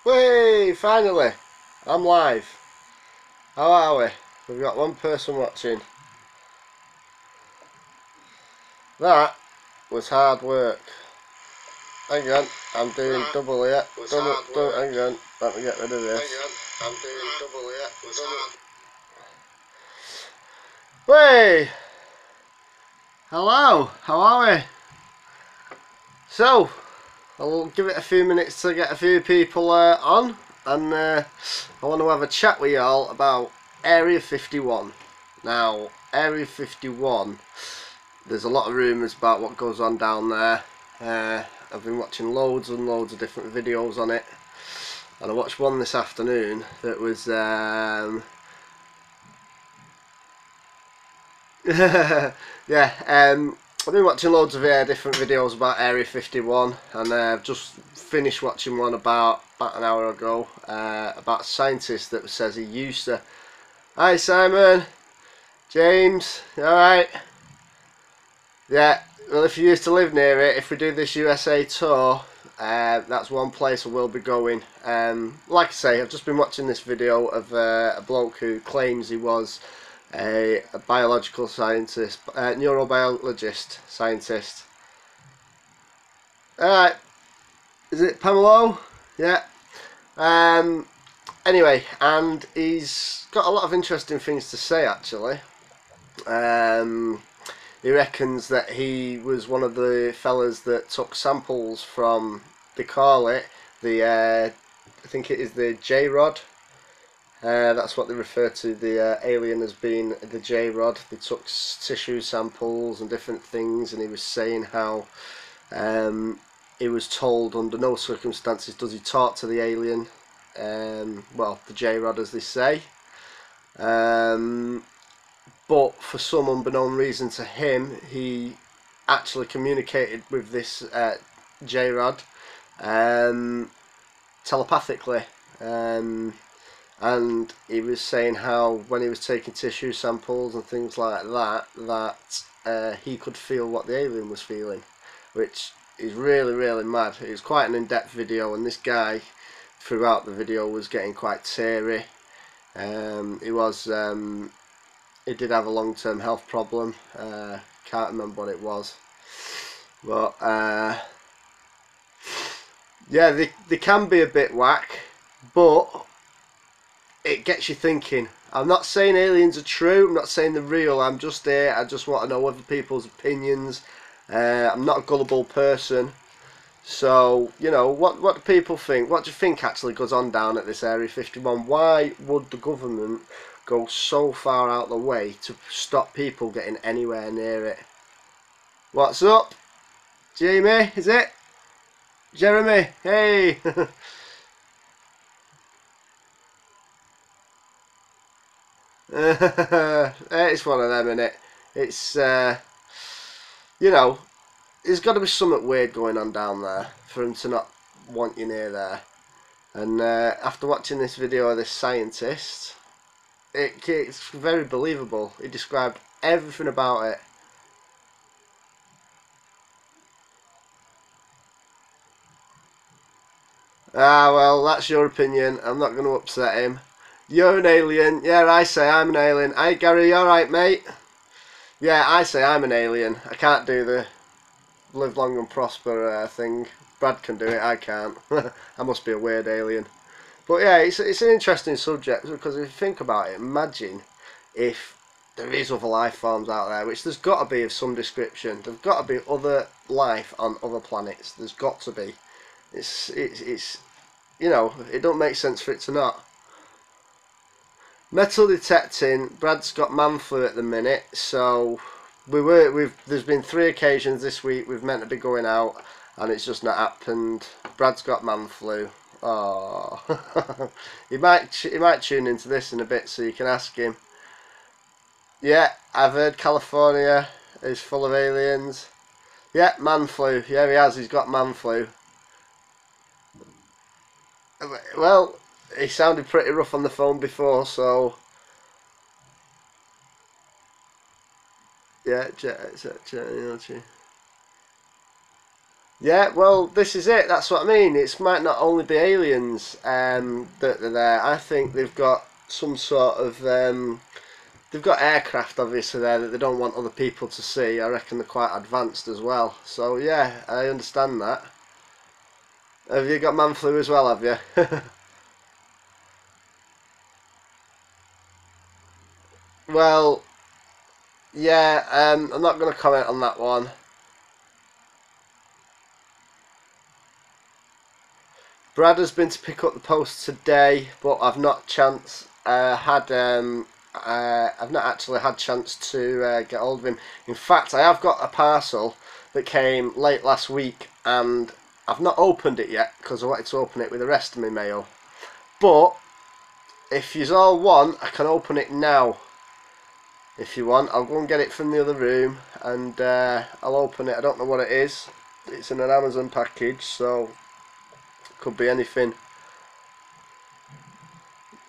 Way, finally, I'm live. How are we? We've got one person watching. That was hard work. Hang on, I'm doing double here. Hang on, let me get rid of this. Hang on, I'm doing double here. Way! Hello, how are we? So, I'll give it a few minutes to get a few people on, and I want to have a chat with y'all about Area 51. Now, Area 51, there's a lot of rumours about what goes on down there. I've been watching loads and loads of different videos on it, and I watched one this afternoon that was yeah, I've been watching loads of different videos about Area 51, and I've just finished watching one about an hour ago about a scientist that says he used to... Hi Simon, James, alright? Yeah, well, if you used to live near it, if we do this USA tour, that's one place I will be going. Like I say, I've just been watching this video of a bloke who claims he was a biological scientist, neurobiologist scientist. Alright, is it Pamelo? Yeah. Anyway, and he's got a lot of interesting things to say actually. He reckons that he was one of the fellas that took samples from, they call it, the, I think it is the J-Rod. That's what they refer to the alien as being, the J-Rod. They took tissue samples and different things, and he was saying how he was told under no circumstances does he talk to the alien, well, the J-Rod as they say. But for some unbeknown reason to him, he actually communicated with this J-Rod telepathically, and he was saying how when he was taking tissue samples and things like that, that he could feel what the alien was feeling, which is really, really mad. It was quite an in-depth video, and this guy throughout the video was getting quite teary. He did have a long-term health problem. Can't remember what it was, but yeah, they can be a bit whack, but it gets you thinking. I'm not saying aliens are true, I'm not saying they're real, I'm just here, I just want to know other people's opinions. I'm not a gullible person, so, you know, what do people think? What do you think actually goes on down at this Area 51? Why would the government go so far out the way to stop people getting anywhere near it? What's up? Jamie, is it? Jeremy, hey! It's one of them, innit? It's, you know, there's got to be something weird going on down there for him to not want you near there. And after watching this video of this scientist, it's very believable. He described everything about it. Ah, well, that's your opinion. I'm not going to upset him. You're an alien. Yeah, I say I'm an alien. Hey, Gary, you alright, mate? Yeah, I say I'm an alien. I can't do the live long and prosper thing. Brad can do it, I can't. I must be a weird alien. But yeah, it's an interesting subject, because if you think about it, imagine if there is other life forms out there, which there's got to be of some description. There's got to be other life on other planets. There's got to be. It's you know, it don't make sense for it to not. Metal detecting. Brad's got man flu at the minute, so there's been 3 occasions this week we've meant to be going out, and it's just not happened. Brad's got man flu. Oh, he might tune into this in a bit, so you can ask him. Yeah, I've heard California is full of aliens. Yeah, man flu. Yeah, he has. He's got man flu. Well, he sounded pretty rough on the phone before, so yeah. Yeah, well, this is it. That's what I mean. It might not only be aliens that are there. I think they've got some sort of they've got aircraft obviously there that they don't want other people to see. I reckon they're quite advanced as well. So yeah, I understand that. Have you got man flu as well? Have you? Well, yeah. I'm not going to comment on that one. Brad has been to pick up the post today, but I've not I've not actually had chance to get hold of him. In fact, I have got a parcel that came late last week, and I've not opened it yet because I wanted to open it with the rest of my mail. But if you all want, I can open it now. If you want, I'll go and get it from the other room, and I'll open it. I don't know what it is. It's in an Amazon package, so it could be anything.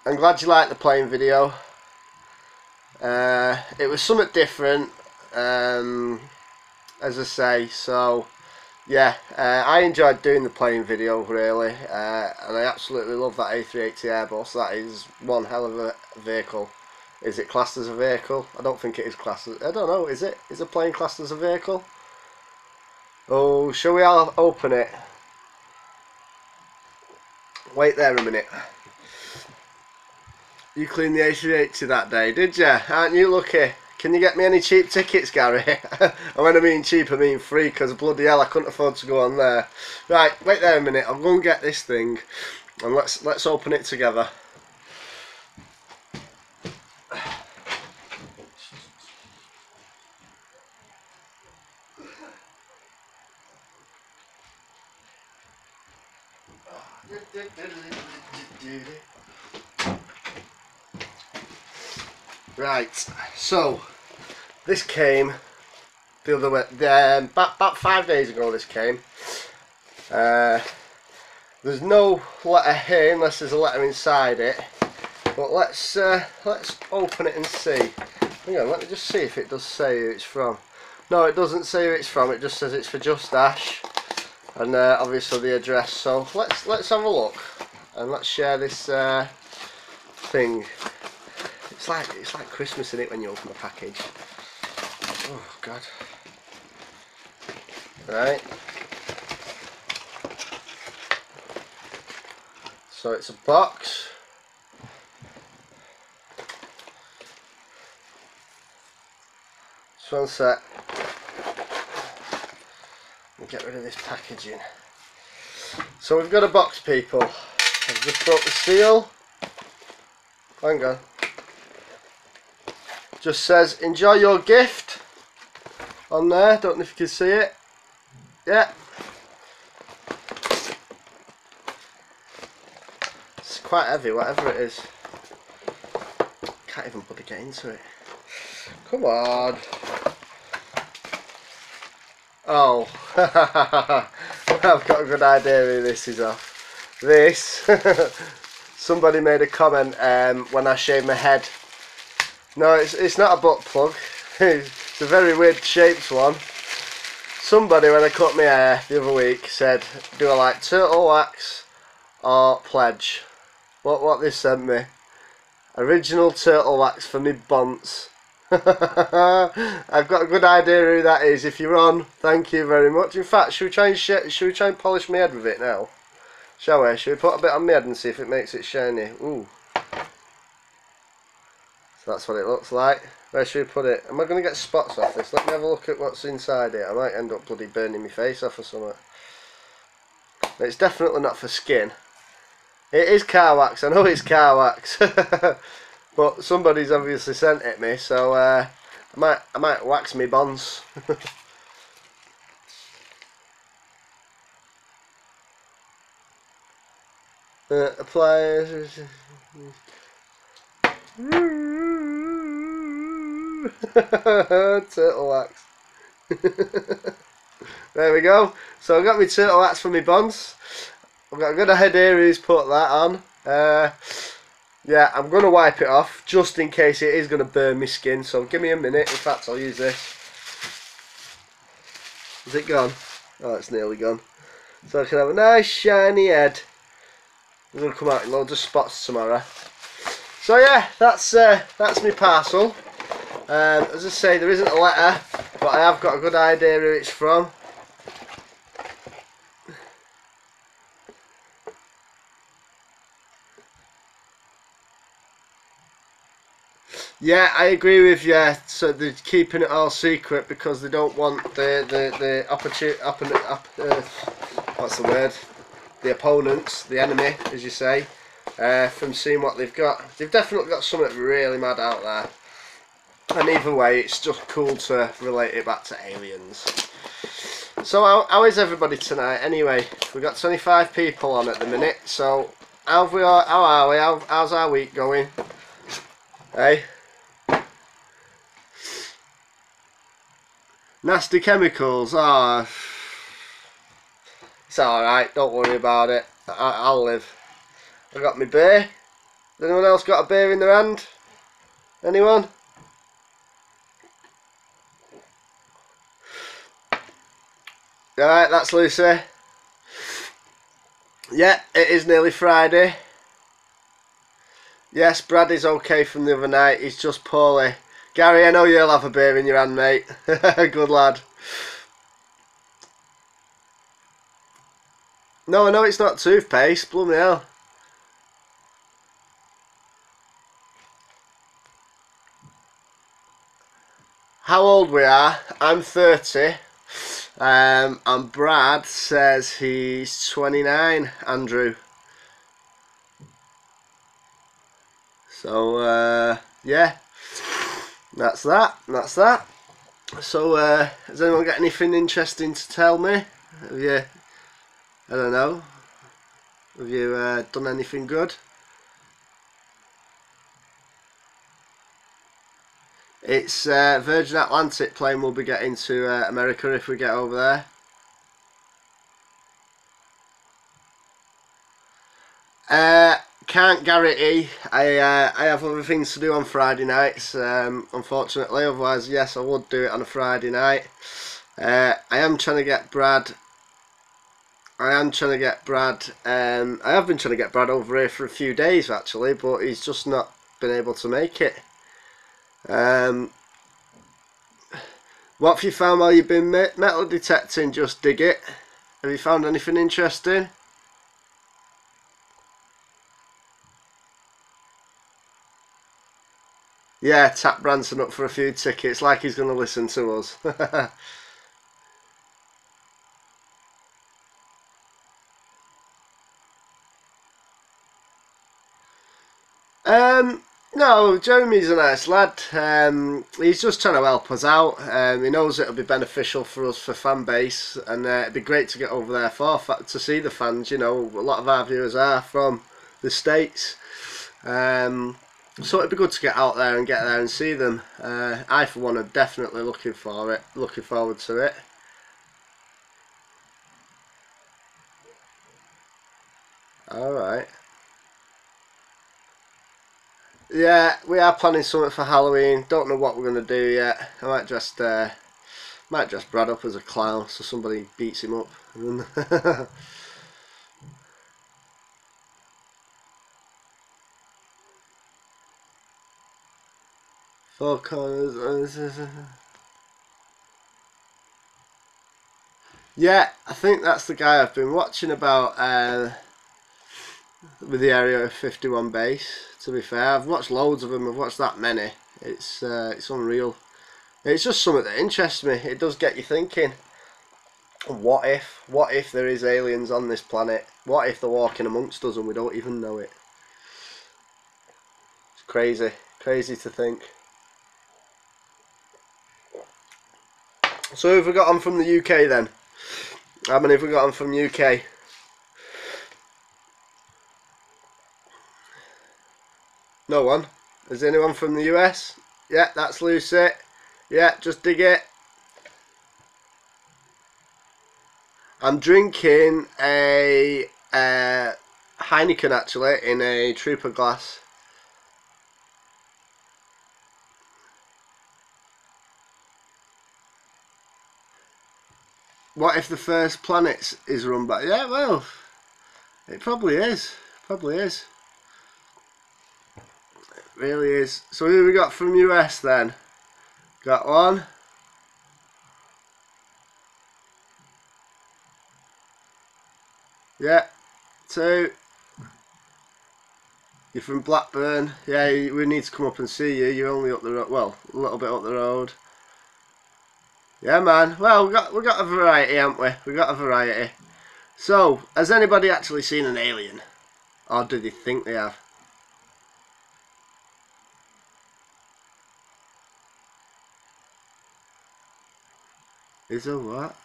I'm glad you liked the playing video. It was something different, as I say, so yeah, I enjoyed doing the playing video really, and I absolutely love that A380 Airbus. That is one hell of a vehicle. Is it classed as a vehicle? I don't think it is classed as, I don't know, is it? Is a plane classed as a vehicle? Oh, shall we all open it? Wait there a minute. You cleaned the A380 that day, did you? Aren't you lucky? Can you get me any cheap tickets, Gary? And when I mean cheap, I mean free, because bloody hell, I couldn't afford to go on there. Right, wait there a minute. I'll go and get this thing, and let's open it together. Right, so this came the other way. About 5 days ago, this came. There's no letter here unless there's a letter inside it. But let's open it and see. Hang on, let me just see if it does say who it's from. No, it doesn't say who it's from. It just says it's for Justash, and obviously the address. So let's have a look and let's share this thing. It's like Christmas, isn't it, when you open a package? Oh God! Right. So it's a box. Just one sec. We'll get rid of this packaging. So we've got a box, people. I've just broke the seal. Hang on. Just says enjoy your gift on there. Don't know if you can see it. Yeah. It's quite heavy, whatever it is. Can't even bloody get into it. Come on. Oh. I've got a good idea who this is off. This. Somebody made a comment when I shaved my head. No, it's not a butt plug. It's a very weird shaped one. Somebody, when I cut my hair the other week, said, do I like turtle wax or pledge? What they sent me? Original turtle wax for me bunts. I've got a good idea who that is. If you're on, thank you very much. In fact, should we try and polish my head with it now? Shall we? Should we put a bit on my head and see if it makes it shiny? Ooh. So that's what it looks like. Where should we put it? Am I going to get spots off this? Let me have a look at what's inside it. I might end up bloody burning my face off or something. It's definitely not for skin. It is car wax. I know it's car wax. But somebody's obviously sent it me, so I might wax me bonds. Apply. Turtle wax. There we go. So I've got my turtle wax for my bonds. I've got a good idea who's put that on. Yeah, I'm going to wipe it off just in case it is going to burn my skin. So give me a minute. In fact, I'll use this. Is it gone? Oh, it's nearly gone. So I can have a nice shiny head. It's going to come out in loads of spots tomorrow. So yeah, that's my parcel. As I say, there isn't a letter, but I have got a good idea who it's from. Yeah, I agree with you. So they're keeping it all secret because they don't want the what's the word? The opponents, the enemy, as you say, from seeing what they've got. They've definitely got something really mad out there. And either way, it's just cool to relate it back to aliens. So how is everybody tonight? Anyway, we've got 25 people on at the minute. So how are we? How's our week going? Hey. Nasty chemicals. Ah, it's alright, don't worry about it. I'll live. I got my beer. Has anyone else got a beer in their hand? Anyone? Alright, that's Lucy. Yeah, it is nearly Friday. Yes, Brad is okay from the other night. He's just poorly. Gary, I know you'll have a beer in your hand, mate. Good lad. No, I know it's not toothpaste. Blooming hell. How old we are? I'm 30. And Brad says he's 29, Andrew. So, yeah. That's that. So, has anyone got anything interesting to tell me? Have you, I don't know, have you done anything good? It's Virgin Atlantic plane we'll be getting to America if we get over there. Can't guarantee. I have other things to do on Friday nights, unfortunately. Otherwise, yes, I would do it on a Friday night. I am trying to get Brad. I have been trying to get Brad over here for a few days actually, but he's just not been able to make it. What have you found while you've been metal detecting? Just dig it. Have you found anything interesting? Yeah, tap Branson up for a few tickets, like he's going to listen to us. No, Jeremy's a nice lad. He's just trying to help us out. He knows it'll be beneficial for us for fan base, and it'd be great to get over there to see the fans. You know, a lot of our viewers are from the States, so it'd be good to get out there and get there and see them. I, for one, are definitely looking forward to it. All right. Yeah, we are planning something for Halloween. Don't know what we're gonna do yet. I might dress Brad up as a clown so somebody beats him up. Four corners. Yeah, I think that's the guy I've been watching about with the Area 51 base. To be fair, I've watched loads of them. I've watched that many. It's unreal. It's just something that interests me. It does get you thinking. What if? What if there is aliens on this planet? What if they're walking amongst us and we don't even know it? It's crazy. Crazy to think. So who have we got on from the UK then? How many have we got on from the UK? No one. Is anyone from the US? Yeah, that's Lucy. Yeah, just dig it. I'm drinking a Heineken actually in a Trooper glass. What if the first planet is run by... Yeah, well, it probably is. Probably is. It really is. So who we got from US then? Got one. Yeah. Two. You're from Blackburn. Yeah, we need to come up and see you. You're only up the road. Well, a little bit up the road. Yeah, man. Well, we got a variety, haven't we? We got a variety. So, has anybody actually seen an alien? Or do they think they have? Is there what?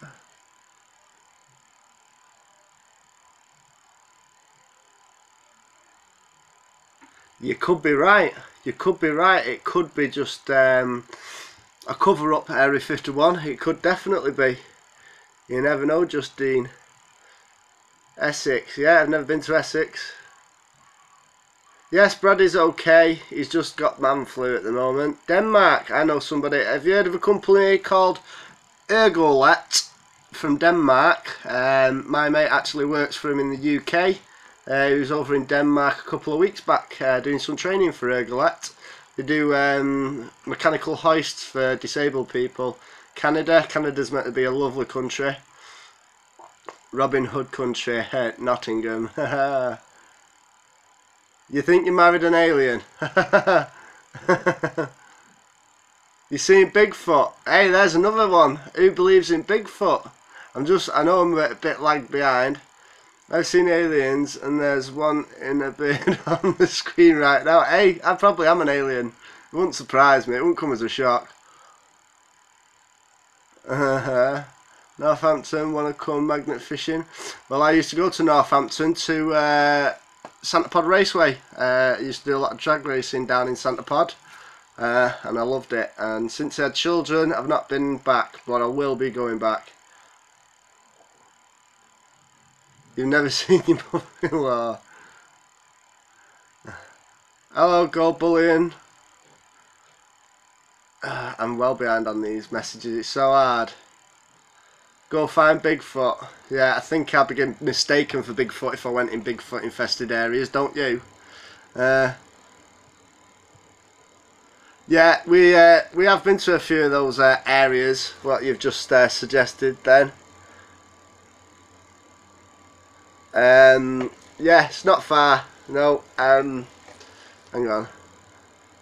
You could be right. You could be right. It could be just a cover-up Area 51. It could definitely be. You never know, Justine. Essex. Yeah, I've never been to Essex. Yes, Brad is okay. He's just got man flu at the moment. Denmark. I know somebody. Have you heard of a company called Ergolet from Denmark? My mate actually works for him in the UK. He was over in Denmark a couple of weeks back doing some training for Ergolet. They do mechanical hoists for disabled people. Canada's meant to be a lovely country. Robin Hood country, Nottingham. You think you married an alien? You seen Bigfoot? Hey, there's another one. Who believes in Bigfoot? I know I'm a bit lagged behind. I've seen aliens, and there's one in a beard on the screen right now. Hey, I probably am an alien. It wouldn't surprise me. It wouldn't come as a shock. Northampton, want to come magnet fishing? Well, I used to go to Northampton to Santa Pod Raceway. I used to do a lot of drag racing down in Santa Pod, and I loved it. And since I had children, I've not been back, but I will be going back. You've never seen your mother-in-law. Hello, Gold Bullion. I'm well behind on these messages. It's so hard. Go find Bigfoot. Yeah, I think I'd be mistaken for Bigfoot if I went in Bigfoot infested areas, don't you? Yeah, we have been to a few of those areas, what you've just suggested then. Yeah, it's not far. No, hang on.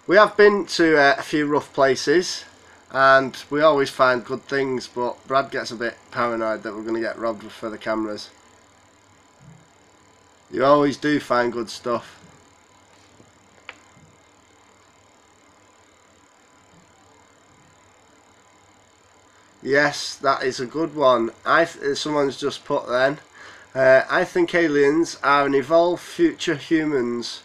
We have been to a few rough places, and we always find good things, but Brad gets a bit paranoid that we're going to get robbed for the cameras. You always do find good stuff. Yes, that is a good one. Someone's just put then. I think aliens are an evolved future humans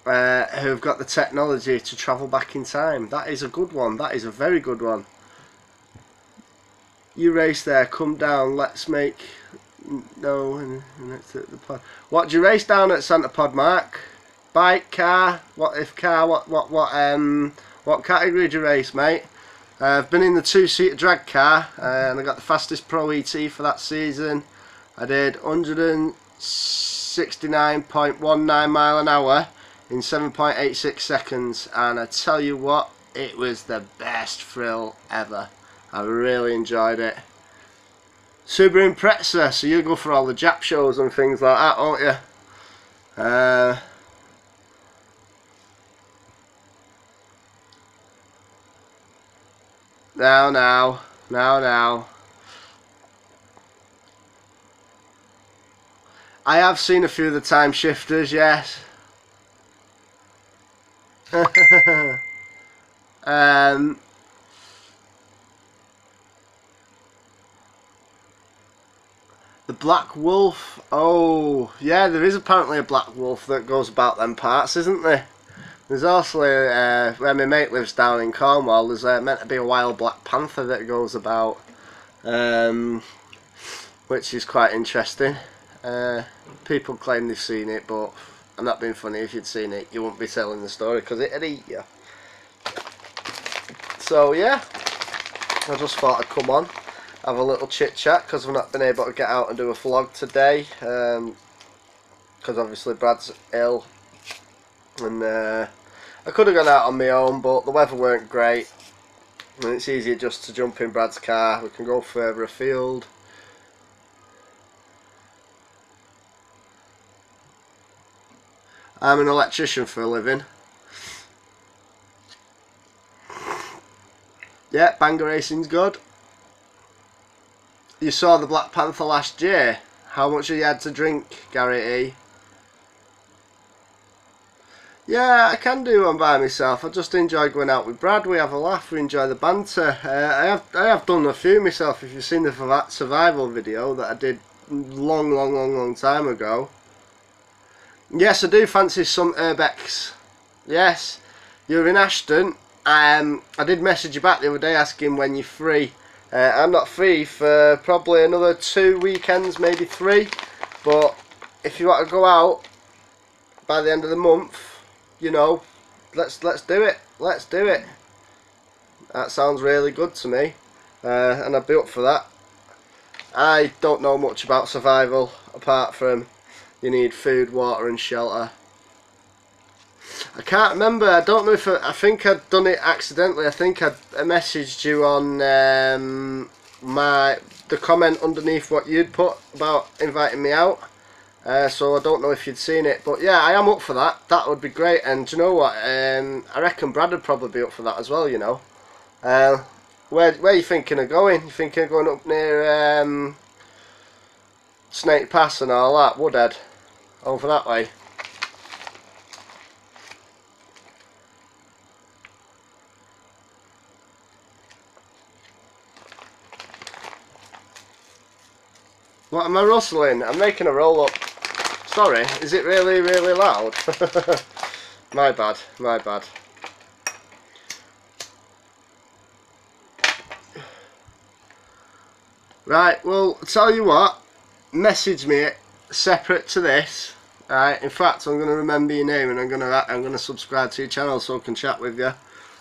who have got the technology to travel back in time. That is a good one. That is a very good one. You race there, come down, let's make... No, and let's hit the pod. What do you race down at Santa Pod, Mark? Bike, car? What if car? What category do you race, mate? I've been in the two-seater drag car, and I got the fastest Pro ET for that season. I did 169.19 mile an hour in 7.86 seconds, and I tell you what, it was the best thrill ever. I really enjoyed it. Super Impreza, so you go for all the Jap shows and things like that, won't you? Now. I have seen a few of the time shifters, yes. The Black Wolf. Oh, yeah, there is apparently a Black Wolf that goes about them parts, isn't there? There's also, where my mate lives down in Cornwall, there's meant to be a wild black panther that goes about, which is quite interesting. People claim they've seen it, but I'm not being funny. If you'd seen it, you wouldn't be telling the story because it'd eat you. So yeah, I just thought I'd come on have a little chit chat because I've not been able to get out and do a vlog today because obviously Brad's ill, and I could have gone out on my own, but the weather weren't great and it's easier just to jump in Brad's car. We can go further afield. I'm an electrician for a living. Yeah, Banger Racing's good. You saw the Black Panther last year. How much have you had to drink, Gary E? Yeah, I can do one by myself. I just enjoy going out with Brad. We have a laugh, we enjoy the banter. I have done a few myself. If you've seen the survival video that I did long time ago. Yes, I do fancy some urbex. Yes, you're in Ashton. I did message you back the other day asking when you're free. I'm not free for probably another 2 weekends, maybe 3. But if you want to go out by the end of the month, you know, let's do it. Let's do it. That sounds really good to me, and I'd be up for that. I don't know much about survival apart from you need food, water, and shelter. I can't remember. I don't know if I think I'd done it accidentally. I think I messaged you on the comment underneath what you'd put about inviting me out. So I don't know if you'd seen it, but yeah, I am up for that. That would be great. And do you know what? I reckon Brad would probably be up for that as well. You know, where are you thinking of going? You thinking of going up near Snake Pass and all that, Woodhead, over that way? What am I rustling? I'm making a roll up. Sorry, is it really loud? My bad, my bad. Right, well, I'll tell you what, message me separate to this. Right, in fact, I'm going to remember your name and I'm going to subscribe to your channel so I can chat with you.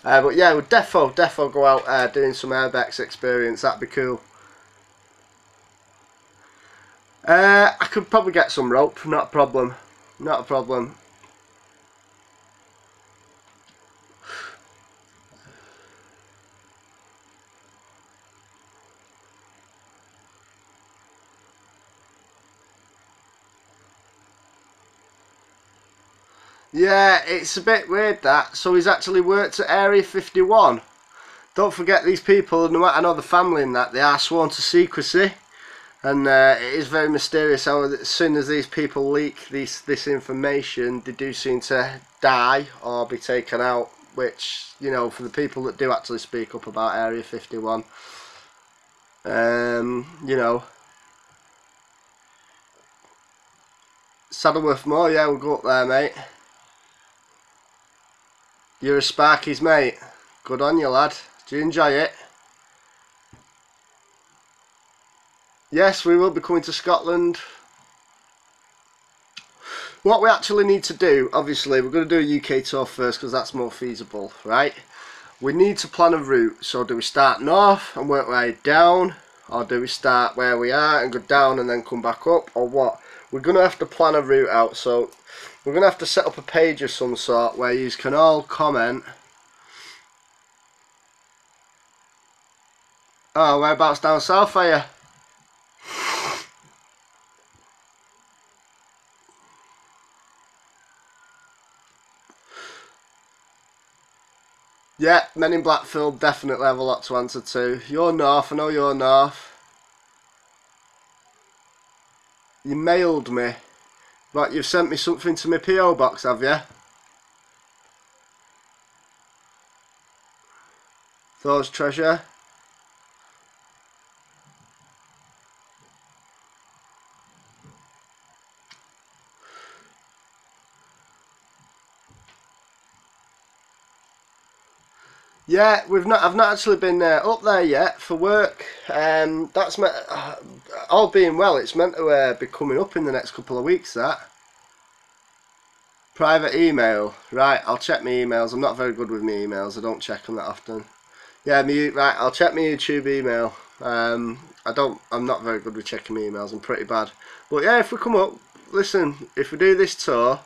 But yeah, we'll defo go out doing some airbex experience. That'd be cool. I could probably get some rope, not a problem. Not a problem. Yeah, it's a bit weird that. So he's actually worked at Area 51. Don't forget these people, no matter the family in that, they are sworn to secrecy. And it is very mysterious how as soon as these people leak this information, they do seem to die or be taken out. Which, you know, for the people that do actually speak up about Area 51, you know. Saddleworth Moor, yeah, we'll go up there, mate. You're a Sparky's mate. Good on you, lad. Do you enjoy it? Yes, we will be coming to Scotland. What we actually need to do, obviously, we're going to do a UK tour first because that's more feasible, right? We need to plan a route. So do we start north and work our way down? Or do we start where we are and go down and then come back up? Or what? We're going to have to plan a route out. So we're going to have to set up a page of some sort where you can all comment. Oh, whereabouts down south are you? Yeah, Men in Blackfield definitely have a lot to answer to. You're north, I know you're north. You mailed me. What, you've sent me something to my PO box, have you? Thor's treasure. Yeah, I've not actually been up there yet for work. That's all being well. It's meant to be coming up in the next couple of weeks. That private email, right? I'll check my emails. I'm not very good with my emails. I don't check them that often. Yeah, right. I'll check my YouTube email. I'm not very good with checking my emails. I'm pretty bad. But yeah, if we come up, listen. If we do this tour,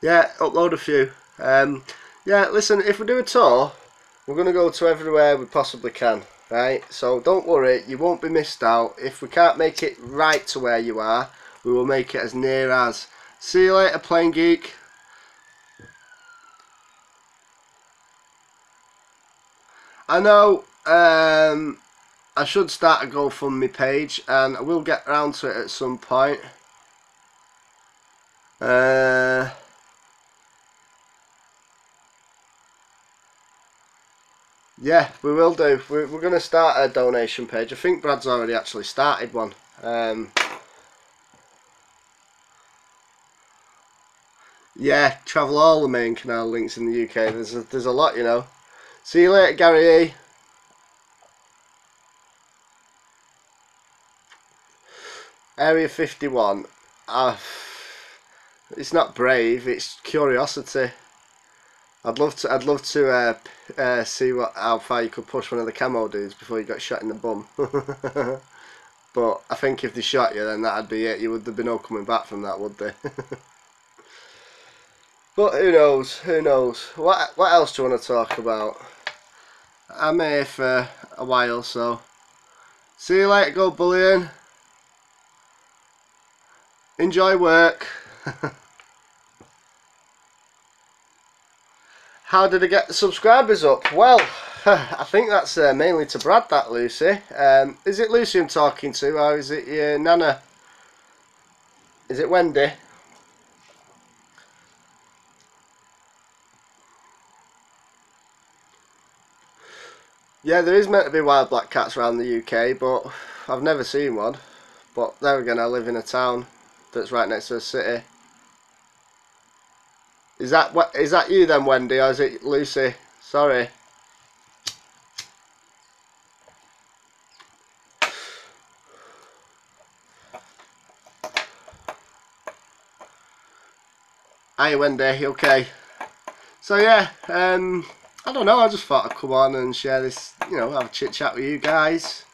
yeah, upload a few. Yeah, listen. If we do a tour, we're gonna go to everywhere we possibly can. Right. So don't worry, you won't be missed out. If we can't make it right to where you are, we will make it as near as. See you later, Plain Geek. I know. I should start a GoFundMe page, and I will get around to it at some point. Yeah, we will do. We're going to start a donation page. I think Brad's already actually started one. Yeah, travel all the main canal links in the UK. There's a lot, you know. See you later, Gary E. Area 51. It's not brave. It's curiosity. I'd love to see how far you could push one of the camo dudes before you got shot in the bum. But I think if they shot you, then that'd be it. There'd be no coming back from that, would there? But who knows? Who knows? What else do you want to talk about? I'm here for a while, so see you later, go bullying. Enjoy work. How did I get the subscribers up? Well, I think that's mainly to Brad, that Lucy. Is it Lucy I'm talking to, or is it your Nana? Is it Wendy? Yeah, there is meant to be wild black cats around the UK, but I've never seen one. But there again, I live in a town that's right next to a city. Is that you then, Wendy, or is it Lucy? Sorry. Hi, Wendy. Okay. So yeah, I don't know. I just thought I'd come on and share this. You know, have a chit chat with you guys.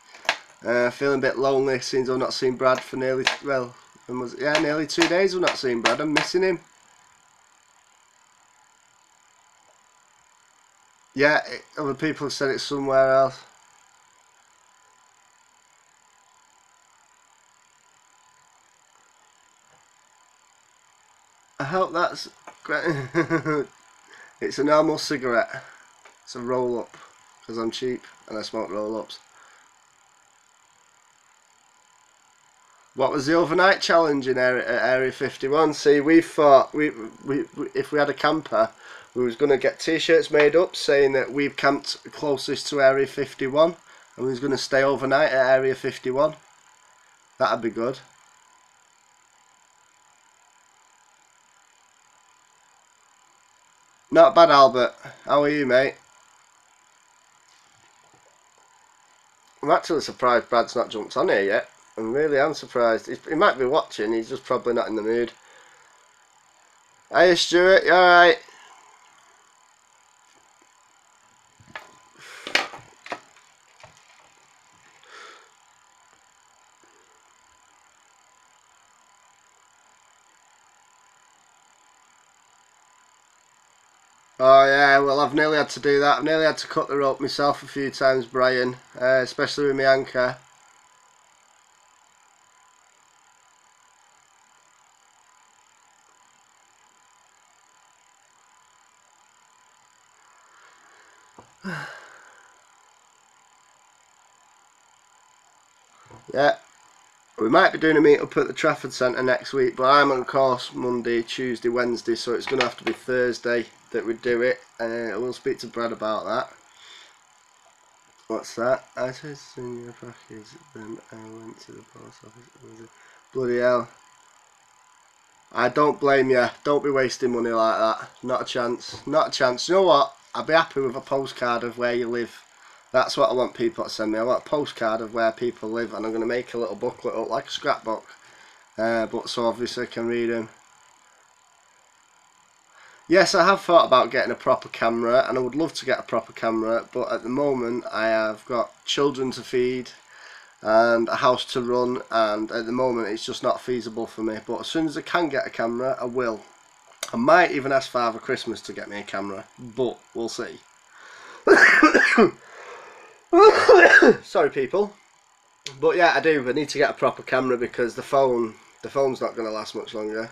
Feeling a bit lonely since I've not seen Brad for nearly nearly 2 days. I've not seen Brad. I'm missing him. Yeah, other people have said it somewhere else. I hope that's great. It's a normal cigarette. It's a roll up because I'm cheap and I smoke roll ups. What was the overnight challenge in Area 51? See, we thought if we had a camper, we was going to get t-shirts made up saying that we've camped closest to Area 51 and we was going to stay overnight at Area 51. That'd be good. Not bad, Albert. How are you, mate? I'm actually surprised Brad's not jumped on here yet. I really am surprised. He might be watching, he's just probably not in the mood. Hiya, Stuart, you alright? Oh yeah, well I've nearly had to do that. I've nearly had to cut the rope myself a few times, Brian, especially with my anchor. Yeah, we might be doing a meet up at the Trafford Centre next week, but I'm on course Monday, Tuesday, Wednesday, so it's going to have to be Thursday that we do it. I will speak to Brad about that. What's that? I said in your package, then I went to the post office. Bloody hell. I don't blame you. Don't be wasting money like that. Not a chance. Not a chance. You know what? I'd be happy with a postcard of where you live. That's what I want people to send me. I want a postcard of where people live, and I'm going to make a little booklet up like a scrapbook. But so obviously I can read them. Yes, I have thought about getting a proper camera, and I would love to get a proper camera, but at the moment I have got children to feed and a house to run, and at the moment it's just not feasible for me. But as soon as I can get a camera, I will. I might even ask Father Christmas to get me a camera, but we'll see. Sorry people. But yeah, I need to get a proper camera because the phone's not going to last much longer.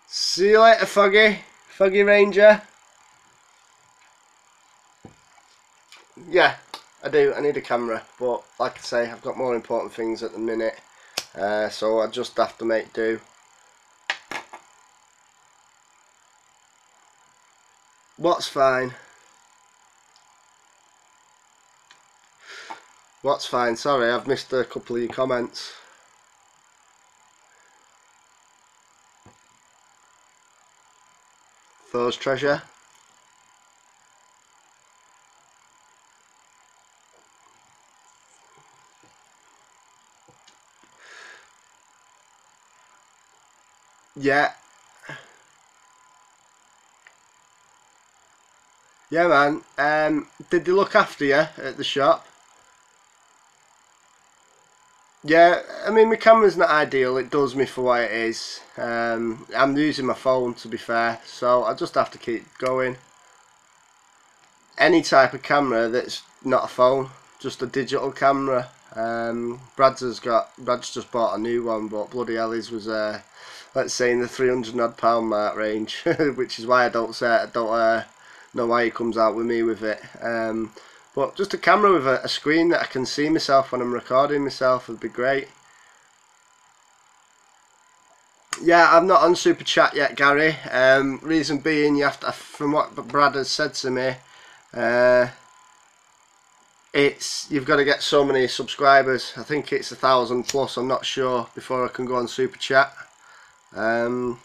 See you later, Foggy Ranger. Yeah, I need a camera, but like I say, I've got more important things at the minute, so I just have to make do. What's fine? What's fine? Sorry, I've missed a couple of your comments. Thor's treasure. Yeah. Yeah, man. Did they look after you at the shop? Yeah, I mean, my camera's not ideal. It does me for what it is. I'm using my phone, to be fair, so I just have to keep going. Any type of camera that's not a phone, just a digital camera. Brad's just bought a new one, but bloody hell, his was let's say in the £300 mark range, which is why I don't know why he comes out with me with it. But just a camera with a screen that I can see myself when I'm recording myself would be great. Yeah, I'm not on Super Chat yet, Gary. Reason being, you have to, from what Brad has said to me, you've got to get so many subscribers. I think it's 1,000 plus. I'm not sure before I can go on Super Chat. But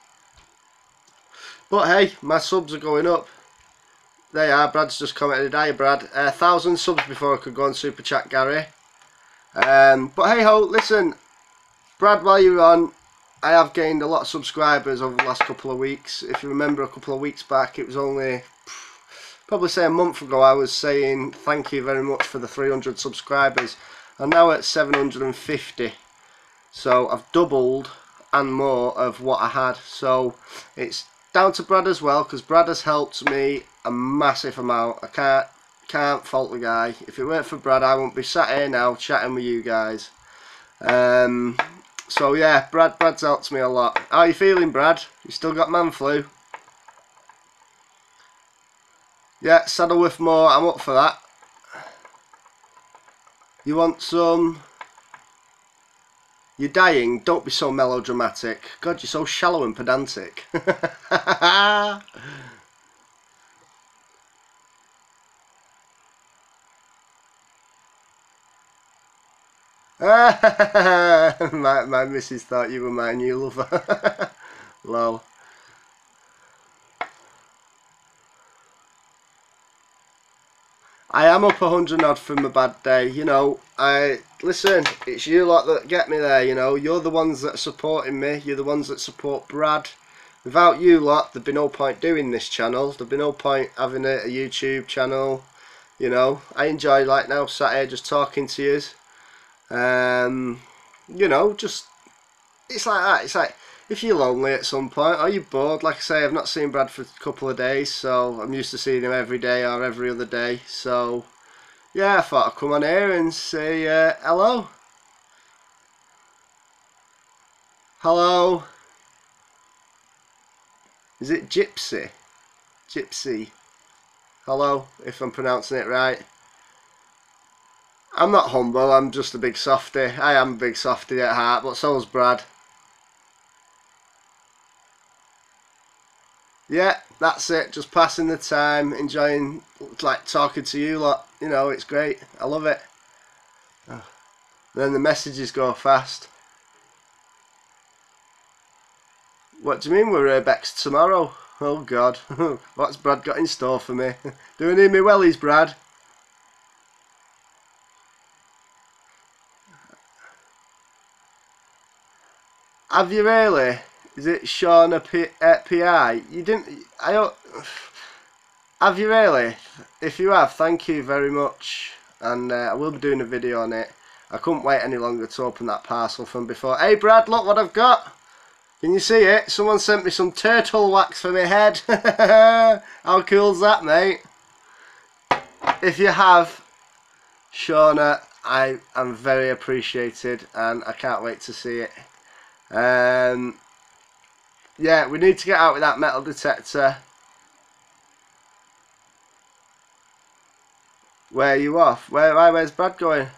hey, my subs are going up. They are. Brad's just commented. Hi, Brad. 1,000 subs before I could go on Super Chat, Gary. But hey ho, listen, Brad, while you're on, I have gained a lot of subscribers over the last couple of weeks. If you remember, a couple of weeks back, it was only probably say a month ago, I was saying thank you very much for the 300 subscribers. I'm now at 750, so I've doubled and more of what I had. So it's down to Brad as well, because Brad has helped me a massive amount. I can't fault the guy. If it weren't for Brad, I wouldn't be sat here now chatting with you guys. So yeah, Brad's helped me a lot. How are you feeling, Brad? You still got man flu? Yeah, Saddleworth more, I'm up for that. You want some? You're dying, don't be so melodramatic. God, you're so shallow and pedantic. my missus thought you were my new lover. Lol. I am up 100 odd from a bad day, you know. Listen, it's you lot that get me there, you know. You're the ones that are supporting me. You're the ones that support Brad. Without you lot, there'd be no point doing this channel. There'd be no point having a YouTube channel. You know, I enjoy, like now, sat here just talking to yous. You know, just, it's like that. It's like, if you're lonely at some point, or you're bored, like I say, I've not seen Brad for a couple of days, so I'm used to seeing him every day or every other day. So, yeah, I thought I'd come on here and say hello. Hello. Is it Gypsy? Gypsy. Hello, if I'm pronouncing it right. I'm not humble, I'm just a big softy. I am a big softy at heart, but so's Brad. Yeah, that's it. Just passing the time, enjoying, like, talking to you lot. You know, it's great. I love it. Oh. Then the messages go fast. What do you mean we're back tomorrow? Oh God, what's Brad got in store for me? Doing me wellies, Brad? Have you really? Is it Shauna PI? You didn't... I don't... Have you really? If you have, thank you very much. And I will be doing a video on it. I couldn't wait any longer to open that parcel from before. Hey Brad, look what I've got. Can you see it? Someone sent me some turtle wax for my head. How cool's that, mate? If you have, Shauna, I am very appreciated and I can't wait to see it. Yeah, we need to get out with that metal detector. Where are you off? Where's Brad going?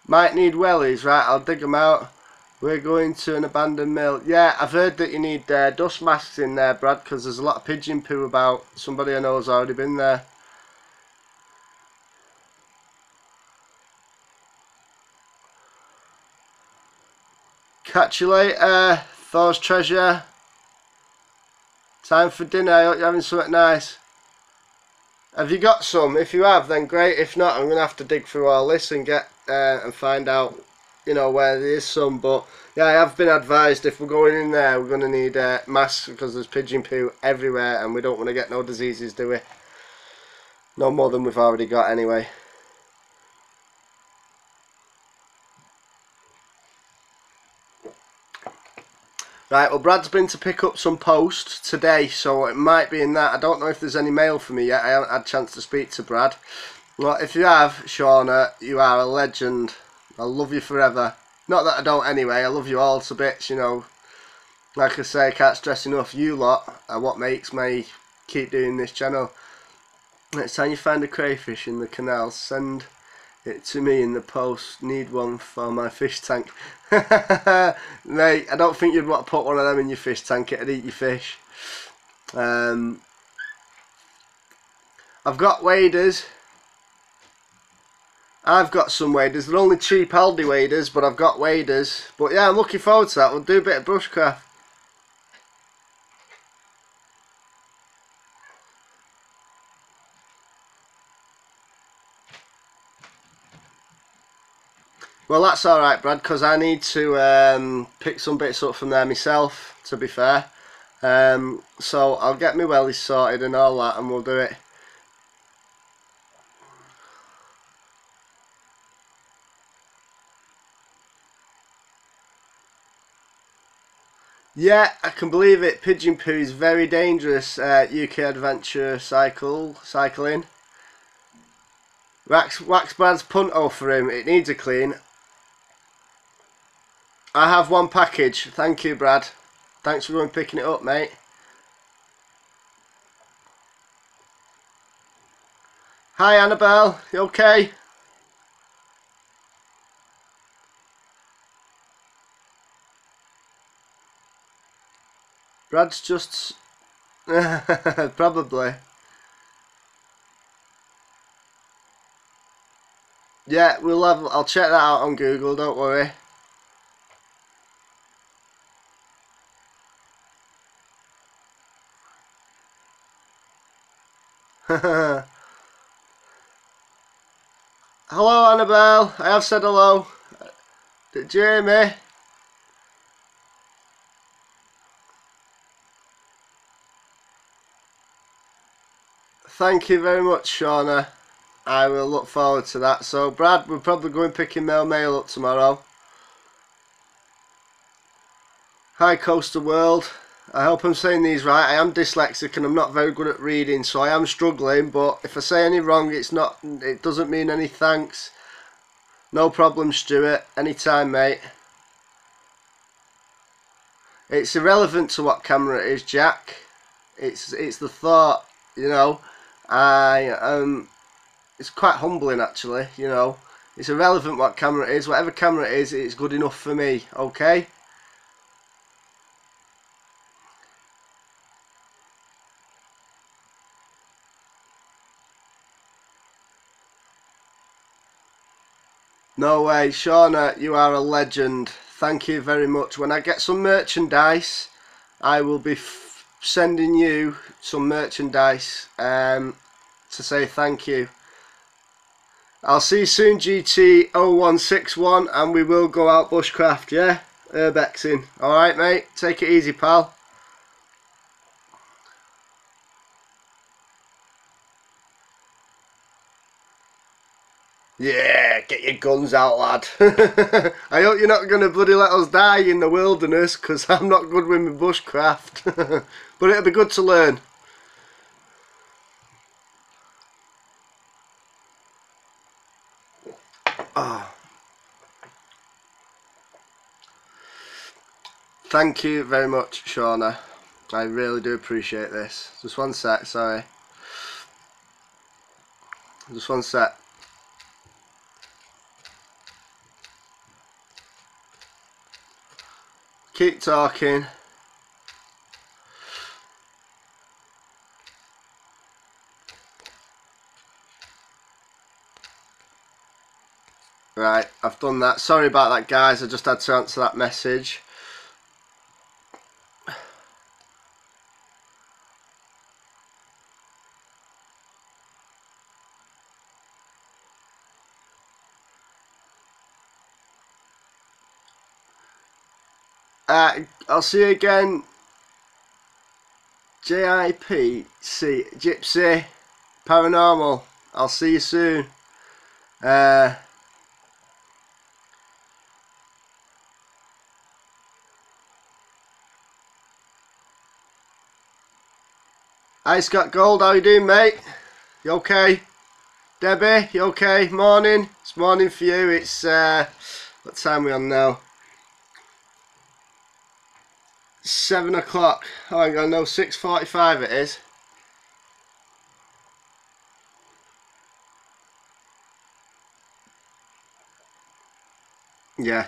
Might need wellies, right? I'll dig them out. We're going to an abandoned mill. Yeah, I've heard that you need dust masks in there, Brad, because there's a lot of pigeon poo about. Somebody I know has already been there. Catch you later, Thor's treasure. Time for dinner. I hope you're having something nice. Have you got some? If you have, then great. If not, I'm going to have to dig through all this and get and find out, you know, where there is some. But yeah, I have been advised if we're going in there, we're going to need masks because there's pigeon poo everywhere and we don't want to get no diseases, do we? No more than we've already got anyway. Right, well Brad's been to pick up some post today, so it might be in that. I don't know if there's any mail for me yet. I haven't had a chance to speak to Brad. Well, if you have, Shauna, you are a legend. I'll love you forever. Not that I don't anyway, I love you all to bits, you know. Like I say, I can't stress enough, you lot are what makes me keep doing this channel. Next time you find a crayfish in the canal, send it to me in the post. Need one for my fish tank. Mate, I don't think you'd want to put one of them in your fish tank. It'd eat your fish. I've got waders. I've got some waders. They're only cheap Aldi waders, but I've got waders. But yeah, I'm looking forward to that. We'll do a bit of bushcraft. Well, that's alright, Brad, because I need to pick some bits up from there myself, to be fair. So I'll get my wellies sorted and all that, and we'll do it. Yeah, I can believe it. Pigeon poo is very dangerous. UK adventure cycling. Wax Brad's punto for him. It needs a clean. I have one package. Thank you, Brad. Thanks for going picking it up, mate. Hi, Annabelle. You okay? Brad's just... probably. Yeah, I'll check that out on Google, don't worry. Hello, Annabelle. I have said hello. Did you hear me? Thank you very much, Shauna. I will look forward to that. So, Brad, we're probably going picking mail up tomorrow. Hi, Coastal World. I hope I'm saying these right. I am dyslexic and I'm not very good at reading, so I am struggling. But if I say any wrong, it doesn't mean any thanks. No problem, Stuart. Anytime, mate. It's irrelevant to what camera it is, Jack. It's the thought, you know. It's quite humbling actually, you know. It's irrelevant what camera it is. Whatever camera it is, it's good enough for me. Okay. No way, Shauna, you are a legend. Thank you very much. When I get some merchandise, I will be sending you some merchandise to say thank you. I'll see you soon, GT0161, and we will go out bushcraft, yeah? Urbexing. Alright mate, take it easy pal. Yeah, get your guns out lad. I hope you're not going to bloody let us die in the wilderness, because I'm not good with my bushcraft. But it'll be good to learn. Oh. Thank you very much, Shauna. I really do appreciate this. Just one sec, sorry. Just one sec. Keep talking. Right, I've done that. Sorry about that guys, I just had to answer that message. I'll see you again. JIPC, Gypsy, Paranormal. I'll see you soon. Hi Scott Gold, how you doing mate? You okay? Debbie, you okay? Morning. It's morning for you. It's what time are we on now? 7 o'clock. Oh hang on, no, 6:45 it is. Yeah.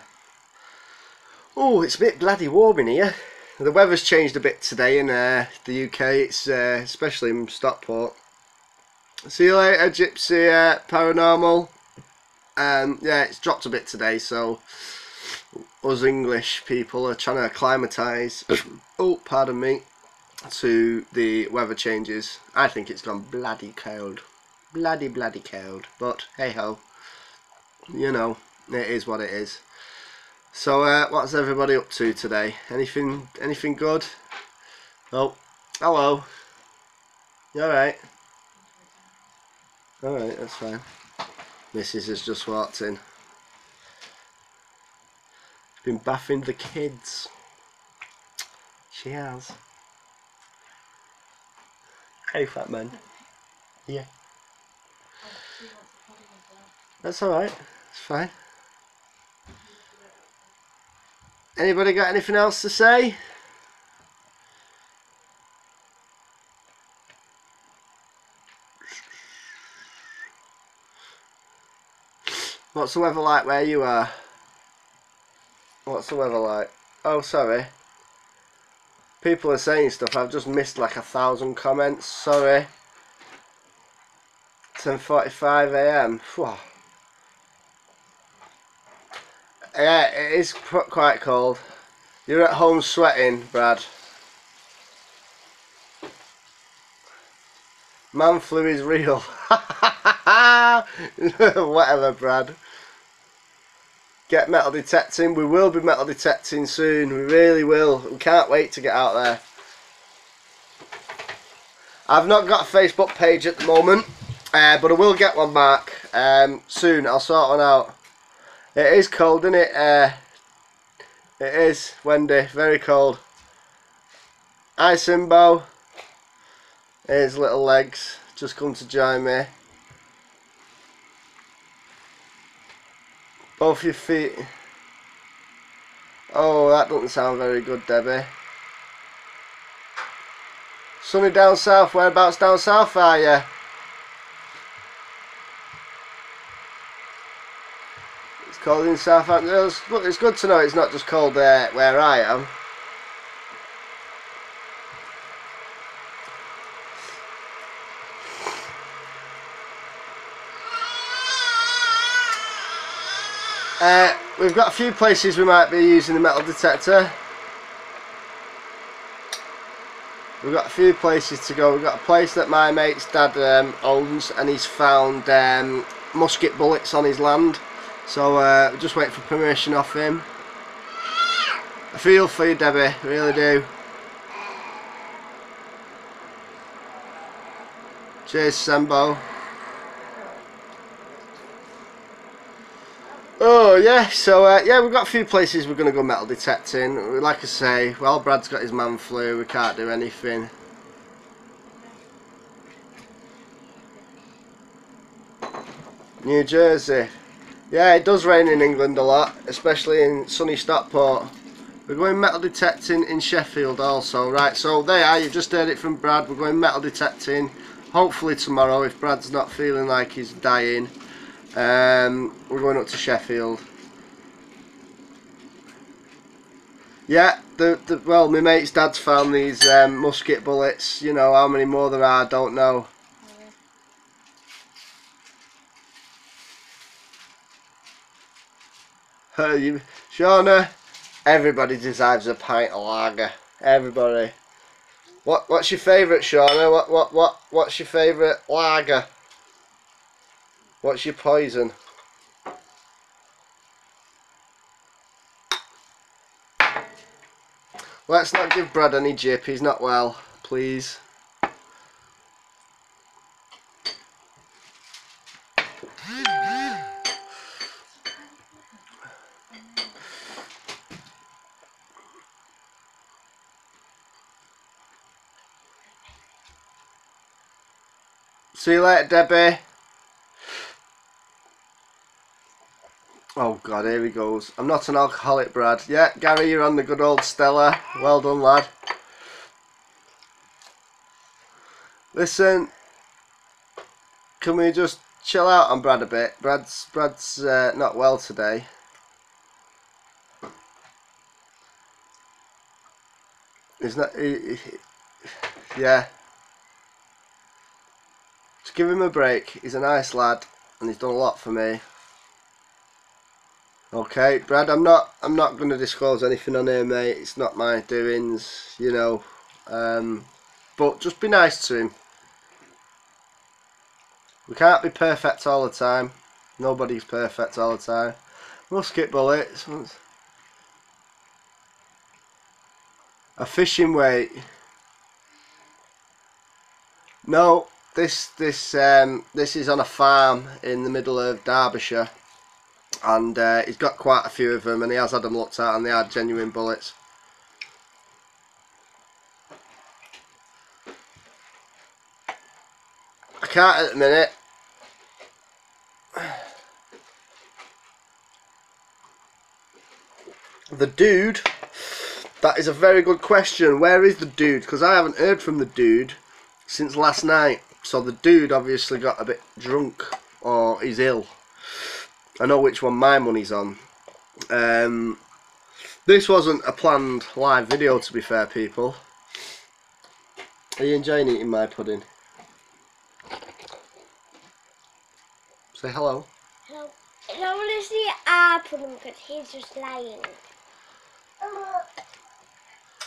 Oh, it's a bit bloody warm in here. The weather's changed a bit today in the UK. It's especially in Stockport. See you later, Gypsy Paranormal. Yeah, it's dropped a bit today, so us English people are trying to acclimatise. Oh, pardon me, to the weather changes. I think it's gone bloody cold, bloody cold. But hey ho, you know, it is what it is. So what's everybody up to today? Anything good? Oh, hello. You alright? Alright, that's fine. Mrs. has just walked in. She's been bathing the kids. She has. Hey fat man. Yeah. That's alright. It's fine. Anybody got anything else to say? What's the weather like where you are? What's the weather like? Oh, sorry. People are saying stuff. I've just missed like 1,000 comments. Sorry. 10:45 AM. Yeah, it is quite cold. You're at home sweating, Brad. Man flu is real. Whatever, Brad. Get metal detecting. We will be metal detecting soon. We really will. We can't wait to get out there. I've not got a Facebook page at the moment, but I will get one, Mark. Soon. I'll sort one out. It is cold, isn't it? It is, Wendy. Very cold. Hi, Simbo. Here's little legs. Just come to join me. Both your feet. Oh, that doesn't sound very good, Debbie. Sunny down south. Whereabouts down south are you? It's cold in Southampton. It's good to know it's not just cold there where I am. We've got a few places we might be using the metal detector. We've got a few places to go. We've got a place that my mate's dad owns, and he's found musket bullets on his land. So we're just waiting for permission off him. I feel for you, Debbie, really do. Cheers, Sambo. Oh yeah, so yeah, we've got a few places we're going to go metal detecting. Like I say, well, Brad's got his man flu, we can't do anything. New Jersey. Yeah, it does rain in England a lot, especially in sunny Stockport. We're going metal detecting in Sheffield also. Right, so there, you just heard it from Brad. We're going metal detecting hopefully tomorrow if Brad's not feeling like he's dying. We're going up to Sheffield. Yeah, well, my mate's dad's found these musket bullets. You know, how many more there are, I don't know. Shauna, everybody deserves a pint of lager. Everybody. What's your favourite, Shauna? What's your favourite lager? What's your poison? Let's not give Brad any jip, he's not well, please. See you later, Debbie. Oh God, here he goes. I'm not an alcoholic, Brad. Yeah, Gary, you're on the good old Stella. Well done, lad. Listen, can we just chill out on Brad a bit? Brad's not well today. He's not. Yeah. Just give him a break. He's a nice lad, and he's done a lot for me. Okay, Brad, I'm not going to disclose anything on here, mate. It's not my doings, you know. But just be nice to him. We can't be perfect all the time. Nobody's perfect all the time. Musket bullets. A fishing weight. No, this is on a farm in the middle of Derbyshire, and he's got quite a few of them, and he has had them looked at, and they are genuine bullets. I can't at the minute. The dude. That is a very good question. Where is the dude? Because I haven't heard from the dude since last night. So the dude obviously got a bit drunk, or he's ill. I know which one my money's on. This wasn't a planned live video, to be fair, people. Are you enjoying eating my pudding? Say hello. Hello. I don't want to see our pudding because he's just lying.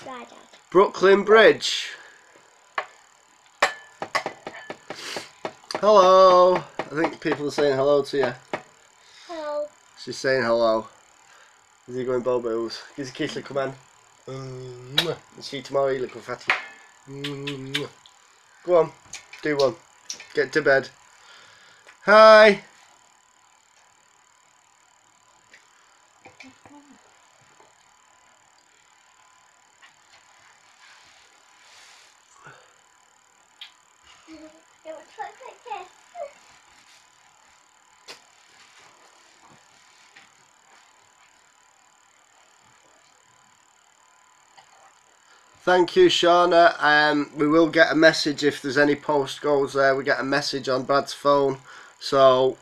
Right, Dad. Brooklyn Bridge. Hello. I think people are saying hello to you. Hello. She's saying hello. Is he going Bobo's? Give us a kiss, little man. See you tomorrow, you little fatty. Go on, do one. Get to bed. Hi. Thank you, Shauna. We will get a message if there's any post goes there. We get a message on Brad's phone. So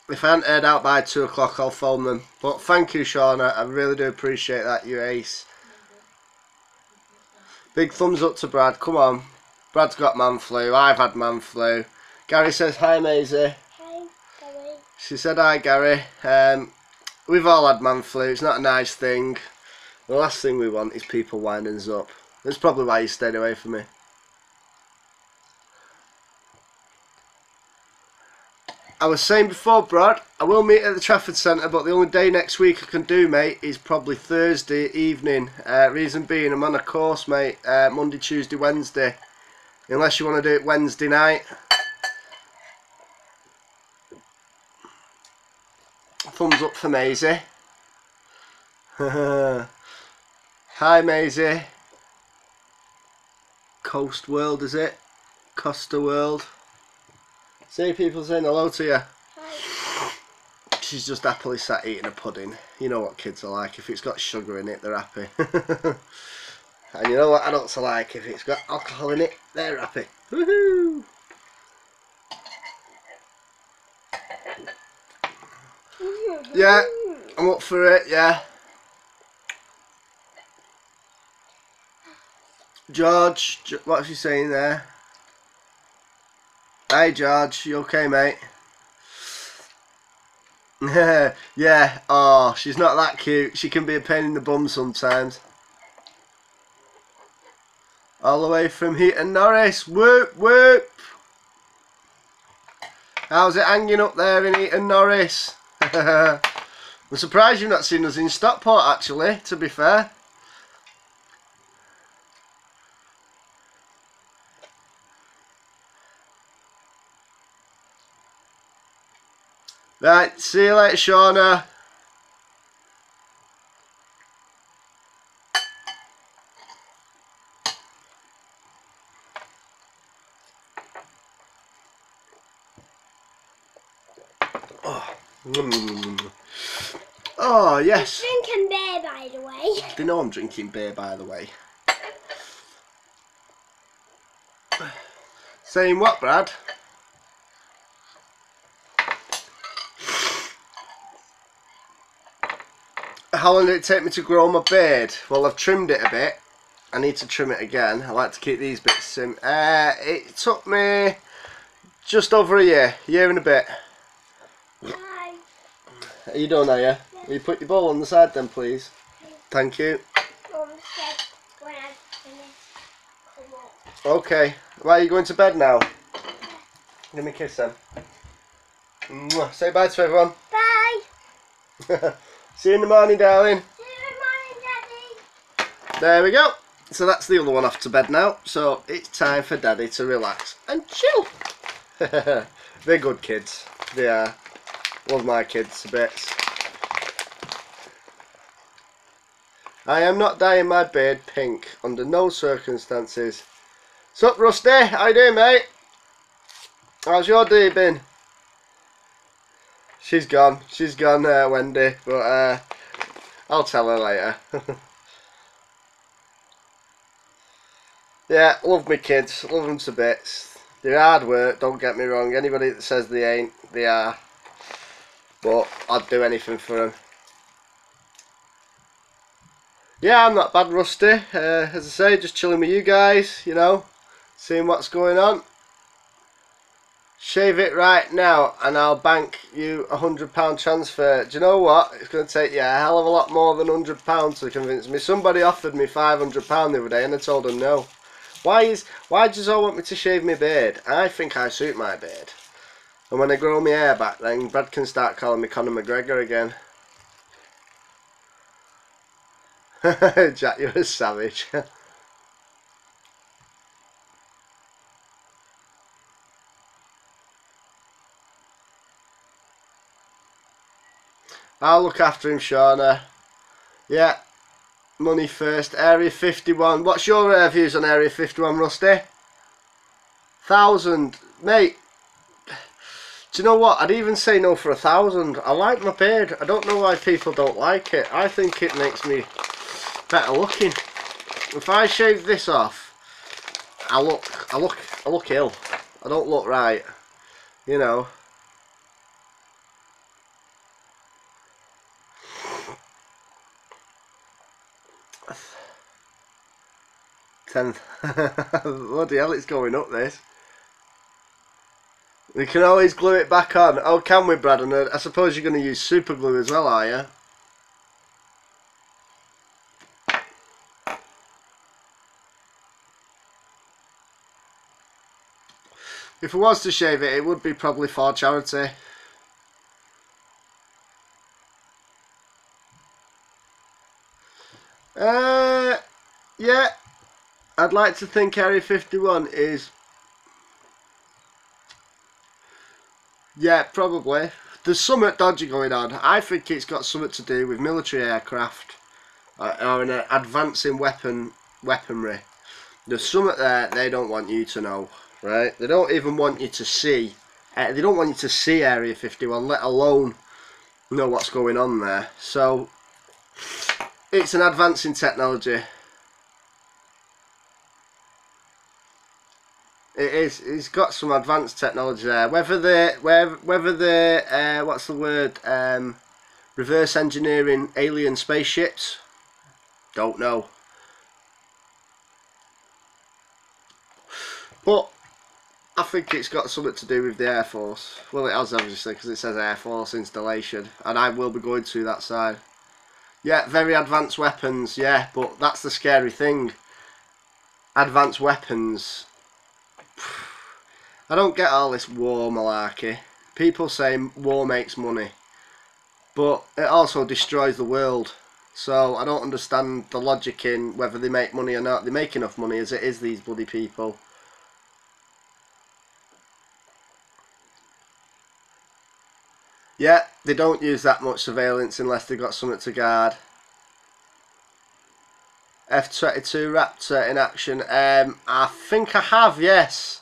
if I haven't heard out by 2 o'clock, I'll phone them. But thank you, Shauna. I really do appreciate that. You're ace. Big thumbs up to Brad. Come on. Brad's got man flu. I've had man flu. Gary says hi, Maisie. Hi, Gary. She said hi, Gary. We've all had man flu. It's not a nice thing. The last thing we want is people winding us up. That's probably why you stayed away from me. I was saying before, Brad, I will meet at the Trafford Centre, but the only day next week I can do, mate, is probably Thursday evening. Reason being, I'm on a course, mate, Monday, Tuesday, Wednesday. Unless you want to do it Wednesday night. Thumbs up for Maisie. Hi, Maisie. Coast World, is it? Costa World. See people saying hello to you. Hi. She's just happily sat eating a pudding. You know what kids are like. If it's got sugar in it, they're happy. And you know what adults are like. If it's got alcohol in it, they're happy. Woohoo! Yeah, I'm up for it, yeah. George, what's he saying there? Hey George, you okay, mate? Yeah, oh, she's not that cute. She can be a pain in the bum sometimes. All the way from Heaton Norris. Whoop, whoop. How's it hanging up there in Heaton Norris? I'm surprised you've not seen us in Stockport, actually, to be fair. Right, see you later, Shauna. Oh, oh yes. He's drinking beer, by the way. They know I'm drinking beer, by the way. Saying what, Brad? How long did it take me to grow my beard? Well, I've trimmed it a bit. I need to trim it again. I like to keep these bits in. It took me just over a year and a bit. Hi. Are you done, are you? Yeah. Will you put your bowl on the side then, please? Thank you. Mum said when I finish, come up. Okay. Right, are you going to bed now? Give me a kiss then. Mwah. Say bye to everyone. Bye. See you in the morning, darling. See you in the morning, Daddy. There we go. So that's the other one off to bed now. So it's time for Daddy to relax and chill. They're good kids. They are. Love my kids a bit. I am not dyeing my beard pink under no circumstances. Sup, Rusty? How you doing, mate? How's your day been? She's gone. She's gone, Wendy. But I'll tell her later. Yeah, love my kids. Love them to bits. They're hard work, don't get me wrong. Anybody that says they ain't, they are. But I'd do anything for them. Yeah, I'm not bad, Rusty. As I say, just chilling with you guys, you know. Seeing what's going on. Shave it right now and I'll bank you £100 transfer. Do you know what? It's going to take you a hell of a lot more than £100 to convince me. Somebody offered me £500 the other day and I told them no. Why do you all want me to shave my beard? I think I suit my beard. And when I grow my hair back, then Brad can start calling me Conor McGregor again. Jack, you're a savage. I'll look after him, Shauna. Yeah. Money first. Area 51. What's your views on Area 51, Rusty? 1,000. Mate. Do you know what? I'd even say no for 1,000. I like my beard. I don't know why people don't like it. I think it makes me better looking. If I shave this off, I look ill. I don't look right. You know. 10th. Bloody hell, it's going up this. We can always glue it back on. Oh, can we, Brad? And I suppose you're going to use super glue as well, are you? If I was to shave it, it would be probably for charity. Yeah, I'd like to think Area 51 is... Yeah, probably. There's something dodgy going on. I think it's got something to do with military aircraft or an advancing weaponry. There's something there they don't want you to know, right? They don't even want you to see. They don't want you to see Area 51, let alone know what's going on there. So it's an advancing technology. It is. It's got some advanced technology there. Whether the what's the word? Reverse engineering alien spaceships. Don't know. But I think it's got something to do with the Air Force. Well, it has obviously because it says Air Force installation, and I will be going to that side. Yeah, very advanced weapons. Yeah, but that's the scary thing. Advanced weapons. I don't get all this war malarkey. People say war makes money, but it also destroys the world. So I don't understand the logic in whether they make money or not. They make enough money as it is, these bloody people. Yeah, they don't use that much surveillance unless they've got something to guard. F-22 Raptor in action. I think I have, yes.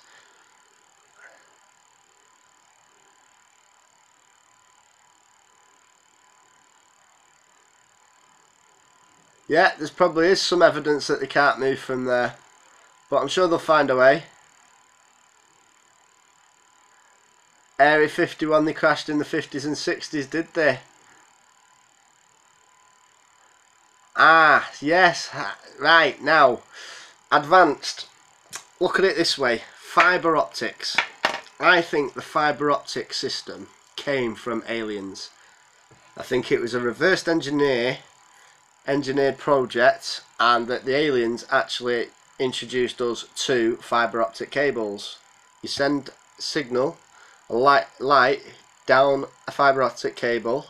Yeah, there's probably is some evidence that they can't move from there. But I'm sure they'll find a way. Area 51, they crashed in the 50s and 60s, did they? Ah, yes. Right, now. Advanced. Look at it this way. Fibre optics. I think the fibre optic system came from aliens. I think it was a reversed engineered project, and that the aliens actually introduced us to fibre optic cables. You send signal, a light down a fibre optic cable,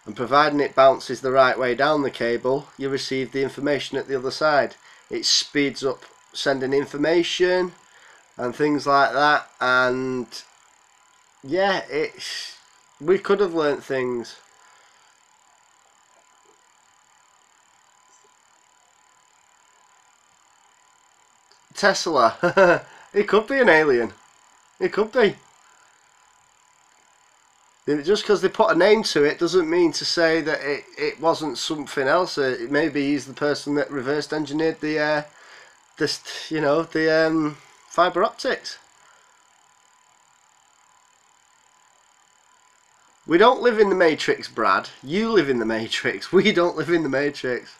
and providing it bounces the right way down the cable, you receive the information at the other side. It speeds up sending information and things like that, and yeah, we could have learnt things. Tesla. It could be an alien. It could be. Just because they put a name to it doesn't mean to say that it wasn't something else. Maybe he's the person that reversed engineered the fibre optics. We don't live in the Matrix, Brad. You live in the Matrix. We don't live in the Matrix.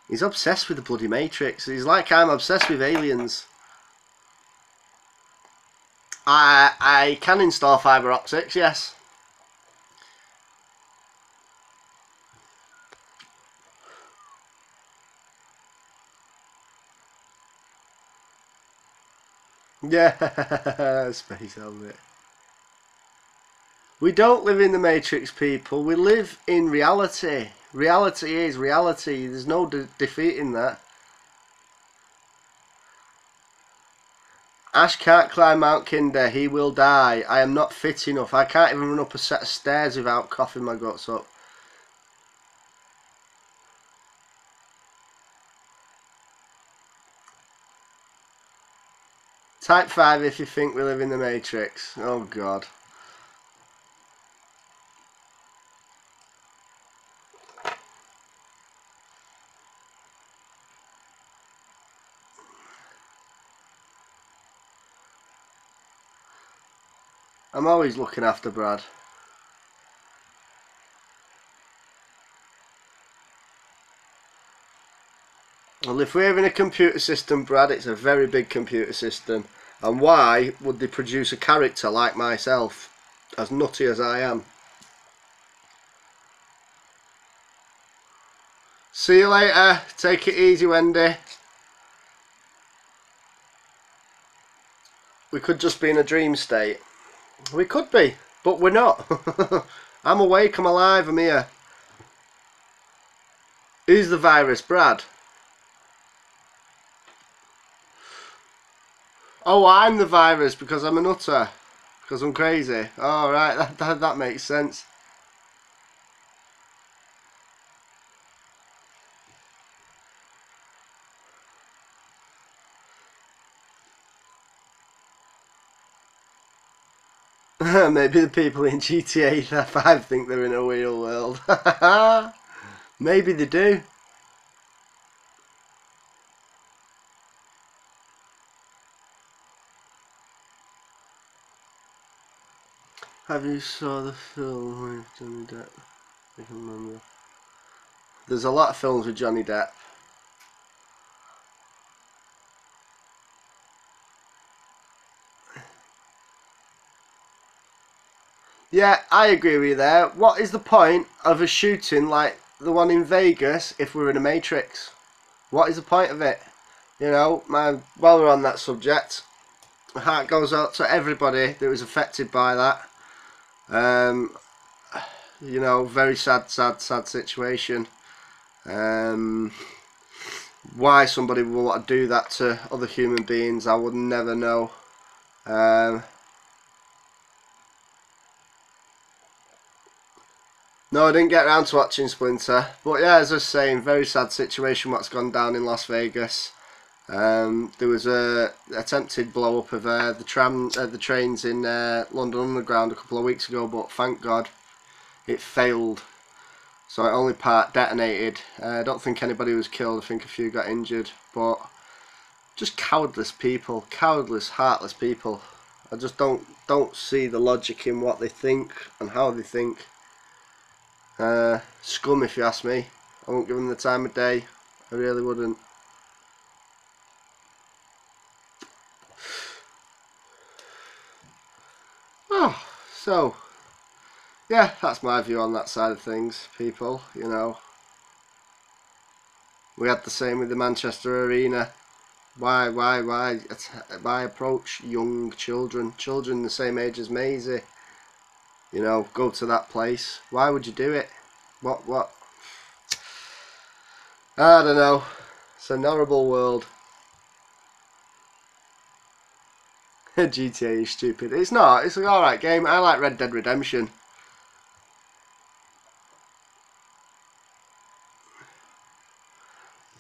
He's obsessed with the bloody Matrix. He's like I'm obsessed with aliens. I can install fibre optics, yes. Yeah, space helmet. We don't live in the Matrix, people. We live in reality. Reality is reality. There's no defeating that. Ash can't climb Mount Kinder. He will die. I am not fit enough. I can't even run up a set of stairs without coughing my guts up. Type 5 if you think we live in the Matrix. Oh God. I'm always looking after Brad. Well, if we're in a computer system, Brad, it's a very big computer system. And why would they produce a character like myself, as nutty as I am? See you later. Take it easy, Wendy. We could just be in a dream state. We could be, but we're not. I'm awake, I'm alive, I'm here. Who's the virus, Brad? Oh, I'm the virus because I'm a nutter. Because I'm crazy. Oh, right, that makes sense. Maybe the people in GTA 5 think they're in a real world. Maybe they do. Have you saw the film with Johnny Depp? I can remember. There's a lot of films with Johnny Depp. Yeah, I agree with you there. What is the point of a shooting like the one in Vegas if we're in a Matrix? What is the point of it? You know, man, while we're on that subject, my heart goes out to everybody that was affected by that. You know, very sad situation. Why somebody would want to do that to other human beings, I would never know. No, I didn't get around to watching Splinter, but yeah, as I was saying, very sad situation what's gone down in Las Vegas. There was a attempted blow up of the trains in London Underground a couple of weeks ago, but thank God it failed. So it only part detonated. I don't think anybody was killed. I think a few got injured, but just cowardless people, cowardless, heartless people. I just don't see the logic in what they think and how they think. Scum, if you ask me. I won't give them the time of day. I really wouldn't. Oh, so yeah, that's my view on that side of things, people. You know, we had the same with the Manchester Arena. Why approach young children the same age as Maisie? You know, go to that place. Why would you do it? What? I don't know. It's an horrible world. GTA is stupid. It's not. It's an alright game. I like Red Dead Redemption.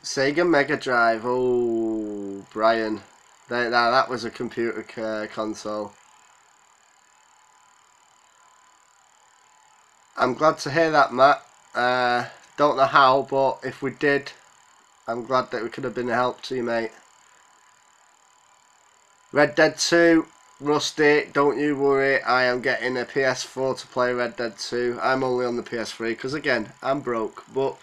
Sega Mega Drive. Oh, Brian. That was a computer console. I'm glad to hear that, Matt. Don't know how, but if we did, I'm glad that we could have been a help to you, mate. Red Dead 2, Rusty, don't you worry. I am getting a PS4 to play Red Dead 2. I'm only on the PS3 because, again, I'm broke, but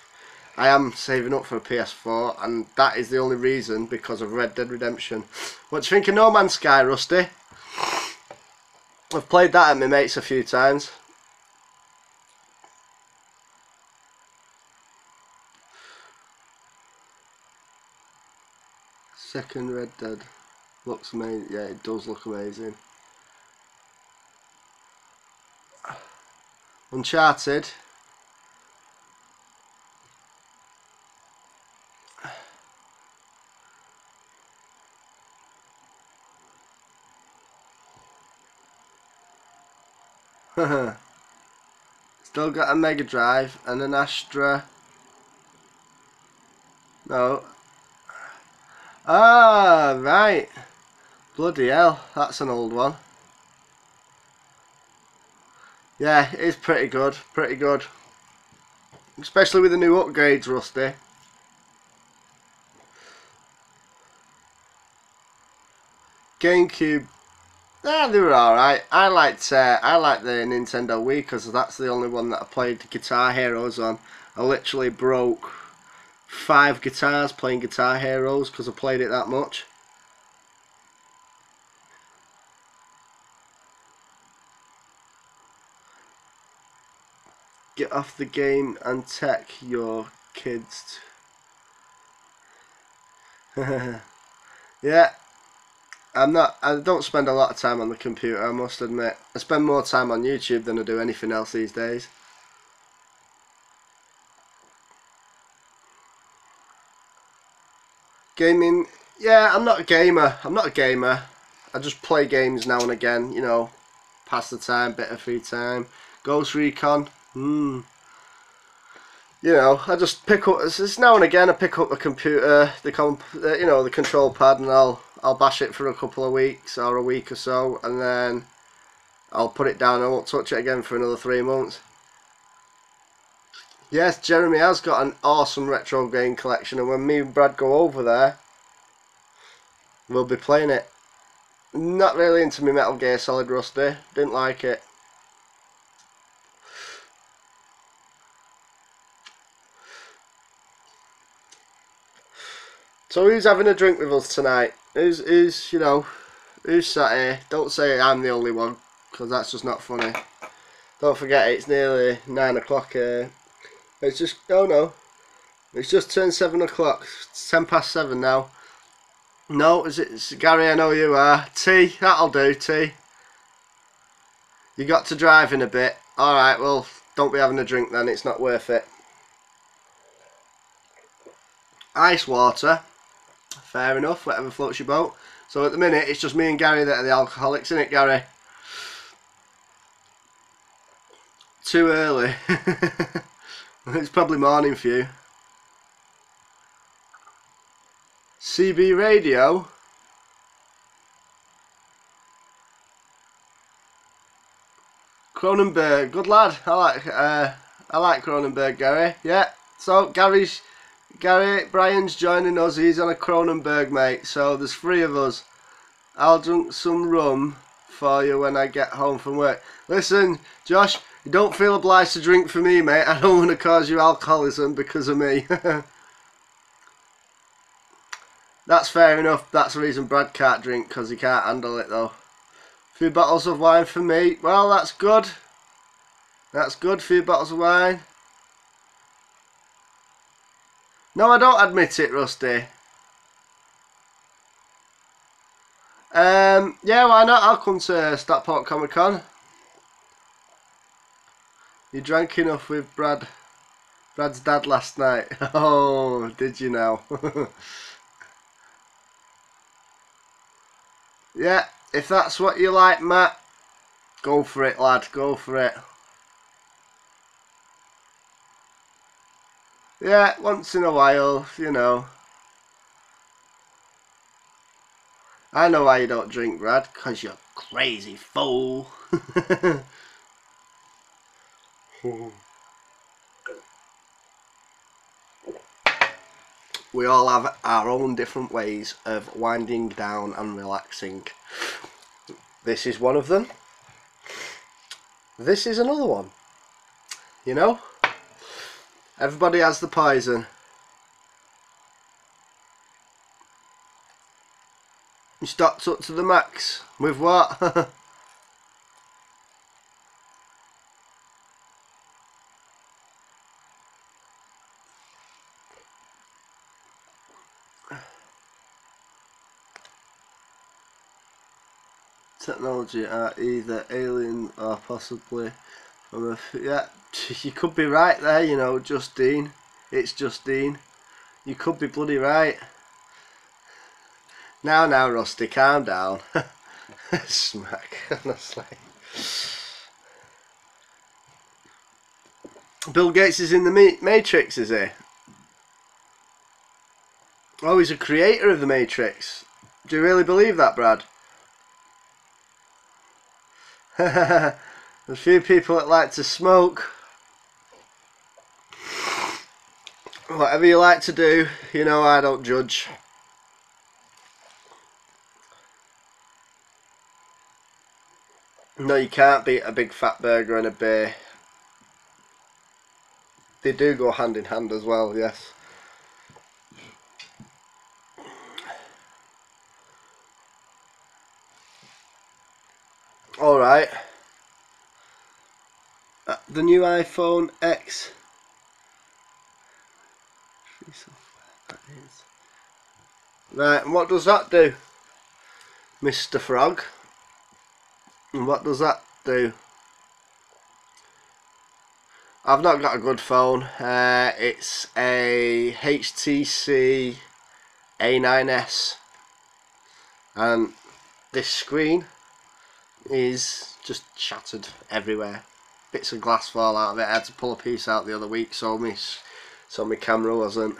I am saving up for a PS4, and that is the only reason, because of Red Dead Redemption. What do you think of No Man's Sky, Rusty? I've played that at my mates a few times. Second Red Dead looks amazing. Yeah, it does look amazing. Uncharted. Still got a Mega Drive and an Astra. No. Ah, right. Bloody hell, that's an old one. Yeah, it's pretty good, pretty good. Especially with the new upgrades, Rusty. GameCube, they were alright. I liked the Nintendo Wii because that's the only one that I played Guitar Heroes on. I literally broke 5 guitars playing Guitar Heroes because I played it that much. Get off the game and tech your kids. Yeah, I don't spend a lot of time on the computer, I must admit. I spend more time on YouTube than I do anything else these days. Gaming, yeah, I'm not a gamer. I just play games now and again, you know, pass the time, bit of free time. Ghost Recon, you know, I just pick up, it's now and again I pick up the computer, you know, the control pad, and I'll bash it for a couple of weeks or a week or so, and then I'll put it down. I won't touch it again for another 3 months. Yes, Jeremy has got an awesome retro game collection, and when me and Brad go over there, we'll be playing it. Not really into me Metal Gear Solid, Rusty. Didn't like it. So who's having a drink with us tonight? Who's you know, who's sat here? Don't say I'm the only one, because that's just not funny. Don't forget it's nearly 9 o'clock. It's just, oh no, it's just turned 7 o'clock. It's 10 past 7 now. No, it's Gary, I know you are. T, that'll do, T. You got to drive in a bit. Alright, well, don't be having a drink then, it's not worth it. Ice water. Fair enough, whatever floats your boat. So at the minute, it's just me and Gary that are the alcoholics, isn't it, Gary? Too early. It's probably morning for you. CB Radio. Cronenberg, good lad. I like Cronenberg, Gary. Yeah. So Brian's joining us. He's on a Cronenberg, mate. So there's 3 of us. I'll drink some rum for you when I get home from work. Listen, Josh, you don't feel obliged to drink for me, mate. I don't want to cause you alcoholism because of me. That's fair enough. That's the reason Brad can't drink, because he can't handle it, though. A few bottles of wine for me. Well, that's good. That's good. A few bottles of wine. No, I don't admit it, Rusty. Yeah, why not? I'll come to Stockport Comic Con. You drank enough with Brad's dad last night. Oh, did you now? Yeah, if that's what you like, Matt, go for it, lad. Go for it. Yeah, once in a while, you know. I know why you don't drink, Brad. Because you're crazy fool. We all have our own different ways of winding down and relaxing. This is one of them. This is another one. You know? Everybody has the poison. You stocked up to the max. With what? Technology are either alien or possibly from a... Yeah, you could be right there, you know, Justine. It's Justine. You could be bloody right. Now, Rusty, calm down. Smack, honestly. Bill Gates is in the Matrix, is he? Oh, he's a creator of the Matrix. Do you really believe that, Brad? There's a few people that like to smoke. Whatever you like to do, you know I don't judge. No, you can't beat a big fat burger and a beer. They do go hand in hand as well, yes. Alright. The new iPhone X. Right, and what does that do, Mr. Frog? And what does that do? I've not got a good phone. It's a HTC A9S, and this screen is just shattered everywhere. Bits of glass fall out of it. I had to pull a piece out the other week so my camera wasn't.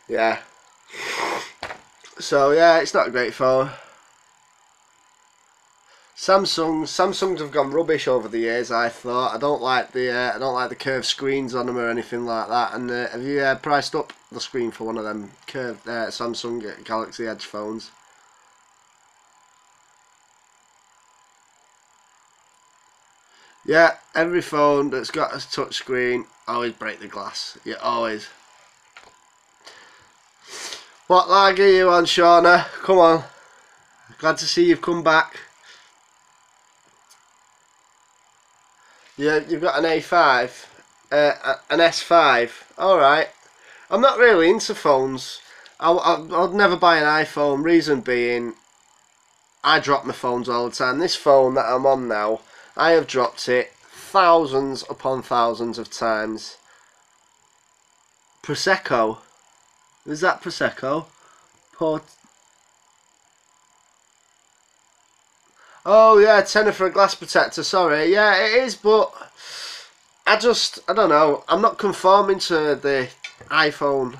Yeah. So yeah, it's not a great phone. Samsungs have gone rubbish over the years. I thought I don't like the curved screens on them or anything like that. And have you priced up the screen for one of them curved Samsung Galaxy Edge phones? Yeah, every phone that's got a touch screen always break the glass. You always. What lag are you on, Shauna? Come on. Glad to see you've come back. Yeah, you've got an A5, an S5. All right. I'm not really into phones. I'd never buy an iPhone. Reason being, I drop my phones all the time. This phone that I'm on now, I have dropped it thousands upon thousands of times. Prosecco. Is that Prosecco? Oh yeah, tenner for a glass protector. Sorry, yeah, it is, but I don't know. I'm not conforming to the iPhone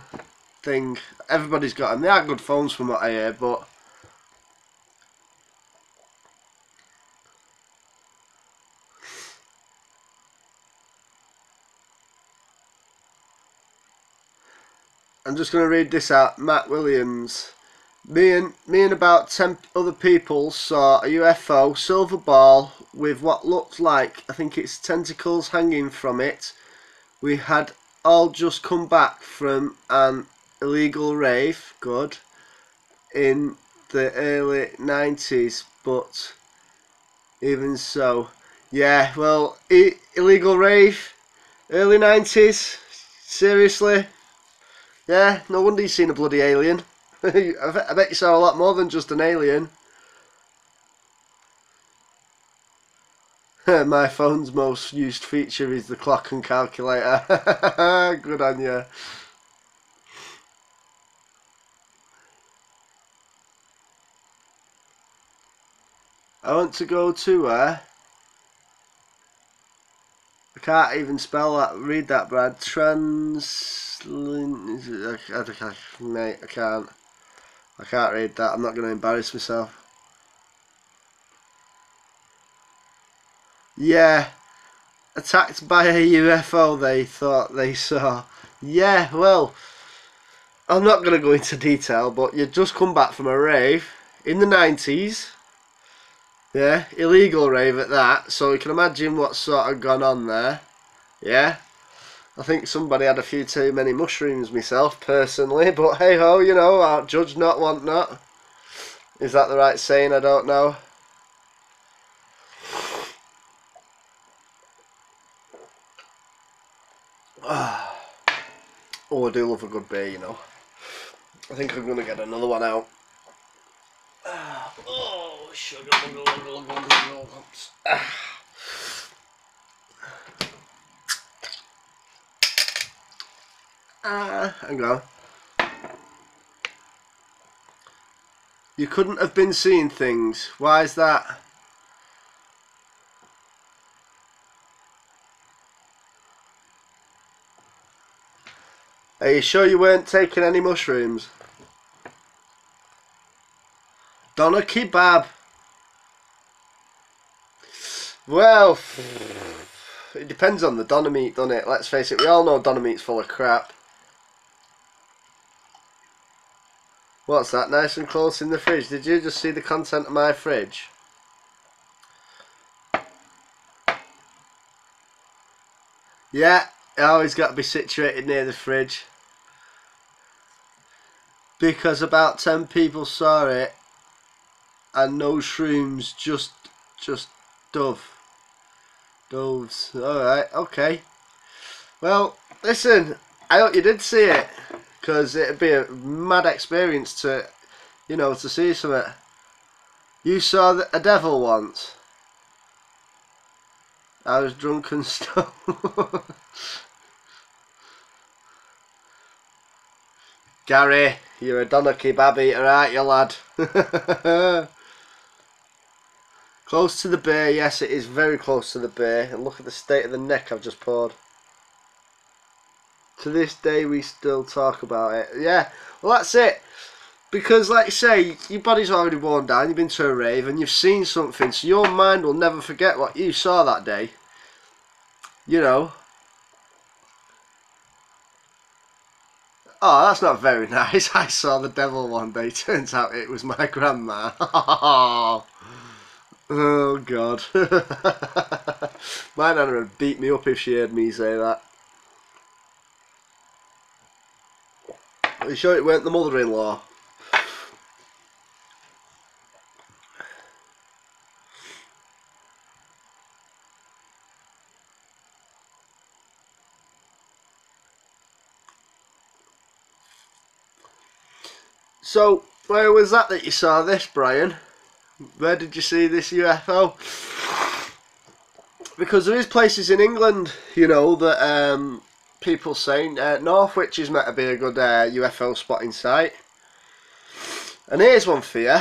thing. Everybody's got them. They are good phones from what I hear, but I'm just going to read this out. Matt Williams. Me and about 10 other people saw a UFO silver ball with what looked like, I think it's tentacles hanging from it. We had all just come back from an illegal rave, good, in the early 90s, but even so, yeah, well, illegal rave, early 90s, seriously? Yeah, no wonder you've seen a bloody alien. I bet you saw a lot more than just an alien. My phone's most used feature is the clock and calculator. Good on you. I want to go to where? I can't even spell that. Read that, Brad. Mate, I can't. I can't read that. I'm not going to embarrass myself. Yeah. Attacked by a UFO they thought they saw. Yeah, well, I'm not going to go into detail, but you'd just come back from a rave in the 90s. Yeah, illegal rave at that. So you can imagine what's sort of gone on there. Yeah. I think somebody had a few too many mushrooms myself, personally. But hey ho, you know, out judge not, want not. Is that the right saying? I don't know. Oh, I do love a good beer, you know. I think I'm going to get another one out. Oh, sugar. Hang on. You couldn't have been seeing things. Why is that? Are you sure you weren't taking any mushrooms? Doner kebab. Well, it depends on the doner meat, doesn't it? Let's face it, we all know doner meat's full of crap. What's that? Nice and close in the fridge. Did you just see the content of my fridge? Yeah, it always got to be situated near the fridge. Because about 10 people saw it and no shrooms, just doves. Alright, okay. Well, listen, I hope you did see it, because it'd be a mad experience to, you know, to see something. You saw a devil once? I was drunk and stoned. Gary, you're a doner kebab eater, aren't you, lad? Close to the bay, yes, it is very close to the bay. And look at the state of the neck I've just poured. To this day, we still talk about it. Yeah, well, that's it. Because, like you say, your body's already worn down. You've been to a rave and you've seen something, so your mind will never forget what you saw that day. You know. Oh, that's not very nice. I saw the devil one day. Turns out it was my grandma. Oh, God. My nana would beat me up if she heard me say that. Are you sure it weren't the mother-in-law? So, where was that you saw this, Brian? Where did you see this UFO? Because there is places in England, you know, that people say Northwich is meant to be a good UFO spotting site. And here's one for you.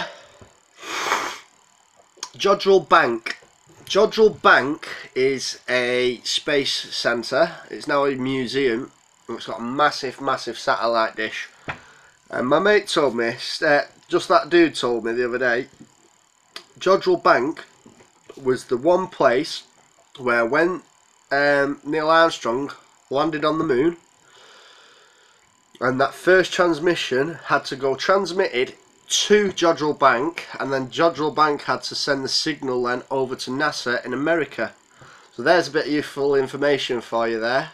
Jodrell Bank. Jodrell Bank is a space centre. It's now a museum. It's got a massive, massive satellite dish. And my mate told me, just that dude told me the other day, Jodrell Bank was the one place where when Neil Armstrong landed on the moon, and that first transmission had to go transmitted to Jodrell Bank, and then Jodrell Bank had to send the signal then over to NASA in America. So there's a bit of useful information for you there,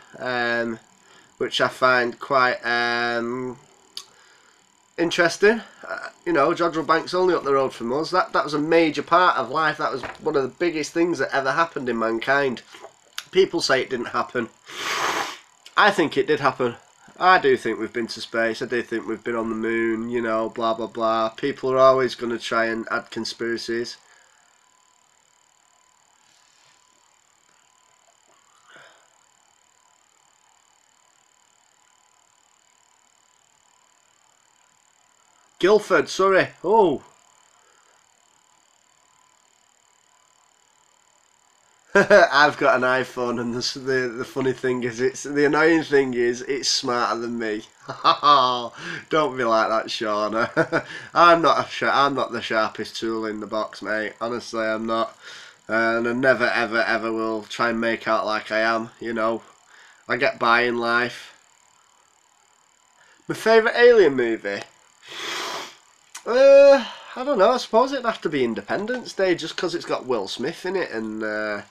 which I find quite interesting. You know, Jodrell Bank's only up the road from us. That was a major part of life. That was one of the biggest things that ever happened in mankind. People say it didn't happen. I think it did happen. I do think we've been to space. I do think we've been on the moon, you know, blah blah blah. People are always going to try and add conspiracies. Guildford, Surrey. Oh. I've got an iPhone, and the funny thing is, the annoying thing is, it's smarter than me. Don't be like that, Shauna. I'm not the sharpest tool in the box, mate. Honestly, I'm not, and I never, ever, ever will try and make out like I am. You know, I get by in life. My favourite Alien movie. I don't know. I suppose it'd have to be Independence Day, just because it's got Will Smith in it, and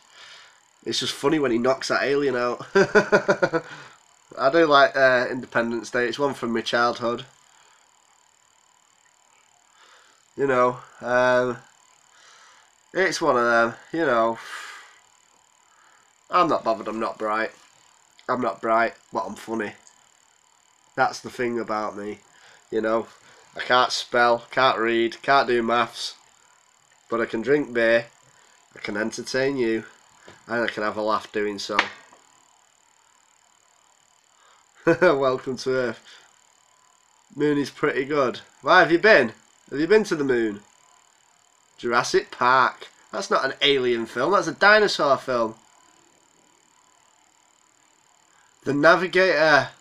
it's just funny when he knocks that alien out. I do like Independence Day. It's one from my childhood. You know, it's one of them. You know, I'm not bothered. I'm not bright. I'm not bright, but I'm funny. That's the thing about me. You know, I can't spell, can't read, can't do maths, but I can drink beer, I can entertain you, and I can have a laugh doing so. Welcome to Earth. Moon is pretty good. Why have you been? Have you been to the moon? Jurassic Park. That's not an alien film, that's a dinosaur film. The Navigator.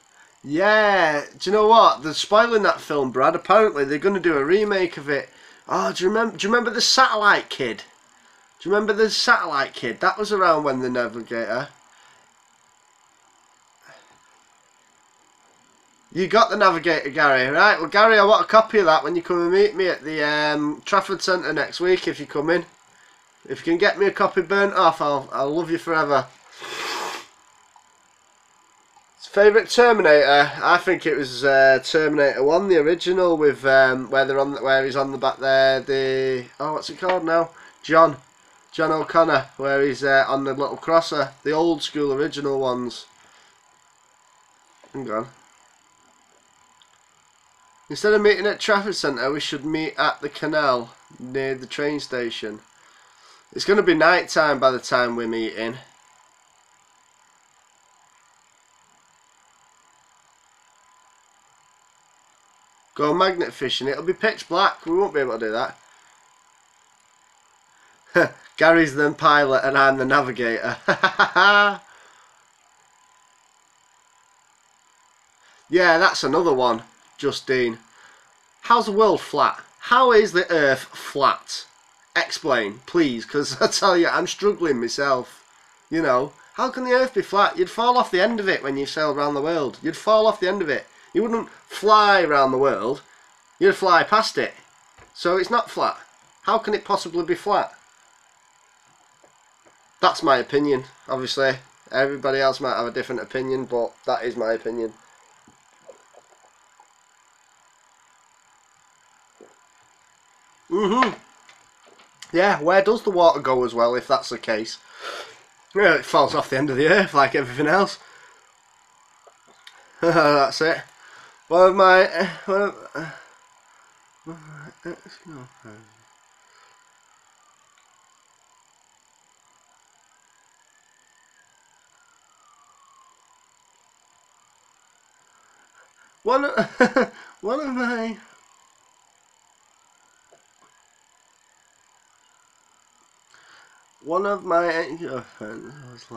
Yeah, do you know what? They're spoiling that film, Brad. Apparently they're going to do a remake of it. Oh, do you remember the Satellite Kid? Do you remember the Satellite Kid? That was around when the Navigator. You got the Navigator, Gary, right? Well, Gary, I want a copy of that when you come and meet me at the Trafford Centre next week if you come in. If you can get me a copy burnt off, I'll love you forever. Favourite Terminator? I think it was Terminator 1, the original, with where he's on the back there. What's it called now? John O'Connor, where he's on the little crosser. The old school original ones. Hang on. Instead of meeting at Trafford Centre, we should meet at the canal near the train station. It's going to be night time by the time we're meeting. Go magnet fishing. It'll be pitch black. We won't be able to do that. Gary's the pilot and I'm the navigator. Yeah, that's another one, Justine. How's the world flat? How is the earth flat? Explain, please, because I tell you, I'm struggling myself. You know, how can the earth be flat? You'd fall off the end of it when you sail around the world. You'd fall off the end of it. You wouldn't fly around the world. You'd fly past it. So it's not flat. How can it possibly be flat? That's my opinion. Obviously, everybody else might have a different opinion, but that is my opinion. Yeah, where does the water go as well, if that's the case? Yeah, it falls off the end of the earth like everything else. That's it. One of my one of my ex-girlfriends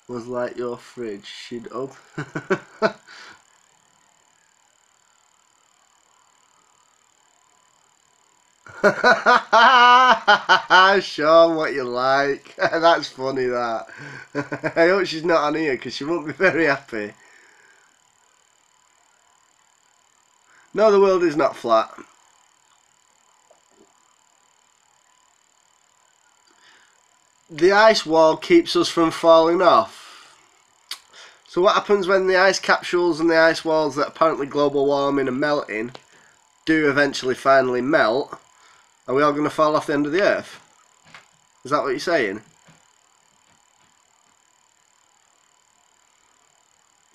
was like your fridge. She'd open Sean, what you like. That's funny, that. I hope she's not on here because she won't be very happy. No, the world is not flat. The ice wall keeps us from falling off. So what happens when the ice capsules and the ice walls that apparently global warming and melting do eventually finally melt? Are we all going to fall off the end of the earth? Is that what you're saying?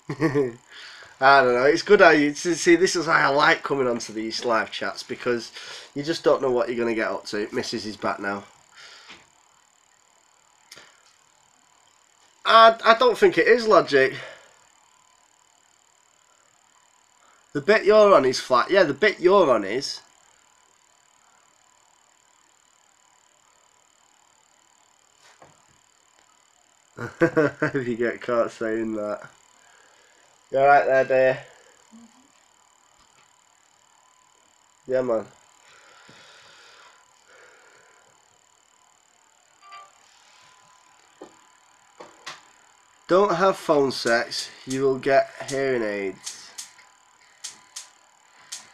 I don't know. It's good how you see. This is why I like coming onto these live chats, because you just don't know what you're going to get up to. Mrs. is back now. I don't think it is logic. The bit you're on is flat. Yeah, the bit you're on is. If you get caught saying that. You're right there, dear. Yeah, man. Don't have phone sex, you will get hearing aids.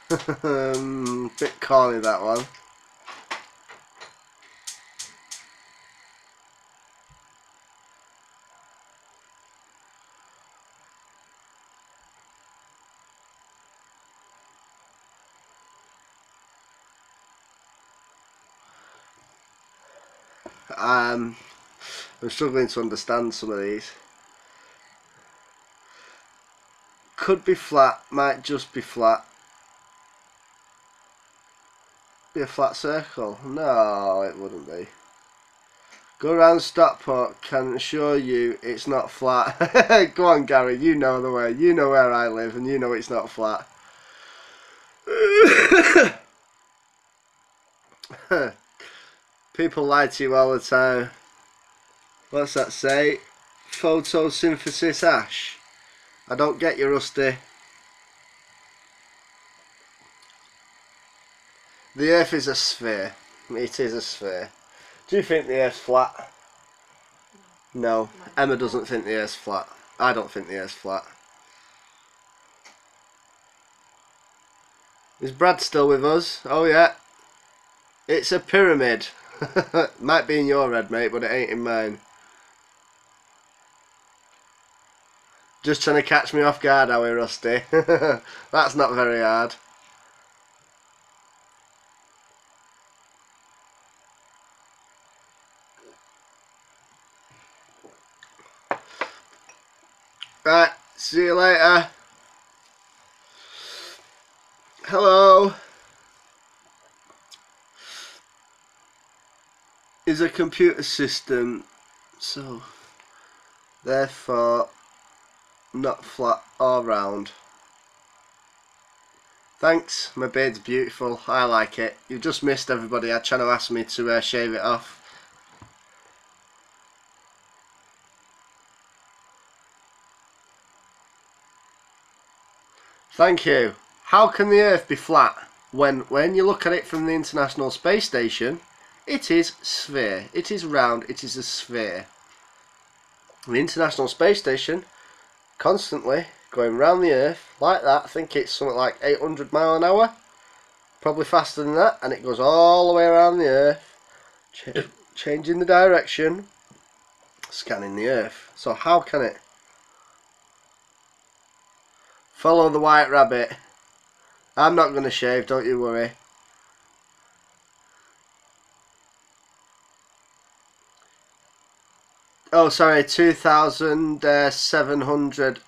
Bit corny, that one. I'm struggling to understand some of these. Could be flat, might just be flat. Be a flat circle? No, it wouldn't be. Go around Stockport, can assure you it's not flat. Go on, Gary, you know the way. You know where I live and you know it's not flat. People lie to you all the time. What's that say? Photosynthesis ash. I don't get you, Rusty. The earth is a sphere. It is a sphere. Do you think the earth's flat? No. Emma doesn't think the earth's flat. I don't think the earth's flat. Is Brad still with us? Oh yeah. It's a pyramid. Might be in your head, mate, but it ain't in mine. Just trying to catch me off guard, are we, Rusty? That's not very hard. Right, see you later. Hello. Is a computer system, so therefore not flat or round. Thanks, my beard's beautiful. I like it. You just missed everybody. I trying to ask me to shave it off. Thank you. How can the Earth be flat when you look at it from the International Space Station? It is sphere. It is round. It is a sphere. The International Space Station constantly going round the Earth like that. I think it's something like 800 miles an hour. Probably faster than that, and it goes all the way around the Earth, changing the direction, scanning the Earth. So how can it follow the white rabbit? I'm not going to shave, don't you worry. Oh, sorry, 2,700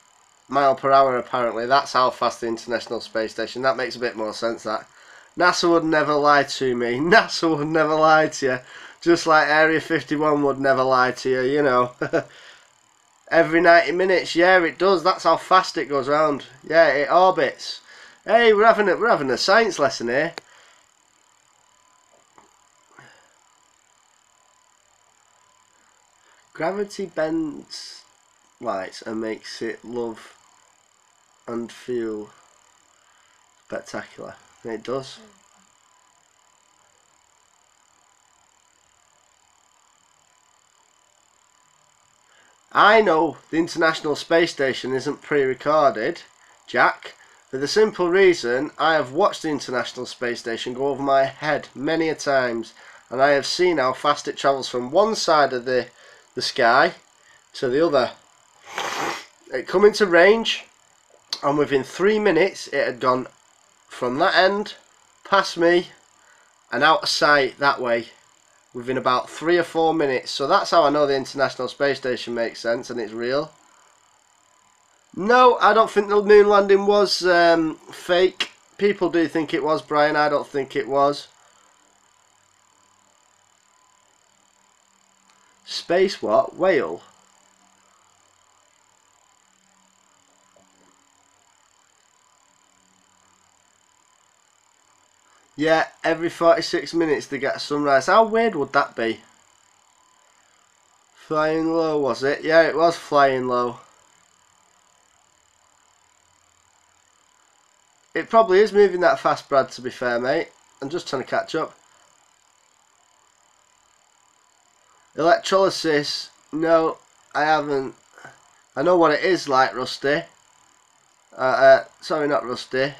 mile per hour apparently. That's how fast the International Space Station. That makes a bit more sense, that. NASA would never lie to me. NASA would never lie to you. Just like Area 51 would never lie to you, you know. Every 90 minutes, yeah, it does. That's how fast it goes round. Yeah, it orbits. Hey, we're having a science lesson here. Gravity bends light and makes it love and feel spectacular. It does. I know the International Space Station isn't pre-recorded, Jack, for the simple reason I have watched the International Space Station go over my head many a times, and I have seen how fast it travels from one side of the sky to the other. It come into range, and within 3 minutes it had gone from that end past me and out of sight that way within about 3 or 4 minutes. So that's how I know the International Space Station makes sense and it's real. No, I don't think the moon landing was fake. People do think it was, Brian. I don't think it was. Space what? Whale? Yeah, every 46 minutes they get a sunrise. How weird would that be? Flying low, was it? Yeah, it was flying low. It probably is moving that fast, Brad, to be fair, mate. I'm just trying to catch up. Electrolysis? No, I haven't. I know what it is like, Rusty. Sorry, not Rusty.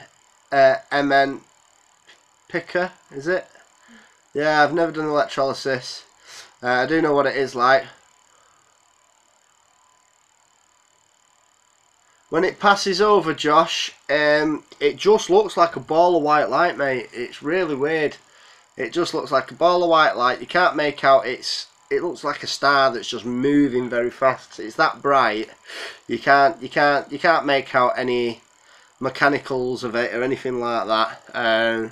MN Picker, is it? Yeah, I've never done electrolysis. I do know what it is like. When it passes over, Josh, it just looks like a ball of white light, mate. It's really weird. It just looks like a ball of white light. You can't make out it looks like a star that's just moving very fast. It's that bright. You can't make out any mechanicals of it or anything like that.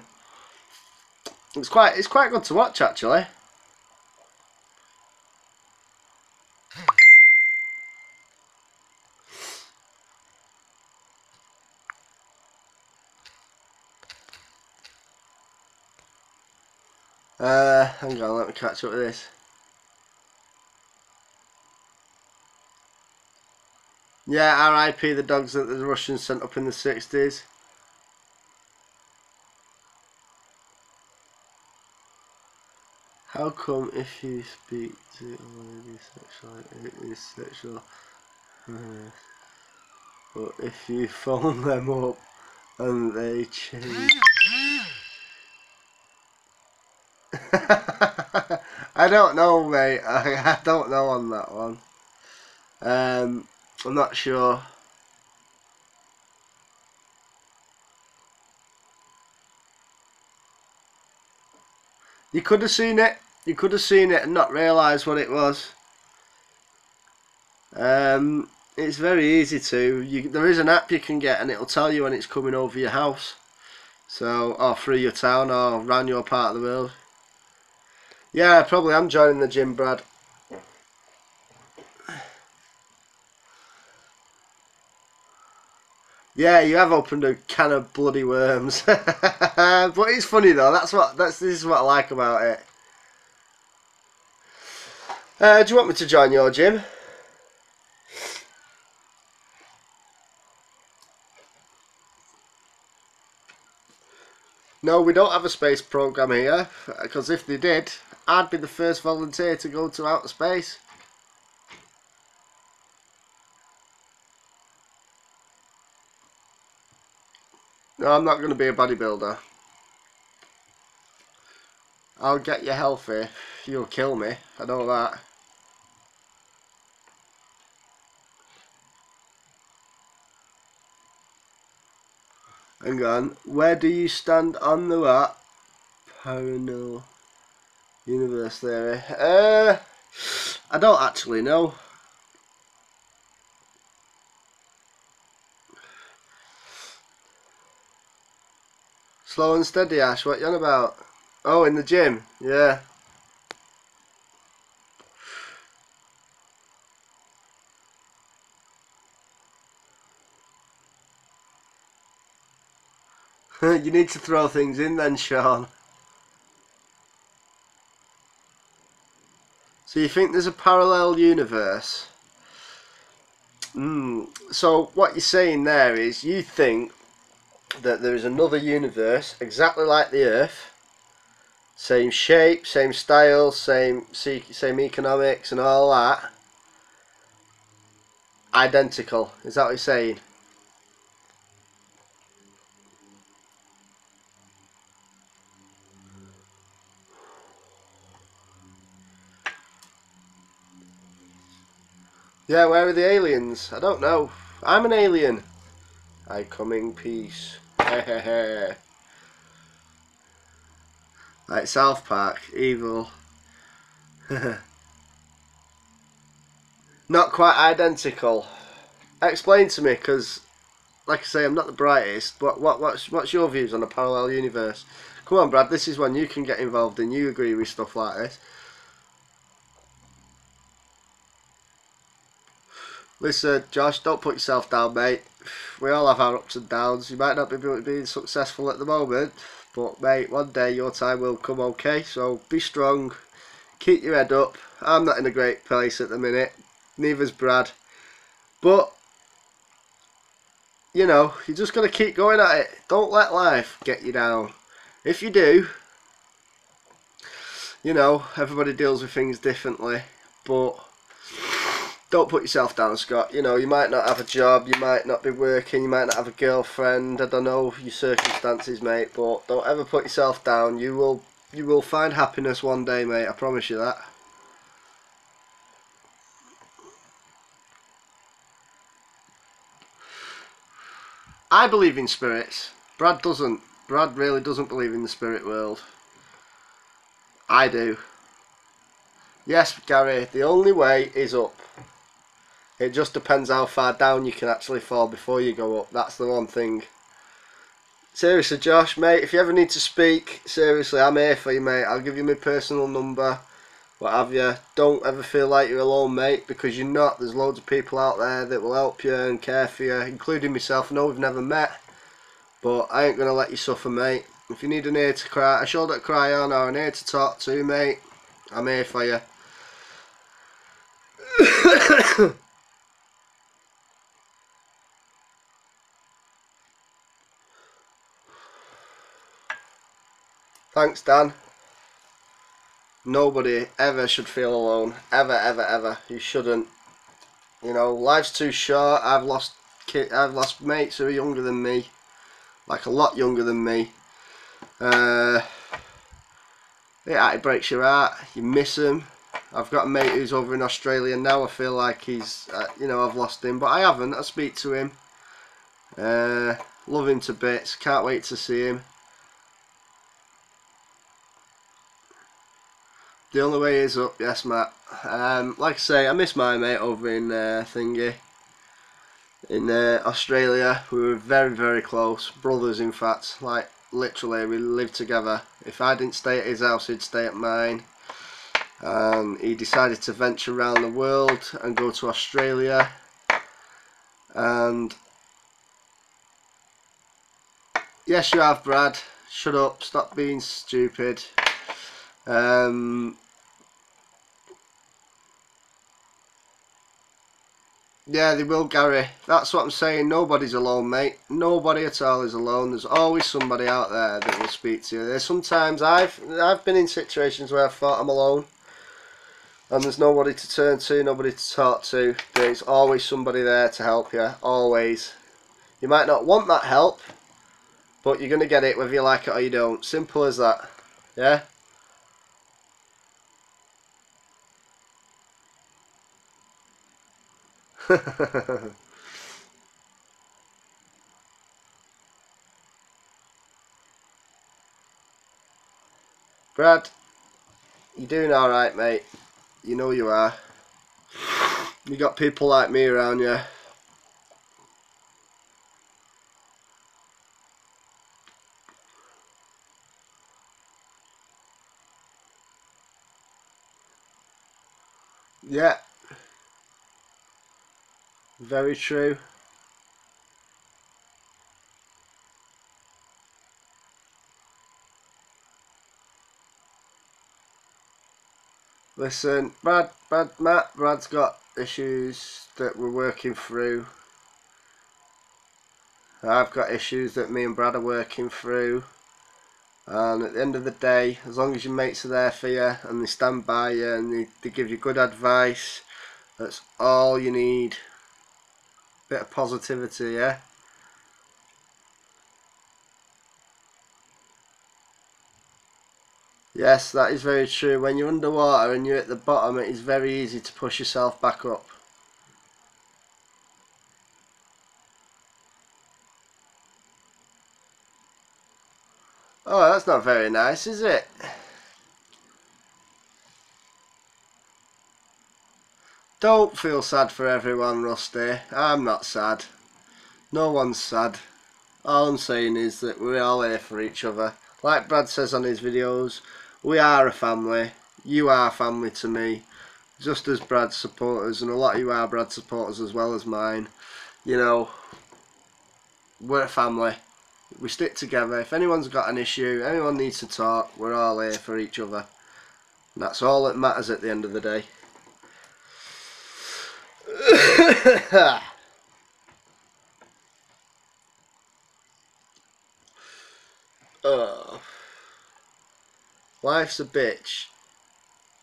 It's quite good to watch, actually. Hang on, let me catch up with this. Yeah, RIP the dogs that the Russians sent up in the 60s. How come if you speak to a lady sexually, it is sexual? But if you phone them up and they change... I don't know, mate. I don't know on that one. I'm not sure. You could have seen it. You could have seen it and not realised what it was. It's very easy to. There is an app you can get and it'll tell you when it's coming over your house. So, or through your town or around your part of the world. Yeah, probably I'm joining the gym, Brad. Yeah, you have opened a can of bloody worms. But it's funny though. This is what I like about it. Do you want me to join your gym? No, we don't have a space program here, because if they did, I'd be the first volunteer to go to outer space. No, I'm not going to be a bodybuilder. I'll get you healthy. You'll kill me. I know that. Hang on. Where do you stand on the what? Parallel universe theory. I don't actually know. Slow and steady, Ash. What you on about? Oh, in the gym. Yeah. You need to throw things in then, Sean. So you think there's a parallel universe? So what you're saying there is you think that there is another universe exactly like the Earth, same shape, same style, same economics and all that, identical. Is that what you're saying? Yeah, where are the aliens? I don't know. I'm an alien. I come in peace. Like South Park, evil. Not quite identical. Explain to me, because, like I say, I'm not the brightest. But what's your views on a parallel universe? Come on, Brad. This is one you can get involved in. You agree with stuff like this. Listen, Josh, don't put yourself down, mate. We all have our ups and downs. You might not be being successful at the moment, but mate, one day your time will come, okay? So be strong, keep your head up. I'm not in a great place at the minute, neither's Brad. But, you know, you just got to keep going at it. Don't let life get you down. If you do, you know, everybody deals with things differently, but don't put yourself down, Scott. You know, you might not have a job, you might not be working, you might not have a girlfriend. I don't know your circumstances, mate, but don't ever put yourself down. You will find happiness one day, mate. I promise you that. I believe in spirits. Brad doesn't. Brad really doesn't believe in the spirit world. I do. Yes, Gary, the only way is up. It just depends how far down you can actually fall before you go up. That's the one thing. Seriously, Josh, mate, if you ever need to speak, seriously, I'm here for you, mate. I'll give you my personal number, what have you. Don't ever feel like you're alone, mate, because you're not. There's loads of people out there that will help you and care for you, including myself. I know we've never met, but I ain't going to let you suffer, mate. If you need an ear to cry, a shoulder to cry on, or an ear to talk to, mate, I'm here for you. Thanks, Dan. Nobody ever should feel alone. Ever, ever, ever. You shouldn't. You know, life's too short. I've lost mates who are younger than me, like a lot younger than me. It breaks your heart. You miss them. I've got a mate who's over in Australia now. I feel like he's, you know, I've lost him, but I haven't. I speak to him. Love him to bits. Can't wait to see him. The only way is up, yes, Matt. Like I say, I miss my mate over in Australia. We were very, very close, brothers in fact. Like literally, we lived together. If I didn't stay at his house, he'd stay at mine. And he decided to venture around the world and go to Australia. And Yes, you have, Brad. Shut up. Stop being stupid. Yeah, they will, Gary. That's what I'm saying. Nobody's alone, mate. Nobody at all is alone. There's always somebody out there that will speak to you. There's sometimes I've been in situations where I thought I'm alone, and there's nobody to turn to, nobody to talk to. There's always somebody there to help you. Always. You might not want that help, but you're gonna get it whether you like it or you don't. Simple as that. Yeah. Brad, you're doing alright, mate. You know you are. You got people like me around you. Yeah, very true. Listen, Brad's got issues that we're working through. I've got issues that me and Brad are working through. And at the end of the day, as long as your mates are there for you and they stand by you and they give you good advice, that's all you need. Bit of positivity, yeah? Yes, that is very true. When you're underwater and you're at the bottom, it is very easy to push yourself back up. Oh, that's not very nice, is it? Don't feel sad for everyone, Rusty. I'm not sad. No one's sad. All I'm saying is that we're all here for each other. Like Brad says on his videos, we are a family. You are family to me. Just as Brad's supporters, and a lot of you are Brad's supporters as well as mine. You know, we're a family. We stick together. If anyone's got an issue, anyone needs to talk, we're all here for each other. And that's all that matters at the end of the day. Oh. Life's a bitch.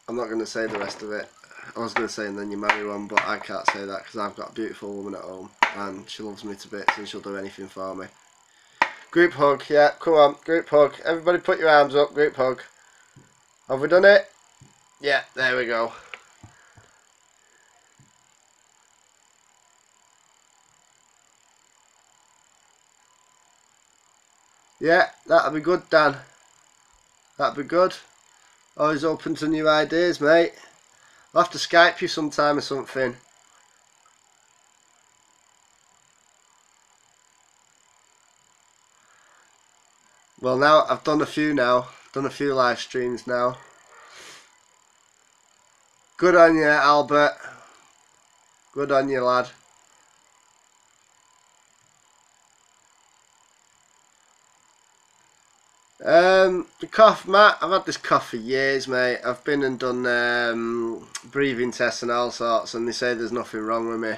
I'm not going to say the rest of it. I was going to say and then you marry one, but I can't say that because I've got a beautiful woman at home and she loves me to bits and she'll do anything for me. Group hug, yeah, come on, group hug. Everybody put your arms up, group hug. Have we done it? Yeah, there we go. Yeah, that'll be good, Dan. That'll be good. Always open to new ideas, mate. I'll have to Skype you sometime or something. Well, now I've done a few now. Done a few live streams now. Good on you, Albert. Good on you, lad. The cough, Matt, I've had this cough for years, mate. I've been and done breathing tests and all sorts, and they say there's nothing wrong with me.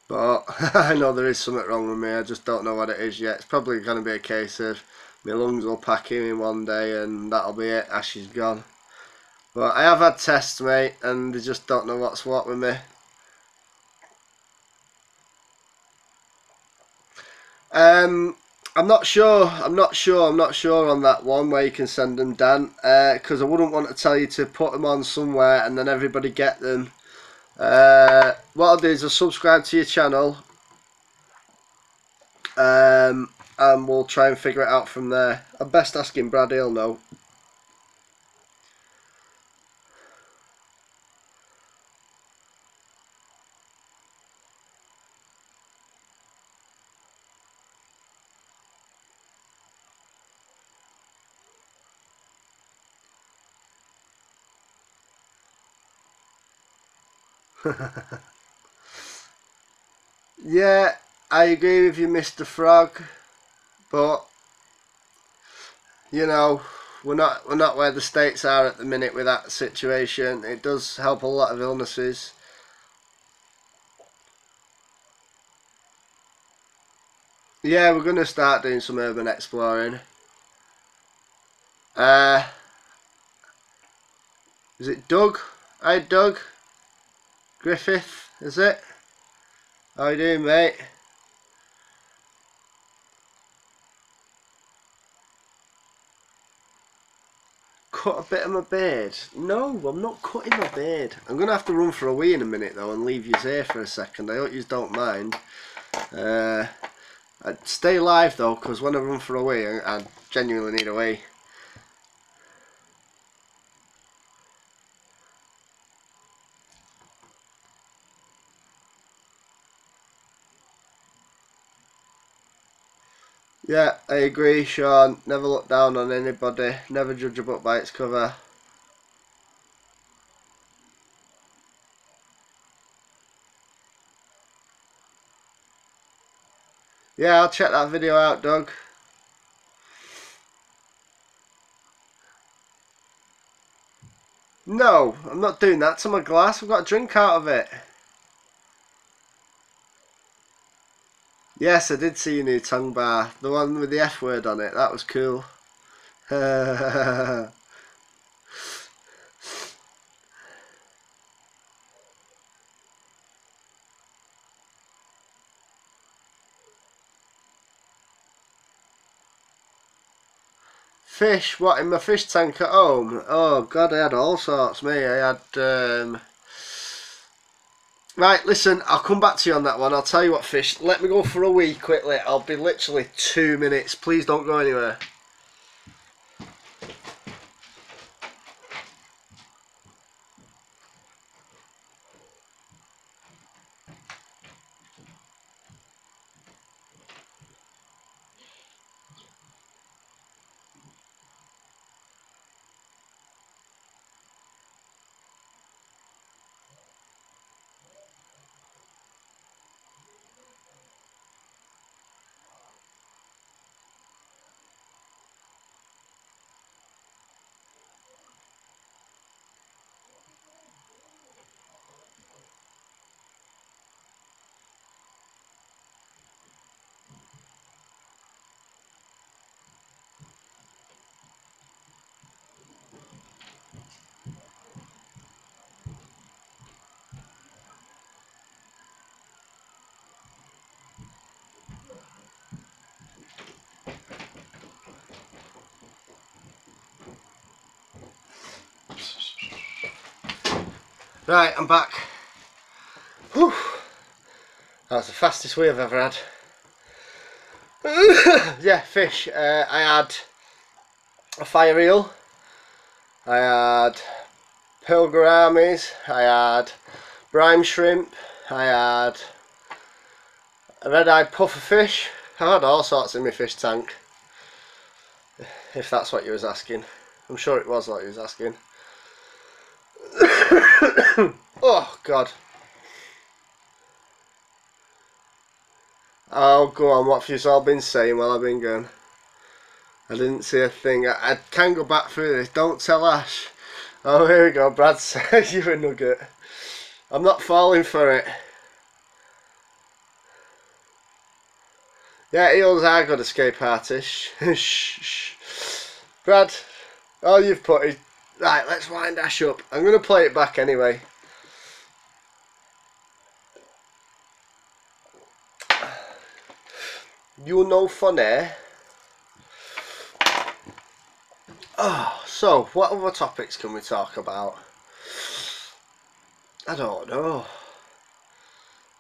But I know there is something wrong with me, I just don't know what it is yet. It's probably going to be a case of my lungs will pack in one day and that'll be it, Ash is gone. But I have had tests, mate, and they just don't know what's what with me. I'm not sure on that one where you can send them, Dan, because I wouldn't want to tell you to put them on somewhere and then everybody get them. What I'll do is I'll subscribe to your channel, and we'll try and figure it out from there. I'm best asking Brad, he'll know. Yeah, I agree with you, Mr. Frog, but you know, we're not where the States are at the minute with that situation. It does help a lot of illnesses. Yeah, we're gonna start doing some urban exploring. Is it Doug? Hi Doug Griffith, is it? How you doing, mate? Cut a bit of my beard? No, I'm not cutting my beard. I'm gonna have to run for a wee in a minute though and leave you here for a second. I hope you don't mind. I'd stay live though, because when I run for a wee, I genuinely need a wee. Yeah, I agree, Sean. Never look down on anybody. Never judge a book by its cover. Yeah, I'll check that video out, Doug. No, I'm not doing that to my glass. I've got a drink out of it. Yes, I did see your new tongue bar. The one with the F word on it. That was cool. Fish? What, in my fish tank at home? Oh god, I had all sorts, mate. I had right, listen, I'll come back to you on that one. I'll tell you what fish. Let me go for a wee quickly. I'll be literally 2 minutes. Please don't go anywhere. Right, I'm back. Whew. That was the fastest wee I've ever had. Yeah, fish. I had a fire eel. I had pilgrimies. I had brine shrimp. I had a red-eyed pufferfish. I had all sorts in my fish tank. If that's what you was asking. I'm sure it was what you was asking. Oh god. Oh go on, what have you all been saying while I've been gone? I didn't see a thing. I can go back through this. Don't tell Ash. Oh, here we go. Brad says you're a nugget. I'm not falling for it. Yeah, eels are good escape artists. Shh, shh. Brad, all you've put is... Right, let's wind Ash up. I'm going to play it back anyway. You know funny. Oh, so, what other topics can we talk about? I don't know.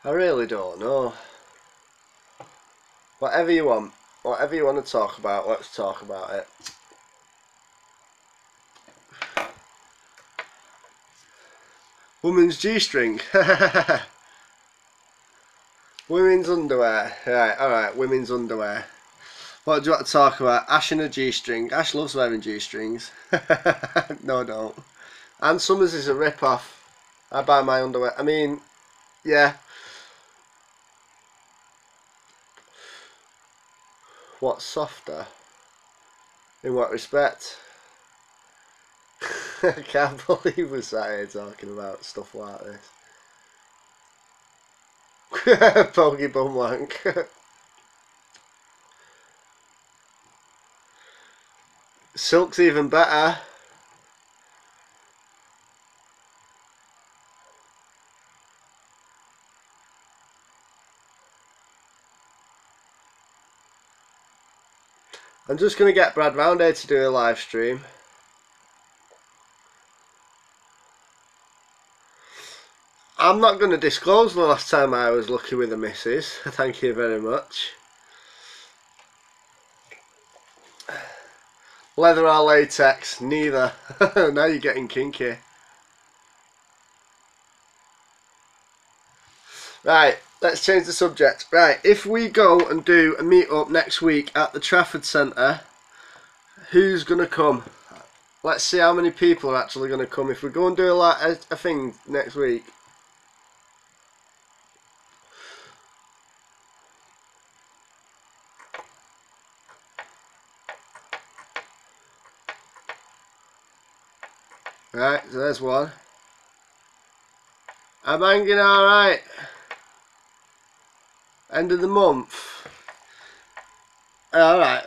I really don't know. Whatever you want. Whatever you want to talk about, let's talk about it. Woman's G-string. Women's underwear. Right, alright, women's underwear. What do you want to talk about? Ash and a G-string. Ash loves wearing G-strings. No, don't. Ann Summers is a rip-off. I buy my underwear. I mean, yeah. What's softer? In what respect? I can't believe we're sat here talking about stuff like this. Pokey bum wank. Silk's even better. I'm just going to get Brad round here to do a live stream. I'm not going to disclose the last time I was lucky with a missus. Thank you very much. Leather or latex? Neither. Now you're getting kinky. Right, let's change the subject. Right, if we go and do a meet-up next week at the Trafford Centre, who's going to come? Let's see how many people are actually going to come. If we go and do a thing next week. Right, so there's one. I'm hanging alright. End of the month. Alright,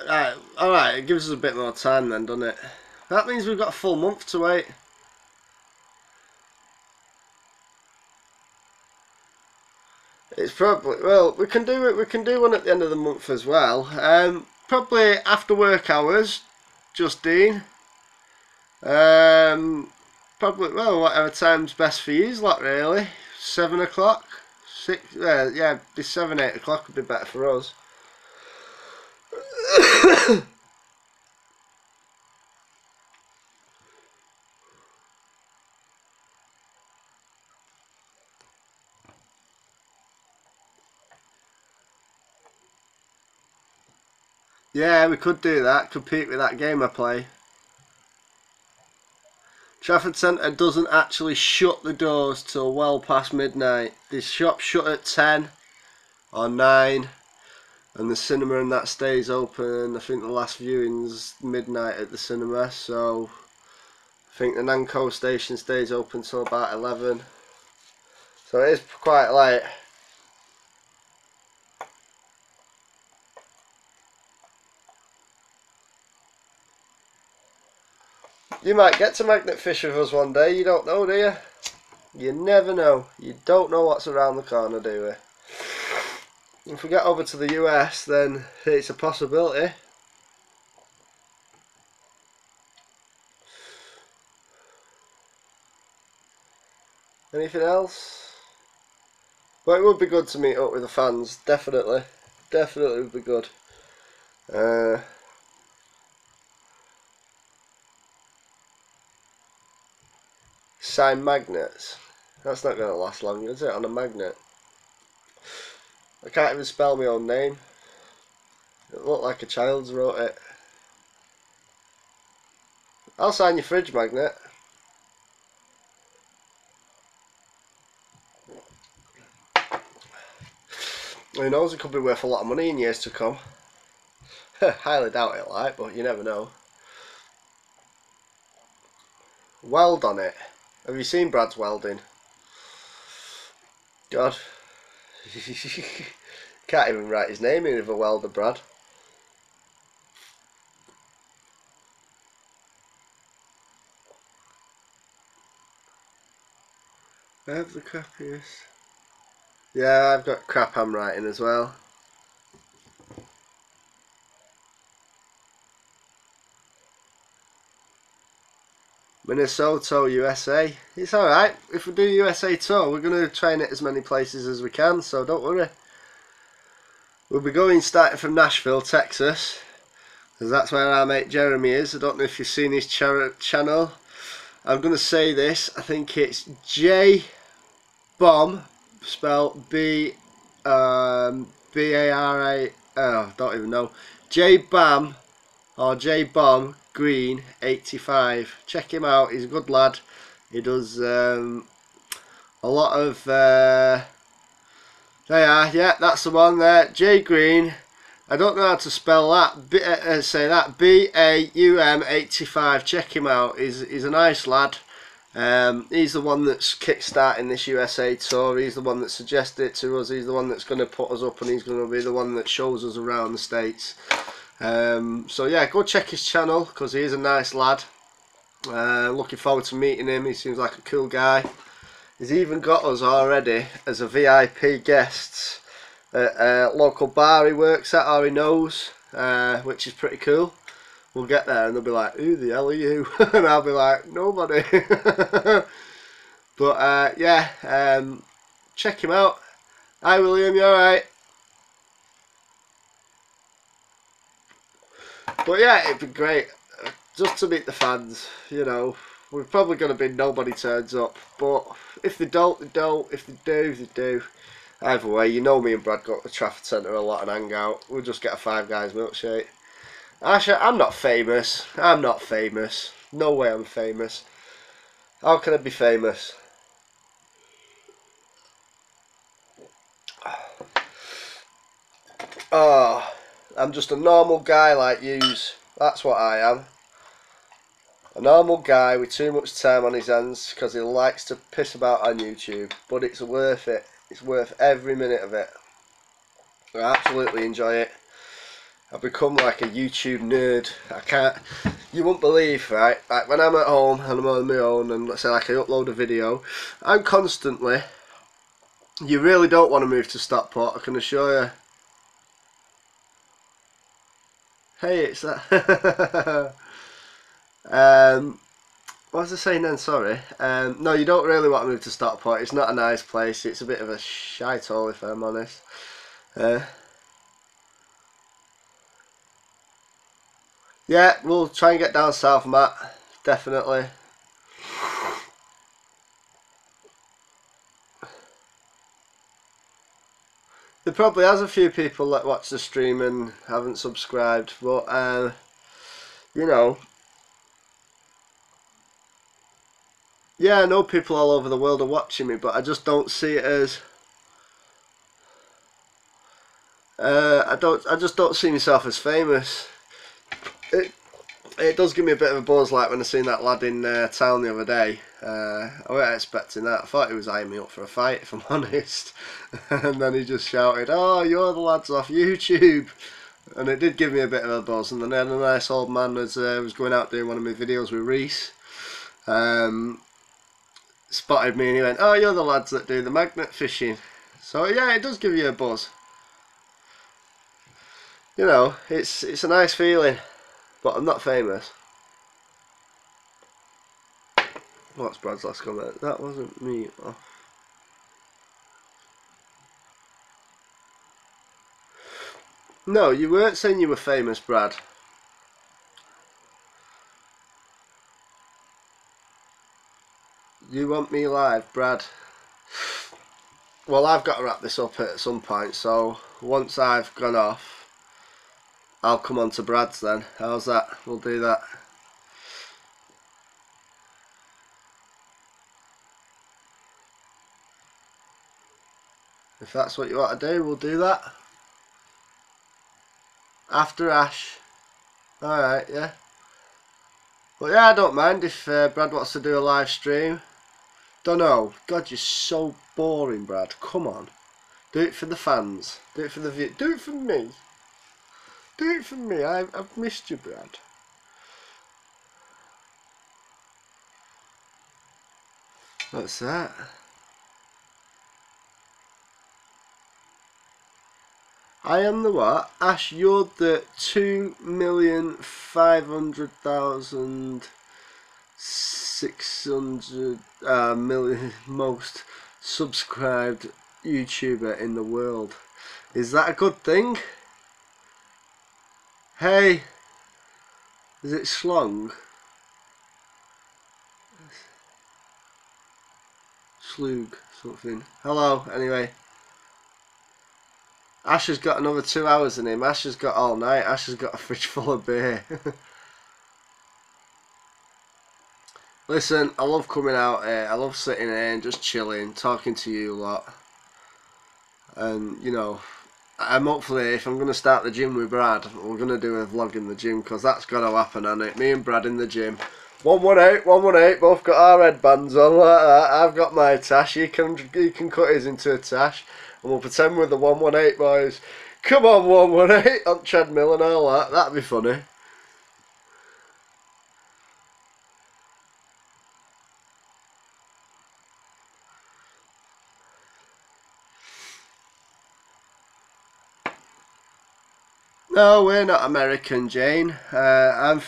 it gives us a bit more time then, doesn't it? That means we've got a full month to wait. It's probably, well, we can do it. We can do one at the end of the month as well. Probably after work hours, Justine. Probably, well, whatever time's best for you, like really. 7 o'clock, 6. Yeah, be 7, 8 o'clock would be better for us. Yeah, we could do that. Compete with that game I play. Trafford Centre doesn't actually shut the doors till well past midnight. The shop shut at 10 or 9, and the cinema and that stays open. I think the last viewing's midnight at the cinema, so I think the Nanco station stays open till about 11. So it is quite late. You might get to magnet fish with us one day, you don't know, do you? You never know. You don't know what's around the corner, do we? If we get over to the US, then it's a possibility. Anything else? Well, it would be good to meet up with the fans, definitely. Definitely would be good. Sign magnets. That's not going to last long, is it, on a magnet? I can't even spell my own name. It looked like a child's wrote it. I'll sign your fridge magnet. Who knows, it could be worth a lot of money in years to come. Highly doubt it, like, but you never know. Weld on it. Have you seen Brad's welding? God. Can't even write his name in with a welder, Brad. I have the crappiest. Yeah, I've got crap handwriting as well. Minnesota, USA. It's alright. If we do USA tour, we're going to train at as many places as we can, so don't worry. We'll be going starting from Nashville, Texas, because that's where our mate Jeremy is. I don't know if you've seen his channel. I'm going to say this. I think it's J Bomb, spelled B-A-R-A. Oh, don't even know. J Bam or J Bomb Green 85. Check him out. He's a good lad. He does a lot of. There you are. Yeah, that's the one there. J Green. I don't know how to spell that. Say that. BAUM85. Check him out. He's a nice lad. He's the one that's kick-starting this USA tour. He's the one that suggested it to us. He's the one that's going to put us up, and he's going to be the one that shows us around the States. So yeah, go check his channel because he is a nice lad. Looking forward to meeting him. He seems like a cool guy. He's even got us already as a VIP guest at a local bar he works at, or he knows, which is pretty cool. We'll get there and they'll be like, who the hell are you? And I'll be like, nobody. But yeah, check him out. Hi William, you alright? But yeah, it'd be great just to meet the fans, you know. We're probably going to be nobody turns up, but if they don't, they don't. If they do, they do. Either way, you know me and Brad go to the Trafford Centre a lot and hang out. We'll just get a Five Guys milkshake. Actually, I'm not famous. I'm not famous. No way I'm famous. How can I be famous? Oh, I'm just a normal guy like yous. That's what I am. A normal guy with too much time on his hands because he likes to piss about on YouTube. But it's worth it. It's worth every minute of it. I absolutely enjoy it. I've become like a YouTube nerd. I can't, you won't believe, right? Like when I'm at home and I'm on my own and let's say like I upload a video, I'm constantly, you really don't want to move to Stockport, I can assure you. Hey, it's that. What was I saying then? Sorry. No, you don't really want to move to Stockport. It's not a nice place. It's a bit of a shithole, if I'm honest. Yeah, we'll try and get down south, Matt. Definitely. There probably has a few people that watch the stream and haven't subscribed, but you know, yeah, I know people all over the world are watching me, but I just don't see it as I just don't see myself as famous. It does give me a bit of a buzz, like when I seen that lad in town the other day. I wasn't expecting that. I thought he was eyeing me up for a fight, if I'm honest. And then he just shouted, "Oh, you're the lads off YouTube." And it did give me a bit of a buzz. And then I had a nice old man as was going out doing one of my videos with Reese. Spotted me and he went, "Oh, you're the lads that do the magnet fishing." So yeah, it does give you a buzz. You know, it's a nice feeling. But I'm not famous. What's Brad's last comment? That wasn't me. Oh. No, you weren't saying you were famous, Brad. You want me live, Brad? Well, I've got to wrap this up at some point, so once I've gone off, I'll come on to Brad's then. How's that? We'll do that. If that's what you want to do, we'll do that. After Ash. Alright, yeah. But yeah, I don't mind if Brad wants to do a live stream. Don't know. God, you're so boring, Brad. Come on. Do it for the fans. Do it for the view. Do it for me. Do it for me. I've missed you, Brad. What's that? I am the what? Ash, you're the 2,500,600 million most subscribed YouTuber in the world. Is that a good thing? Hey, is it Schlong? Slug, something. Hello, anyway. Ash has got another 2 hours in him. Ash has got all night. Ash has got a fridge full of beer. Listen, I love coming out here. I love sitting here and just chilling, talking to you a lot. And, you know, hopefully, if I'm going to start the gym with Brad, we're going to do a vlog in the gym, because that's got to happen, hasn't it? Me and Brad in the gym. 118, 118, both got our headbands on like that. I've got my tash, he can cut his into a tash, and we'll pretend we're the 118 boys. Come on, 118 on treadmill and all that. That'd be funny. No, we're not American, Jane. We're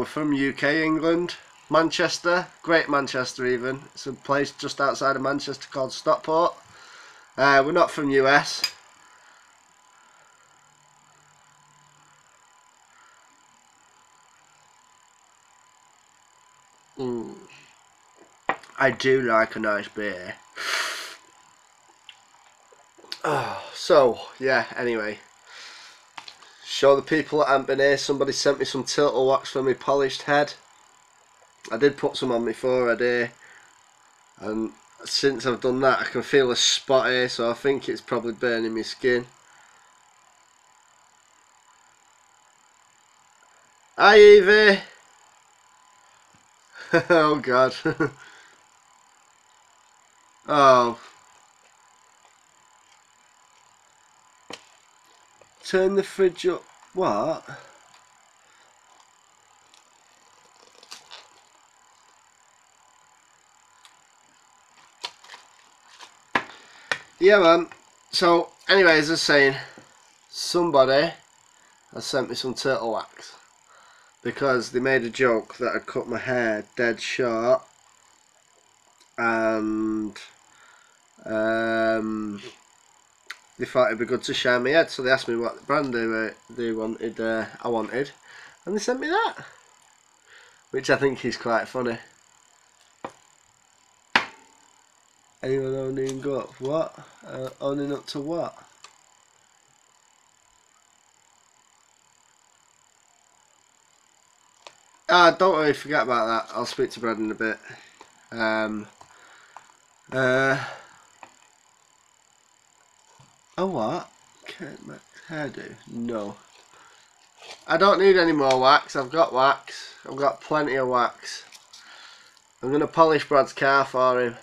from UK, England, Manchester, Great Manchester even. It's a place just outside of Manchester called Stockport. We're not from US. I do like a nice beer. Oh, so, yeah, anyway. Show the people that haven't been here, somebody sent me some turtle wax for my polished head. I did put some on my forehead here, and since I've done that I can feel a spot here, so I think it's probably burning my skin. Hi Evie! Oh god. Oh. Turn the fridge up. What? Yeah man. So anyway, as I was saying, somebody has sent me some turtle wax because they made a joke that I cut my hair dead short, and they thought it'd be good to shine my head, so they asked me what brand they wanted. I wanted, and they sent me that, which I think is quite funny. Anyone owning up? What? Owning up to what? Ah, don't worry, forget about that. I'll speak to Brad in a bit. Oh what? Hairdo? No. I don't need any more wax. I've got wax. I've got plenty of wax. I'm going to polish Brad's car for him.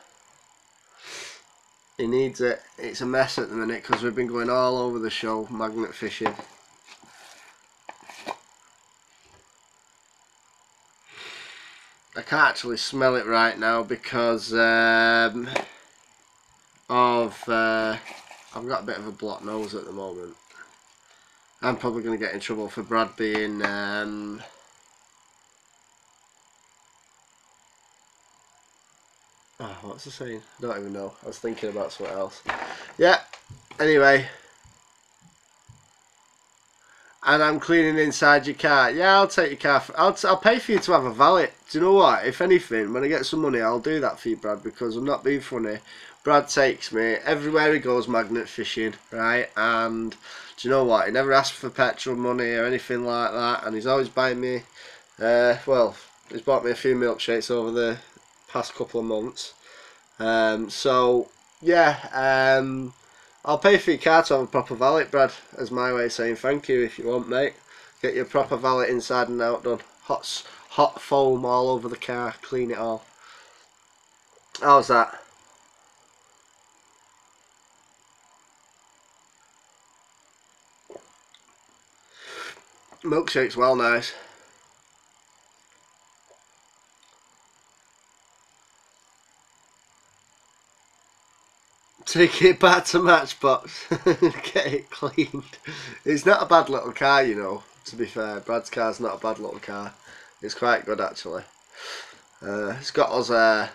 He needs it. It's a mess at the minute because we've been going all over the show magnet fishing. I can't actually smell it right now because I've got a bit of a blocked nose at the moment. I'm probably going to get in trouble for Brad being oh, what's the saying? I don't even know. I was thinking about something else. Yeah, anyway. And I'm cleaning inside your car. Yeah, I'll take your car. I'll pay for you to have a valet. Do you know what? If anything, when I get some money, I'll do that for you, Brad, because I'm not being funny. Brad takes me everywhere he goes magnet fishing, right? And do you know what? He never asks for petrol money or anything like that. And he's always buying me, well, he's bought me a few milkshakes over the past couple of months. So, yeah, I'll pay for your car to have a proper valet, Brad, as my way of saying thank you if you want, mate. Get your proper valet inside and out done. Hot foam all over the car, clean it all. How's that? Milkshake's well nice. Take it back to Matchbox. Get it cleaned. It's not a bad little car, you know, to be fair. Brad's car's not a bad little car. It's quite good, actually. It's got us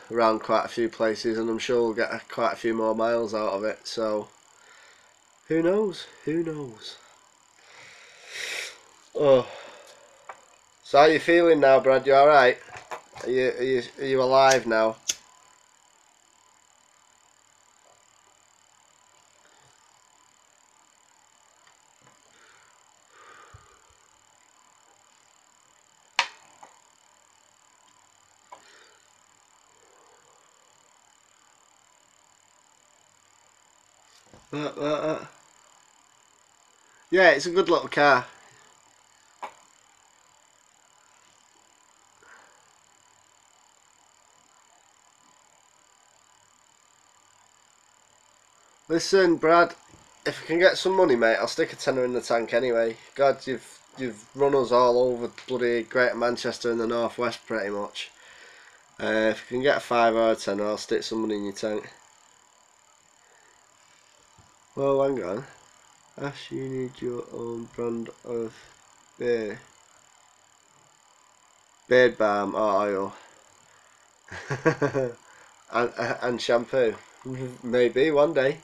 around quite a few places, and I'm sure we'll get quite a few more miles out of it, so who knows? Who knows? Oh. So how are you feeling now, Brad? You alright? Are you alive now? Yeah, it's a good little car. Listen, Brad, if I can get some money, mate, I'll stick a tenner in the tank anyway. God, you've run us all over bloody Greater Manchester and the North West pretty much. If you can get a 5 or a tenner, I'll stick some money in your tank. Well, hang on. Ash, you need your own brand of beer. Beard balm or oil. and shampoo. Maybe one day.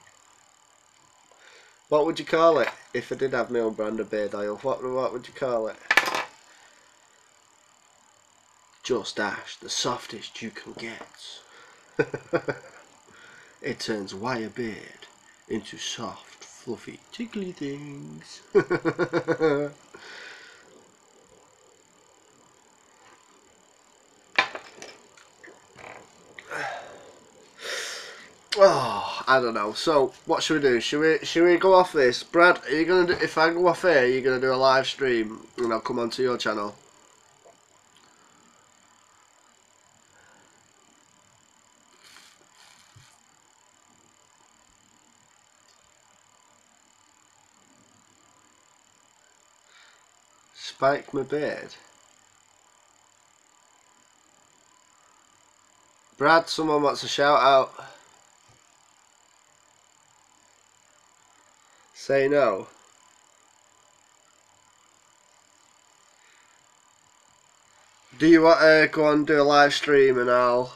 What would you call it if I did have my own brand of beard oil? What would you call it? Justash, the softest you can get. It turns wire beard into soft, fluffy, tickly things. Oh, I don't know. So, what should we do? Should we go off this? Brad, are you gonna do, if I go off here, are you gonna do a live stream and I'll come onto your channel? Spike my beard. Brad, someone wants a shout out. Say no. Do you want to go and do a live stream and I'll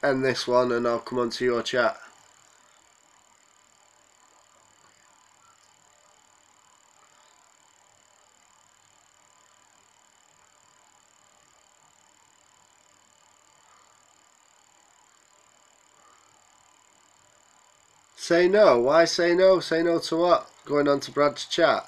end this one and I'll come onto your chat? Say no. Why say no? Say no to what? Going on to Brad's chat?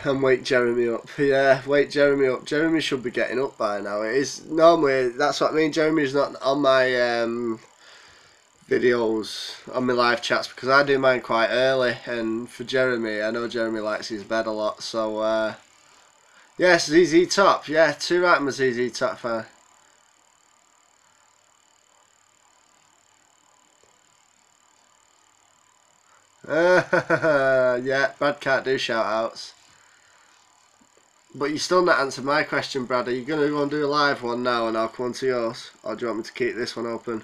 And wake Jeremy up. Yeah, wake Jeremy up. Jeremy should be getting up by now. It is normally, that's what I mean. Jeremy's not on my videos, on my live chats, because I do mine quite early. And for Jeremy, I know Jeremy likes his bed a lot. So yes, ZZ Top. Yeah, too right, I'm a ZZ Top fan. Yeah, Brad can't do shout outs. But you still not answered my question, Brad. Are you going to go and do a live one now and I'll come on to yours? Or do you want me to keep this one open?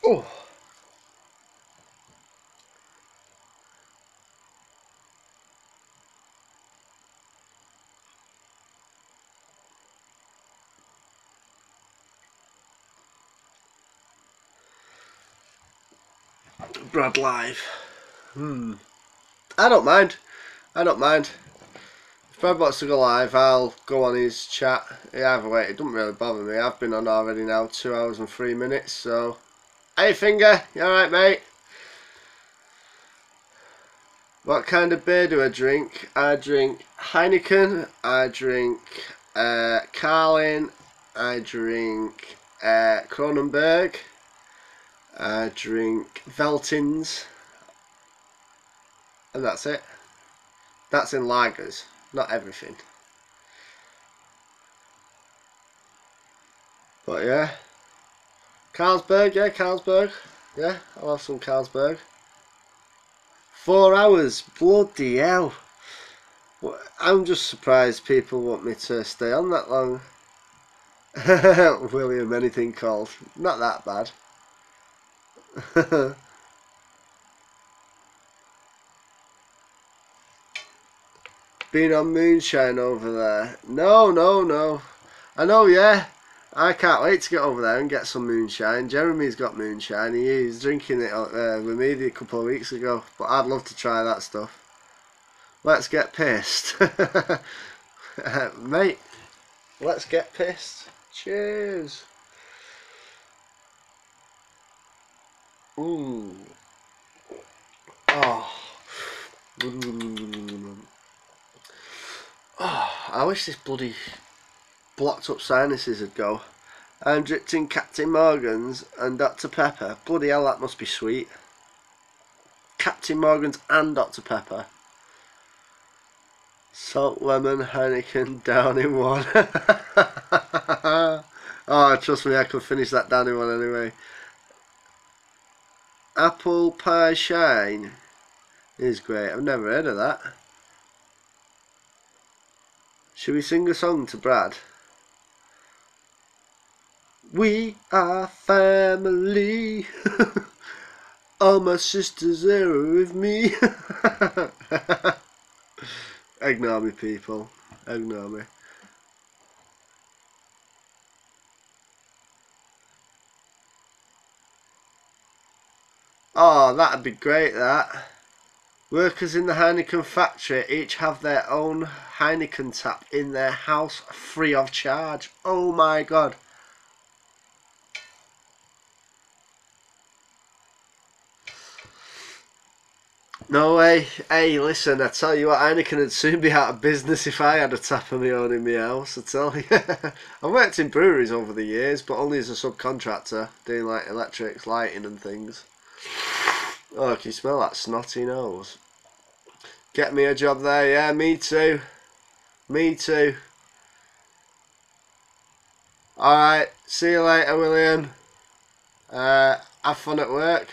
Oh! Brad live. I don't mind. I don't mind. If Brad wants to go live, I'll go on his chat. Either way, it doesn't really bother me. I've been on already now 2 hours and 3 minutes, so... Hey, Finger, you alright, mate? What kind of beer do I drink? I drink Heineken, I drink Carlin, I drink Kronenberg, I drink Veltins, and that's it. That's in lagers, not everything. But yeah. Carlsberg, yeah, Carlsberg. Yeah, I'll have some Carlsberg. 4 hours, bloody hell. I'm just surprised people want me to stay on that long. William, anything called. Not that bad. Been on moonshine over there? No, no, no. I know, yeah. I can't wait to get over there and get some moonshine. Jeremy's got moonshine. He was drinking it with me a couple of weeks ago. But I'd love to try that stuff. Let's get pissed. Mate, let's get pissed. Cheers. Ooh. Oh. Oh, I wish this bloody blocked up sinuses would go. I'm dripped in Captain Morgan's and Dr Pepper. Bloody hell, that must be sweet. Captain Morgan's and Dr Pepper. Salt, lemon, Heineken, down in one. Oh, trust me, I can finish that down in one anyway. Apple pie shine is great. I've never heard of that. Should we sing a song to Brad? We are family. All my sisters are with me. Ignore me, people. Ignore me. Oh, that'd be great, that. Workers in the Heineken factory each have their own Heineken tap in their house free of charge. Oh my god. No way. Hey, listen, I tell you what, Heineken would soon be out of business if I had a tap of my own in my house, I tell you. I've worked in breweries over the years, but only as a subcontractor, doing like electrics, lighting and things. Oh, can you smell that snotty nose? Get me a job there, yeah, me too. Me too. Alright, see you later, William. Have fun at work.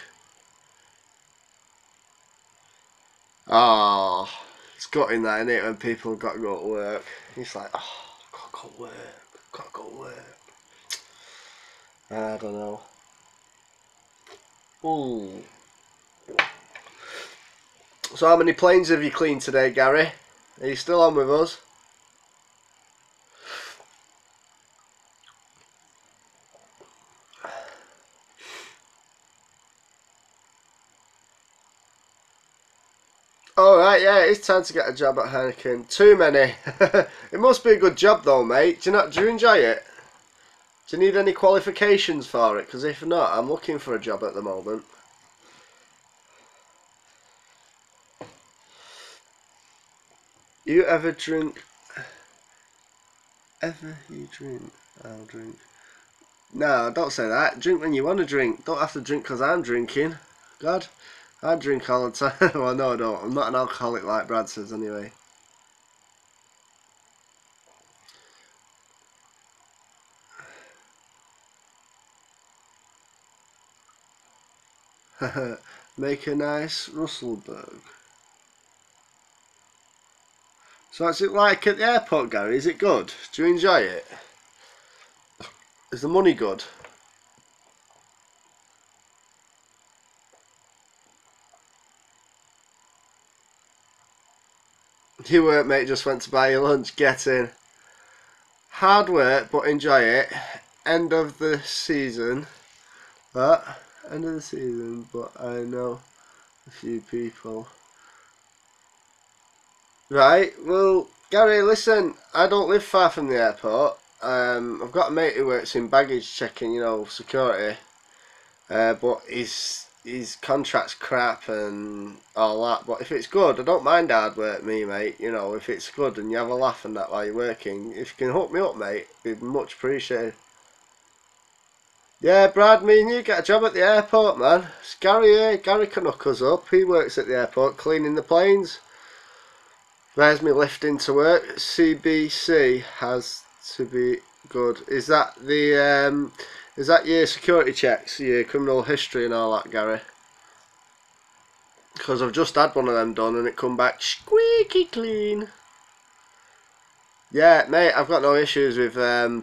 Oh, it's gutting that, isn't it, when people have got to go to work. It's like, oh, got to go to work, got to go to work. I don't know. Ooh. So how many planes have you cleaned today, Gary? Are you still on with us? Alright, yeah, it's time to get a job at Heineken. Too many. It must be a good job though, mate. Do you enjoy it? Do you need any qualifications for it? Because if not, I'm looking for a job at the moment. You ever drink? Ever you drink? I'll drink. No, don't say that. Drink when you want to drink. Don't have to drink because I'm drinking. God, I drink all the time. Well, no, I don't. I'm not an alcoholic like Brad says anyway. Make a nice Russellburg. So is it like at the airport, Gary? Is it good? Do you enjoy it? Is the money good? Your workmate just went to buy your lunch. Get in. Hard work, but enjoy it. End of the season. What? End of the season, but I know a few people. Right, well, Gary, listen, I don't live far from the airport. I've got a mate who works in baggage checking, you know, security. But his contract's crap and all that. But if it's good, I don't mind hard work, me, mate. You know, if it's good and you have a laugh and that while you're working, if you can hook me up, mate, it'd be much appreciated. Yeah, Brad, me and you get a job at the airport, man. It's Gary here. Gary can hook us up. He works at the airport cleaning the planes. There's me lifting to work. CBC has to be good. Is that the is that your security checks, your criminal history and all that, Gary? Because I've just had one of them done and it come back squeaky clean. Yeah, mate, I've got no issues with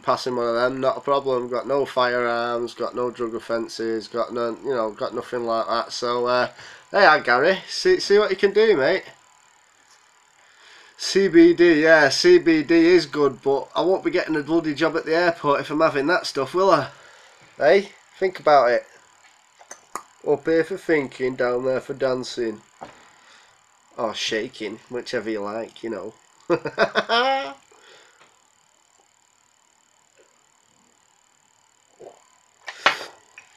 passing one of them. Not a problem. Got no firearms. Got no drug offences. Got no, you know, got nothing like that. So, hey, Gary, see what you can do, mate. CBD, yeah, CBD is good, but I won't be getting a bloody job at the airport if I'm having that stuff, will I? Hey, think about it. Up here for thinking, down there for dancing. Or shaking, whichever you like, you know.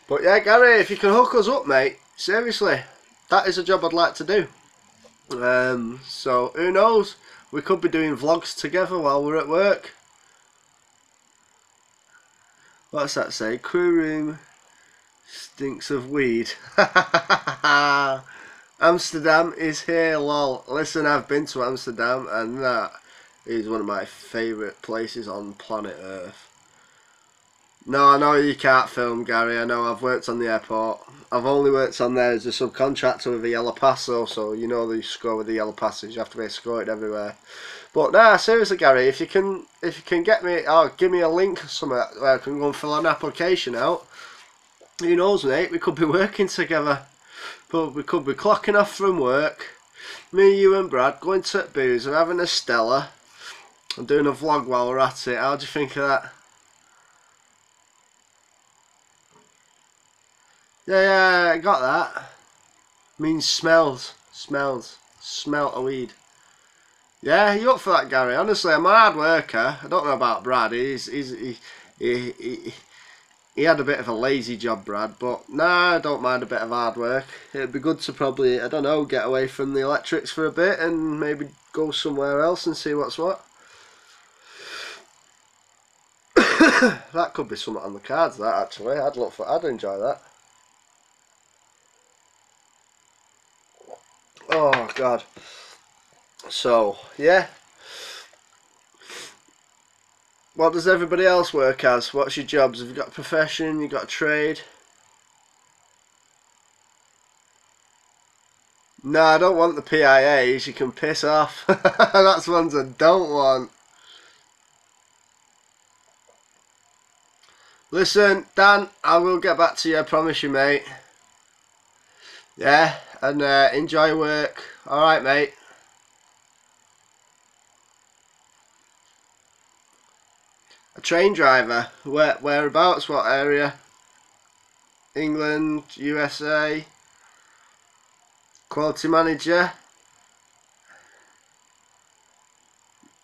But yeah, Gary, if you can hook us up, mate, seriously, that is a job I'd like to do. So, who knows? We could be doing vlogs together while we're at work. What's that say? Crew room stinks of weed. Amsterdam is here, lol. Listen, I've been to Amsterdam and that is one of my favourite places on planet Earth. No, I know you can't film, Gary. I know, I've worked on the airport. I've only worked on there as a subcontractor with a yellow pass, though, so you know the score with the yellow passes. You have to be escorted everywhere. But nah, seriously, Gary, if you can get me, or give me a link or something where I can go and fill an application out. Who knows, mate? We could be working together. But we could be clocking off from work. Me, you, and Brad going to booze and having a Stella and doing a vlog while we're at it. How do you think of that? Yeah, I got that. Means smells. Smell a weed. Yeah, you up for that, Gary? Honestly, I'm a hard worker. I don't know about Brad. He had a bit of a lazy job, Brad, but nah, I don't mind a bit of hard work. It'd be good to probably, I don't know, get away from the electrics for a bit and maybe go somewhere else and see what's what. That could be something on the cards, that, actually. I'd enjoy that. Oh, God. So, yeah. What does everybody else work as? What's your jobs? Have you got a profession? You got a trade? No, I don't want the PIAs. You can piss off. That's ones I don't want. Listen, Dan, I will get back to you, I promise you, mate. Yeah, and enjoy work. Alright, mate. A train driver? Whereabouts? What area? England, USA? Quality manager?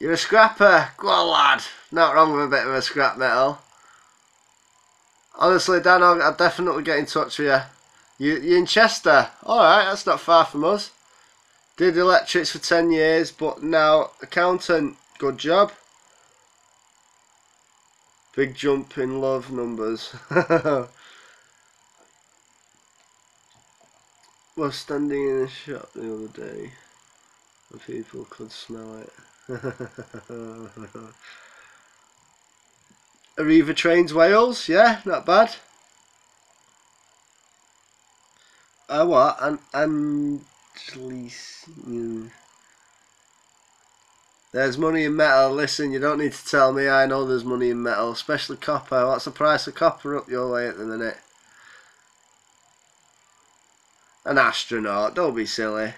You're a scrapper. Go on, lad. Not wrong with a bit of a scrap metal. Honestly, Dan, I'll definitely get in touch with you. You're in Chester. Alright, that's not far from us. Did electrics for 10 years, but now accountant. Good job. Big jump in love numbers. Was standing in a shop the other day and people could smell it. Arriva Trains Wales, yeah, not bad. What? Angelis. There's money in metal. Listen, you don't need to tell me. I know there's money in metal, especially copper. What's the price of copper up your way at the minute? An astronaut. Don't be silly.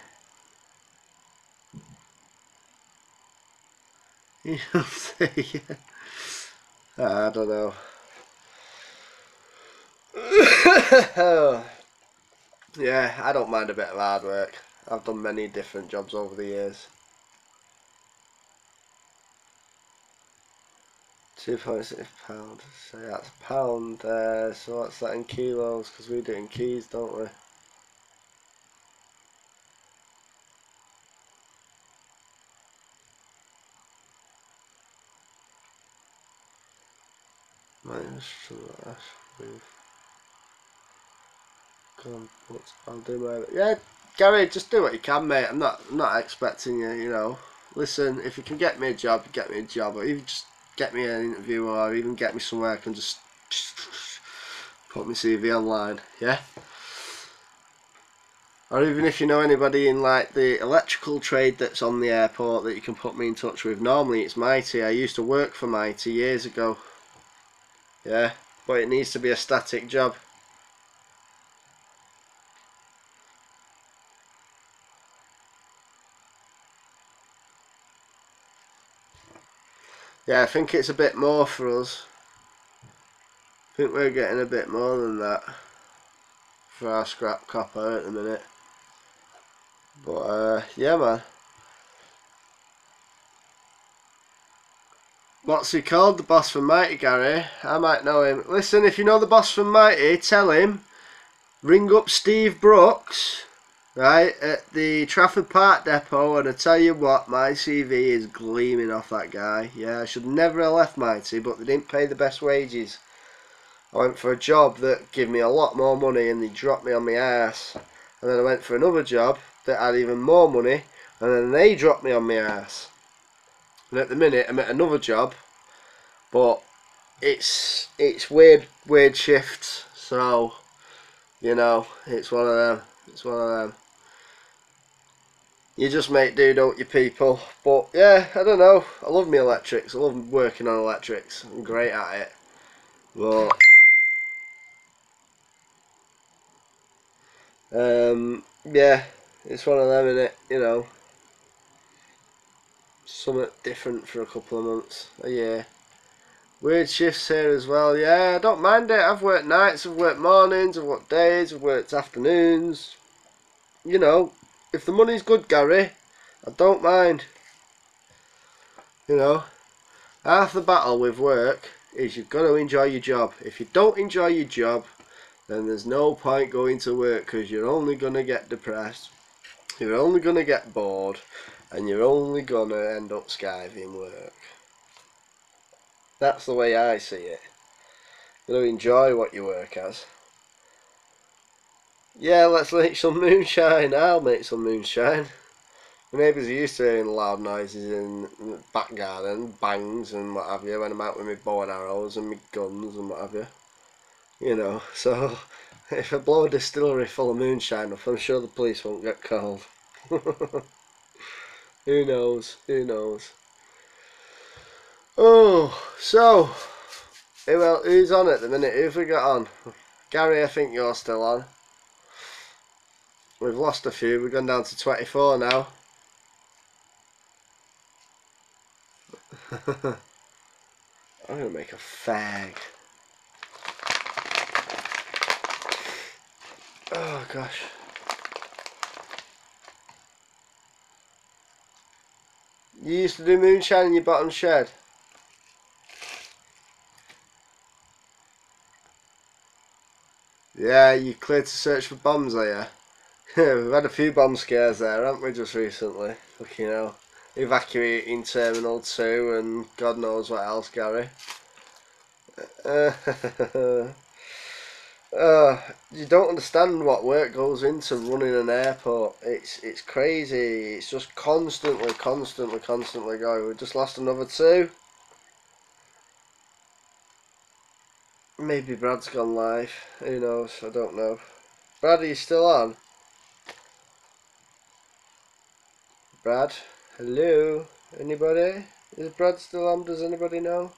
You see. I don't know. Yeah, I don't mind a bit of hard work. I've done many different jobs over the years. 2.6 pounds. So that's a pound. So what's that in kilos? Because we do it in keys, don't we? Minus I'll do my, yeah, Gary, just do what you can, mate. I'm not expecting you, you know. Listen, if you can get me a job, get me a job, or even just get me an interview, or even get me somewhere I can just put my CV online, yeah. Or even if you know anybody in like the electrical trade that's on the airport that you can put me in touch with. Normally it's Mighty. I used to work for Mighty years ago. Yeah, but it needs to be a static job. Yeah, I think it's a bit more for us. I think we're getting a bit more than that for our scrap copper at the minute. But yeah, man. What's he called? The boss from Mighty, Gary? I might know him. Listen, if you know the boss from Mighty, tell him. Ring up Steve Brooks, right, at the Trafford Park depot, and I tell you what, my CV is gleaming off that guy. Yeah, I should never have left Mighty, but they didn't pay the best wages. I went for a job that gave me a lot more money and they dropped me on my ass. And then I went for another job that had even more money and then they dropped me on my ass. And at the minute I'm at another job, but it's weird shifts, so you know, it's one of them. It's one of them. You just make do, don't you, people? But yeah, I don't know. I love me electrics. I love working on electrics. I'm great at it. But yeah, it's one of them, innit? You know, something different for a couple of months, a year. Weird shifts here as well. Yeah, I don't mind it. I've worked nights, I've worked mornings, I've worked days, I've worked afternoons. You know, if the money's good, Gary, I don't mind. You know, half the battle with work is you've got to enjoy your job. If you don't enjoy your job, then there's no point going to work because you're only going to get depressed, you're only going to get bored, and you're only going to end up skiving work. That's the way I see it. You got to enjoy what you work as. Yeah, let's make some moonshine. I'll make some moonshine. My neighbours are used to hearing loud noises in the back garden, bangs and what have you, when I'm out with my bow and arrows and my guns and what have you. You know, so if I blow a distillery full of moonshine up, I'm sure the police won't get called. Who knows? Who knows? Oh, so, well, who's on at the minute? Who have we got on? Gary, I think you're still on. We've lost a few. We've gone down to 24 now. I'm going to make a fag. Oh, gosh. You used to do moonshine in your bottom shed? Yeah, you cleared to search for bombs, are you? We've had a few bomb scares there, haven't we, just recently? Fucking hell. Evacuating Terminal 2 and God knows what else, Gary. You don't understand what work goes into running an airport. It's crazy. It's just constantly going. We just lost another 2. Maybe Brad's gone live. Who knows? I don't know. Brad, are you still on? Brad? Hello? Anybody? Is Brad still on? Does anybody know?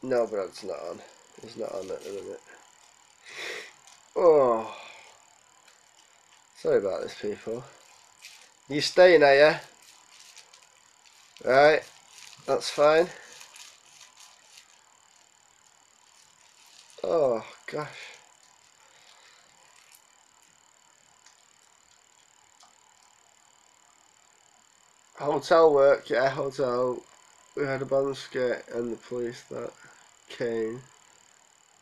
No, Brad's not on. He's not on at the minute. Oh. Sorry about this, people. You staying, are you? Right. That's fine. Oh, gosh. Hotel work, yeah, hotel. We had a bomb scare and the police that came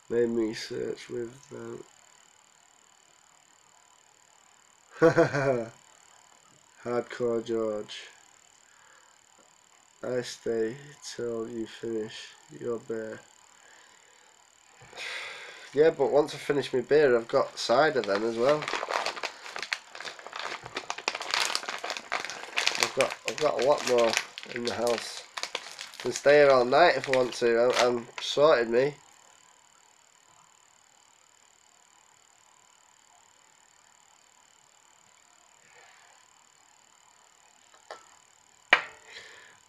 made me search with them. Hardcore George. I stay till you finish your beer. Yeah, but once I finish my beer, I've got cider then as well. I've got a lot more in the house. I can stay here all night if I want to. I'm sorted, me.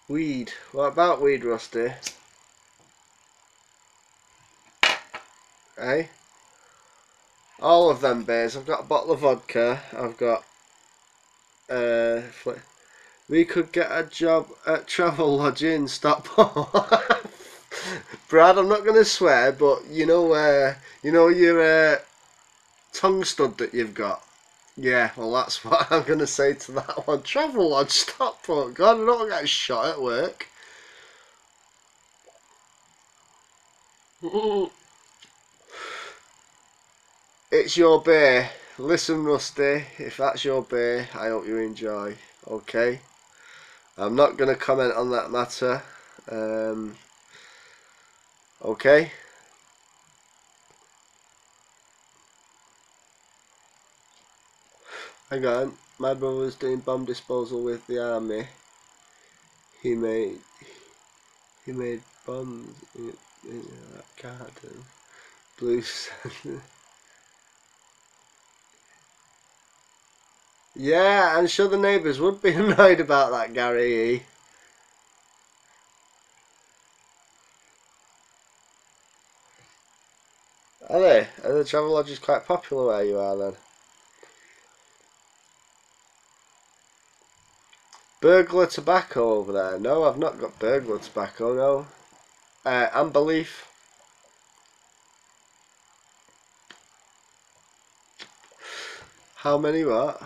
Weed. What about weed, Rusty? Eh? All of them beers. I've got a bottle of vodka. I've got we could get a job at Travel Lodge in Stockport. Brad, I'm not going to swear, but you know your tongue stud that you've got? Yeah, well that's what I'm going to say to that one. Travel Lodge Stockport. God, I don't want to get shot at work. It's your beer. Listen, Rusty, if that's your beer, I hope you enjoy. Okay? I'm not going to comment on that matter. Okay. Hang on. My brother was doing bomb disposal with the army. He made bombs in that garden. Blue. Yeah, I'm sure the neighbours would be annoyed about that, Gary. Are they? Are the travel lodges quite popular where you are then? Burglar tobacco over there? No, I've not got burglar tobacco, no. Amber leaf. How many what?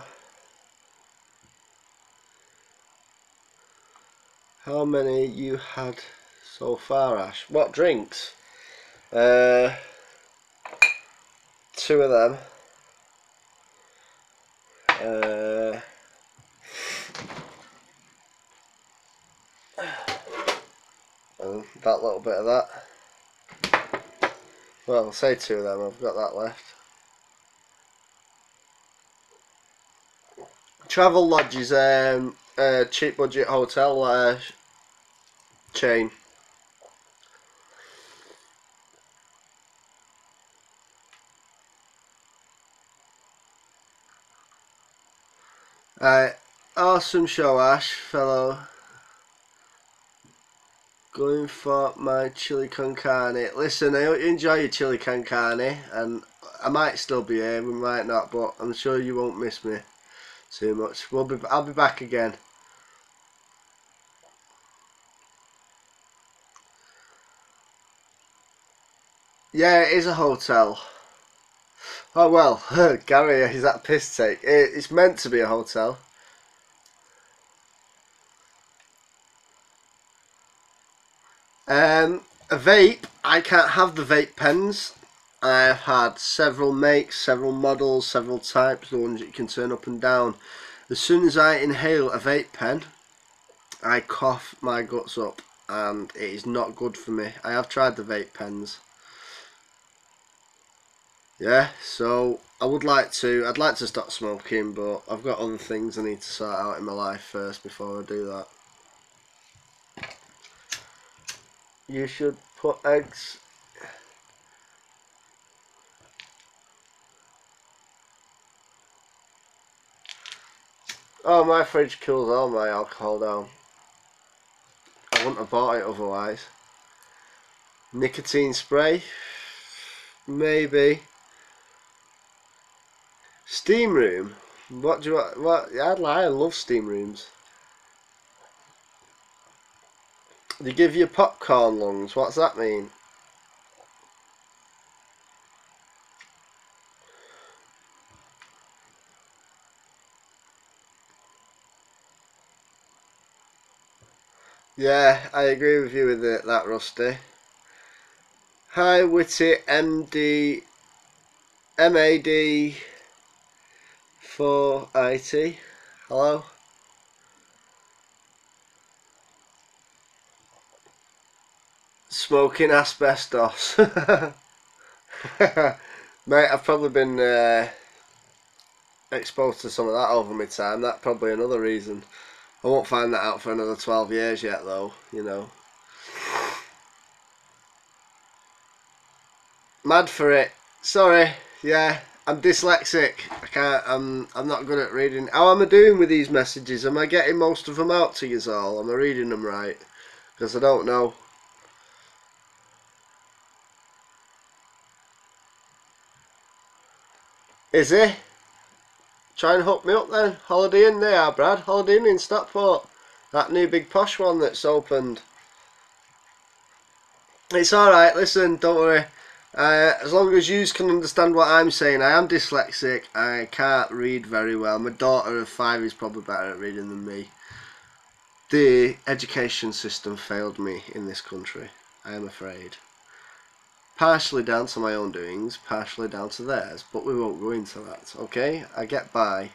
How many you had so far, Ash? What drinks? Two of them. And that little bit of that. Well, I'll say two of them. I've got that left. Travel Lodge is a cheap budget hotel chain. Awesome show, Ash, fellow. Going for my chili con carne. Listen, I hope you enjoy your chili con carne, and I might still be here, we might not, but I'm sure you won't miss me too much. I'll be back again. Yeah, it is a hotel. Oh well, Gary, is that piss take? It's meant to be a hotel. A vape, I can't have the vape pens. I've had several makes, several models, several types, the ones that you can turn up and down. As soon as I inhale a vape pen, I cough my guts up, and it is not good for me. I have tried the vape pens. Yeah, so I'd like to stop smoking, but I've got other things I need to sort out in my life first before I do that. You should put eggs. Oh, my fridge cools all my alcohol down. I wouldn't have bought it otherwise. Nicotine spray? Maybe. Steam room? What do you want? What? I love steam rooms. They give you popcorn lungs. What's that mean? Yeah, I agree with you with that, Rusty. Hi, Witty MD MAD 4IT. Hello. Smoking asbestos. Mate, I've probably been exposed to some of that over my time. That's probably another reason. I won't find that out for another 12 years yet, though, you know. Mad for it. Sorry. Yeah, I'm dyslexic. I can't. I'm not good at reading. How am I doing with these messages? Am I getting most of them out to you all? Am I reading them right? Because I don't know. Is he? Try and hook me up then. Holiday Inn they are, Brad. Holiday Inn in Stockport. That new big posh one that's opened. It's alright, listen, don't worry. As long as you can understand what I'm saying, I am dyslexic. I can't read very well. My daughter of 5 is probably better at reading than me. The education system failed me in this country, I am afraid. Partially down to my own doings, partially down to theirs, but we won't go into that, okay? I get by.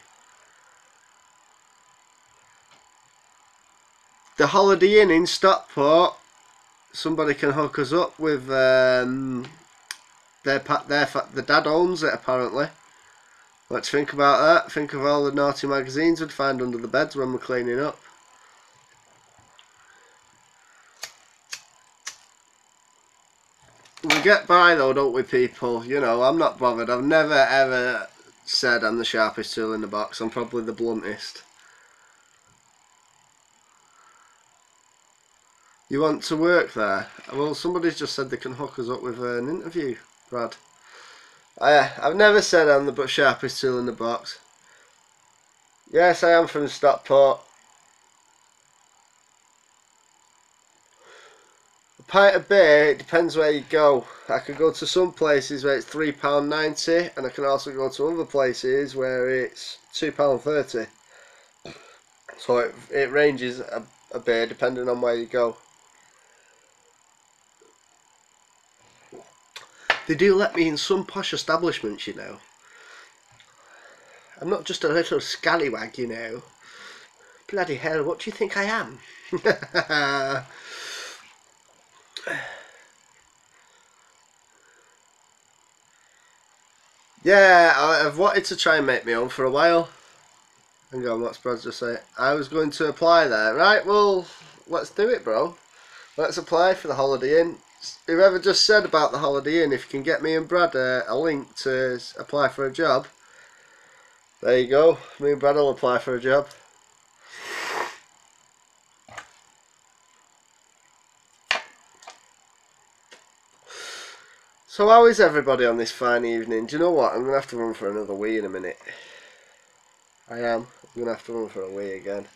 The Holiday Inn in Stockport. somebody can hook us up with the dad owns it apparently. Let's think about that. Think of all the naughty magazines we'd find under the beds when we're cleaning up. We get by though, don't we, people? You know, I'm not bothered. I've never ever said I'm the sharpest tool in the box. I'm probably the bluntest. You want to work there? Well, somebody's just said they can hook us up with an interview, Brad. I've never said I'm the sharpest tool in the box. Yes, I am from Stockport. A pint of beer, it depends where you go. I could go to some places where it's £3.90 and I can also go to other places where it's £2.30. So it ranges a bit depending on where you go. They do let me in some posh establishments, you know. I'm not just a little scallywag, you know. Bloody hell, what do you think I am? Yeah, I've wanted to try and make my own for a while. Hang on, what's Brad just say? I was going to apply there. Right, well, let's do it, bro. Let's apply for the Holiday Inn. Whoever just said about the Holiday Inn, if you can get me and Brad a link to apply for a job, there you go. Me and Brad will apply for a job. So how is everybody on this fine evening? Do you know what? I'm going to have to run for another wee in a minute. I am. I'm going to have to run for a wee again.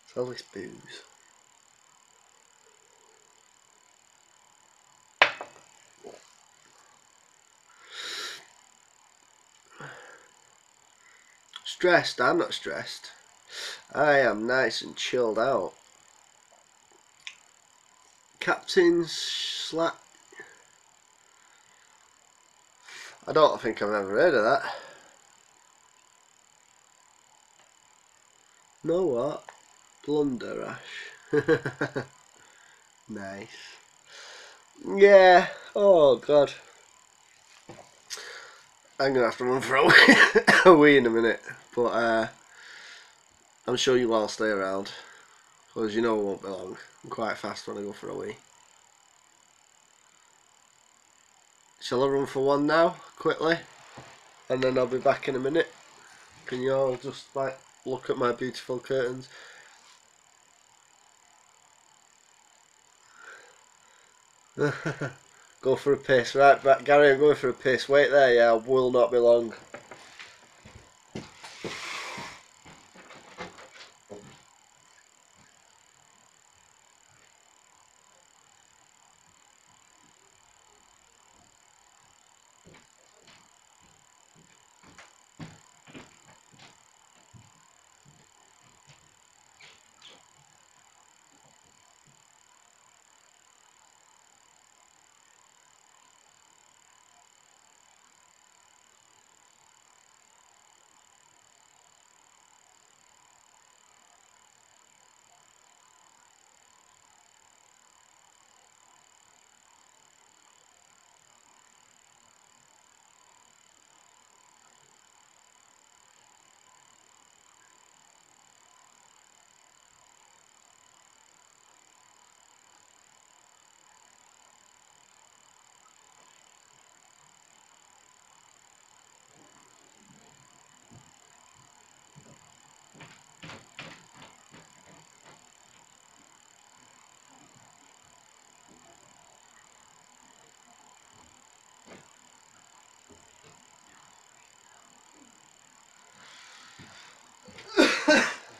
It's all this booze. Stressed? I'm not stressed. I am nice and chilled out. Captain's slap. I don't think I've ever heard of that. Know what? Blunder Ash. Nice. Yeah. Oh god. I'm gonna have to run for a wee in a minute, but I'm sure you'll all stay around, because you know it won't be long. I'm quite fast when I go for a wee. Shall I run for one now, quickly, and then I'll be back in a minute? Can you all just like look at my beautiful curtains? Go for a piss, right, Gary, I'm going for a piss. Wait there, yeah, I will not be long.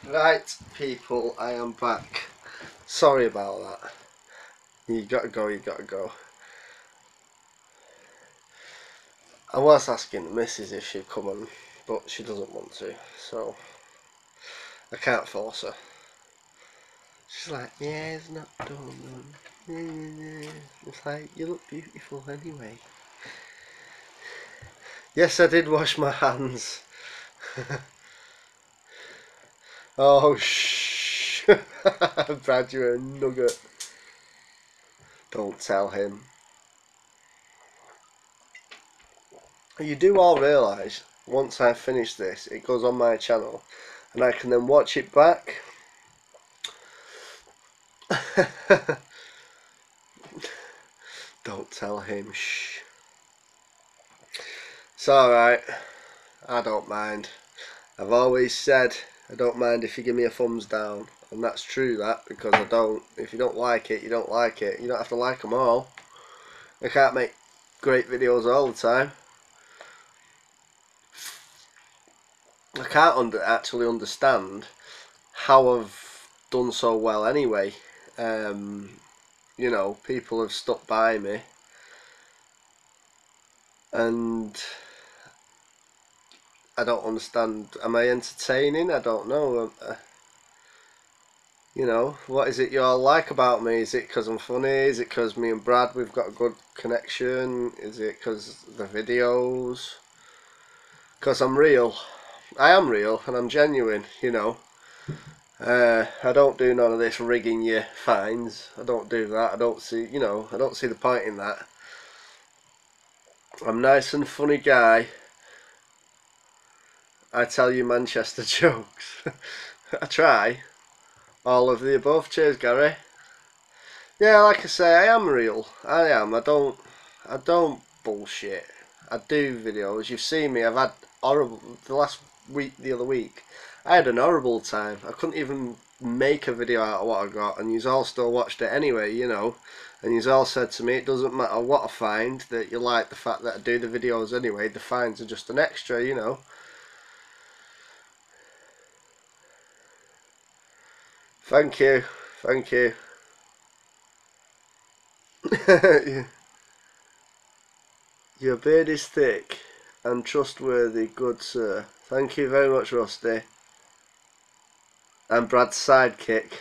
Right, people, I am back. Sorry about that. You gotta go, you gotta go. I was asking the missus if she'd come on, but she doesn't want to, so I can't force her. She's like, yeah, it's not done. It's like, you look beautiful anyway. Yes, I did wash my hands. Oh, shh. Brad, you're a nugget. Don't tell him. You do all realise, once I finish this, it goes on my channel, and I can then watch it back. Don't tell him, shh. It's alright, I don't mind. I've always said I don't mind if you give me a thumbs down, and that's true, that, because I don't. If you don't like it, you don't like it. You don't have to like them all. I can't make great videos all the time. I can't actually understand how I've done so well anyway. You know, people have stuck by me, and I don't understand. Am I entertaining? I don't know. You know, what is it you all like about me? Is it because I'm funny? Is it because me and Brad, we've got a good connection? Is it because the videos? Because I'm real. I am real and I'm genuine, you know. I don't do none of this rigging you fines. I don't do that. I don't see, you know, I don't see the point in that. I'm a nice and funny guy. I tell you Manchester jokes. I try. All of the above. Cheers, Gary. Yeah, like I say, I am real. I am. I don't bullshit. I do videos. You've seen me. I've had horrible. The last week, the other week, I had an horrible time. I couldn't even make a video out of what I got, and yous all still watched it anyway, you know. And yous all said to me, it doesn't matter what I find, that you like the fact that I do the videos anyway. The fines are just an extra, you know. Thank you. Thank you. Your beard is thick and trustworthy, good sir. Thank you very much, Rusty. And Brad's sidekick.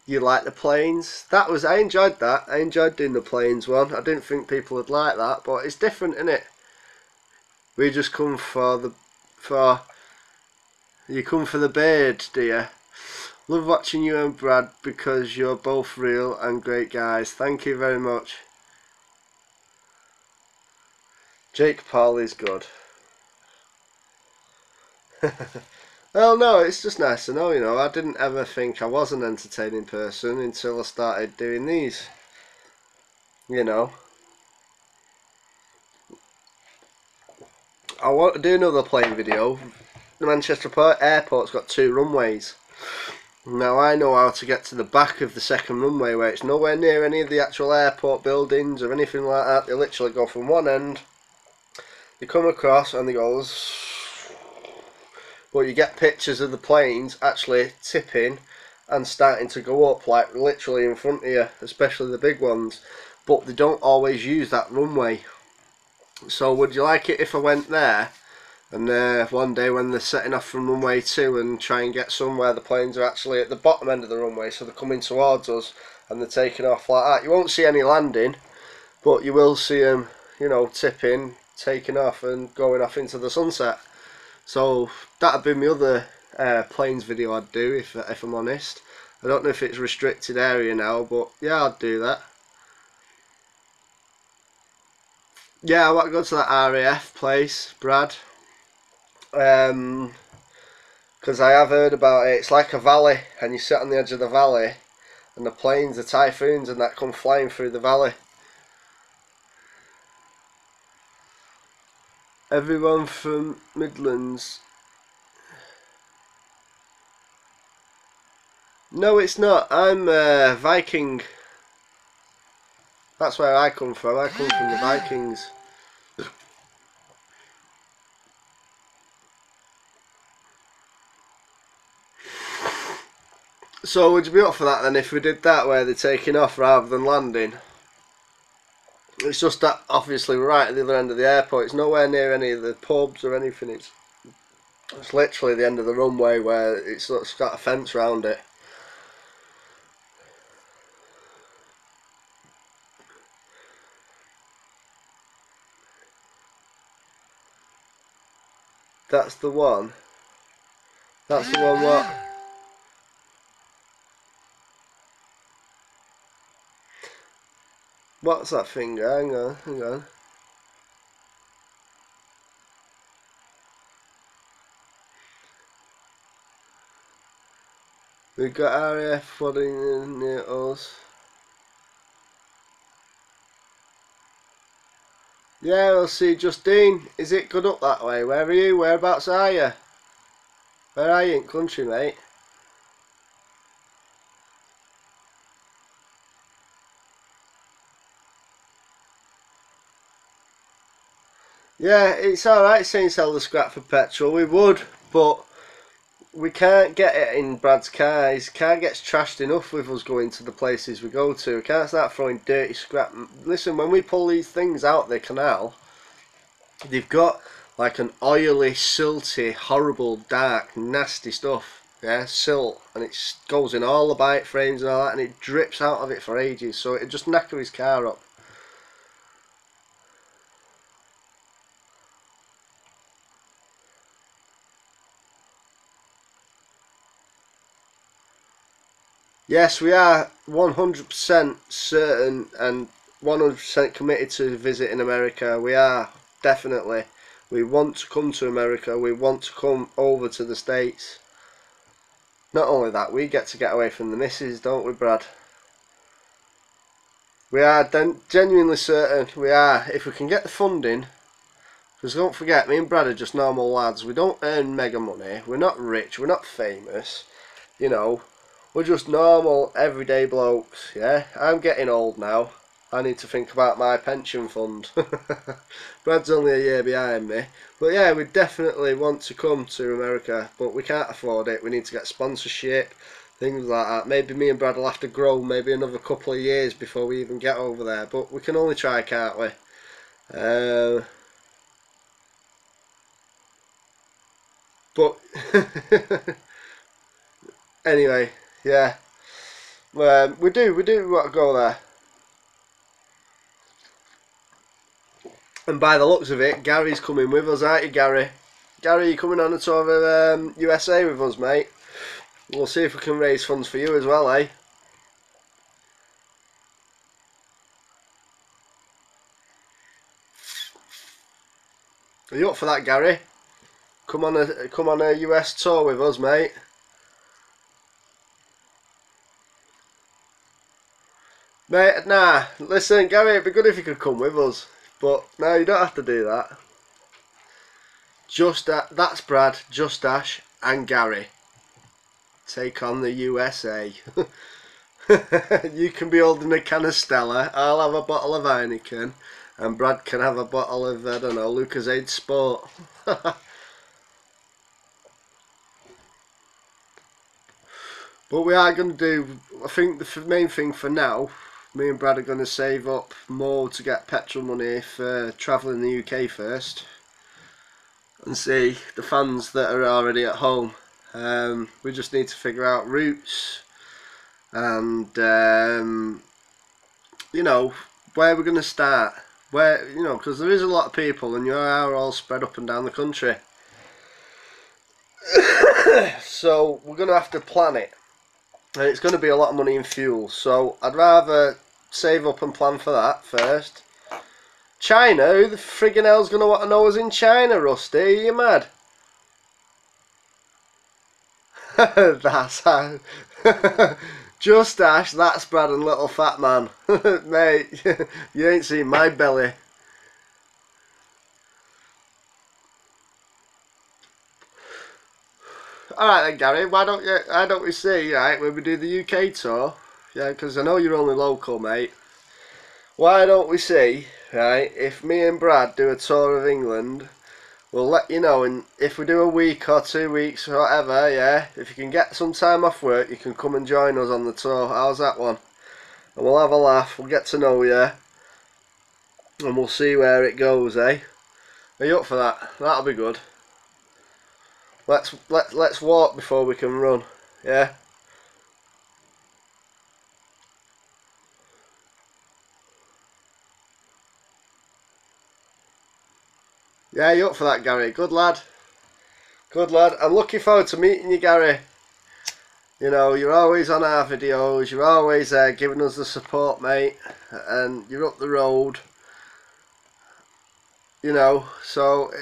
You like the planes? I enjoyed that. I enjoyed doing the planes one. I didn't think people would like that, but it's different, isn't it? We just come you come for the beard, do you? Love watching you and Brad because you're both real and great guys. Thank you very much. Jake Paul is good. Well, no, it's just nice to know, you know. I didn't ever think I was an entertaining person until I started doing these. You know. I want to do another plane video. The Manchester Airport's got 2 runways. Now I know how to get to the back of the second runway where it's nowhere near any of the actual airport buildings or anything like that. They literally go from one end, they come across and they go, but you get pictures of the planes actually tipping and starting to go up, like literally in front of you, especially the big ones. But they don't always use that runway. So would you like it if I went there and one day when they're setting off from runway 2 and try and get somewhere the planes are actually at the bottom end of the runway, so they're coming towards us and they're taking off like that? You won't see any landing, but you will see them, you know, tipping, taking off and going off into the sunset. So that'd be my other planes video I'd do if I'm honest. I don't know if it's restricted area now, but yeah, I'd do that. Yeah, I want to go to that RAF place, Brad. Because I have heard about it. It's like a valley, and you sit on the edge of the valley, and the planes, the typhoons and that come flying through the valley. Everyone from Midlands. No, it's not. I'm Viking. That's where I come from. I come from the Vikings. So would you be up for that then if we did that where they're taking off rather than landing? It's just that obviously right at the other end of the airport. It's nowhere near any of the pubs or anything. It's literally the end of the runway where it's got a fence around it. That's the one. That's the one what? What's that finger? Hang on, hang on. We've got RAF flooding near us. Yeah, we'll see. Justine, is it good up that way? Where are you? Whereabouts are you? Where are you in country, mate? Yeah, it's alright saying sell the scrap for petrol. We would, but we can't get it in Brad's car. His car gets trashed enough with us going to the places we go to. We can't start throwing dirty scrap. Listen, when we pull these things out the canal, they've got like an oily, silty, horrible, dark, nasty stuff. Yeah, silt, and it goes in all the bike frames and all that, and it drips out of it for ages. So it just knacker his car up. Yes, we are 100% certain and 100% committed to visiting America. We are, definitely. We want to come to America. We want to come over to the States. Not only that, we get to get away from the missus, don't we, Brad? We are genuinely certain. We are. If we can get the funding, because don't forget, me and Brad are just normal lads. We don't earn mega money. We're not rich. We're not famous. You know, we're just normal, everyday blokes, yeah? I'm getting old now. I need to think about my pension fund. Brad's only a year behind me. But yeah, we definitely want to come to America, but we can't afford it. We need to get sponsorship, things like that. Maybe me and Brad will have to grow maybe another couple of years before we even get over there. But we can only try, can't we? But anyway, yeah. We do want to go there. And by the looks of it, Gary's coming with us, aren't you, Gary? Gary, you coming on a tour of USA with us, mate? We'll see if we can raise funds for you as well, eh? Are you up for that, Gary? Come on a US tour with us, mate. Mate, nah. Listen, Gary, it'd be good if you could come with us, but no, you don't have to do that. That's Brad, Justash, and Gary. Take on the USA. You can be holding a can of Stella. I'll have a bottle of Heineken, and Brad can have a bottle of, I don't know, Lucozade Sport. But we are going to do, I think the main thing for now, me and Brad are going to save up more to get petrol money for travelling the UK first, and see the fans that are already at home. We just need to figure out routes and you know, where we're going to start, where, you know, because there is a lot of people and you are all spread up and down the country. So we're going to have to plan it, and it's going to be a lot of money in fuel, so I'd rather save up and plan for that first. China? Who the friggin' hell's going to want to know us in China, Rusty? Are you mad? That's how. Justash, that's Brad and Little Fat Man. Mate, you ain't seen my belly. Alright then, Gary, why don't we see, right, when we do the UK tour, yeah, because I know you're only local, mate, why don't we see, right, if me and Brad do a tour of England, we'll let you know, and if we do a week or 2 weeks or whatever, yeah, if you can get some time off work, you can come and join us on the tour. How's that one? And we'll have a laugh, we'll get to know you, and we'll see where it goes, eh? Are you up for that? That'll be good. Let's walk before we can run, yeah? Yeah, you up for that, Gary? Good lad. Good lad. I'm looking forward to meeting you, Gary. You know, you're always on our videos, you're always there giving us the support, mate, and you're up the road, you know, so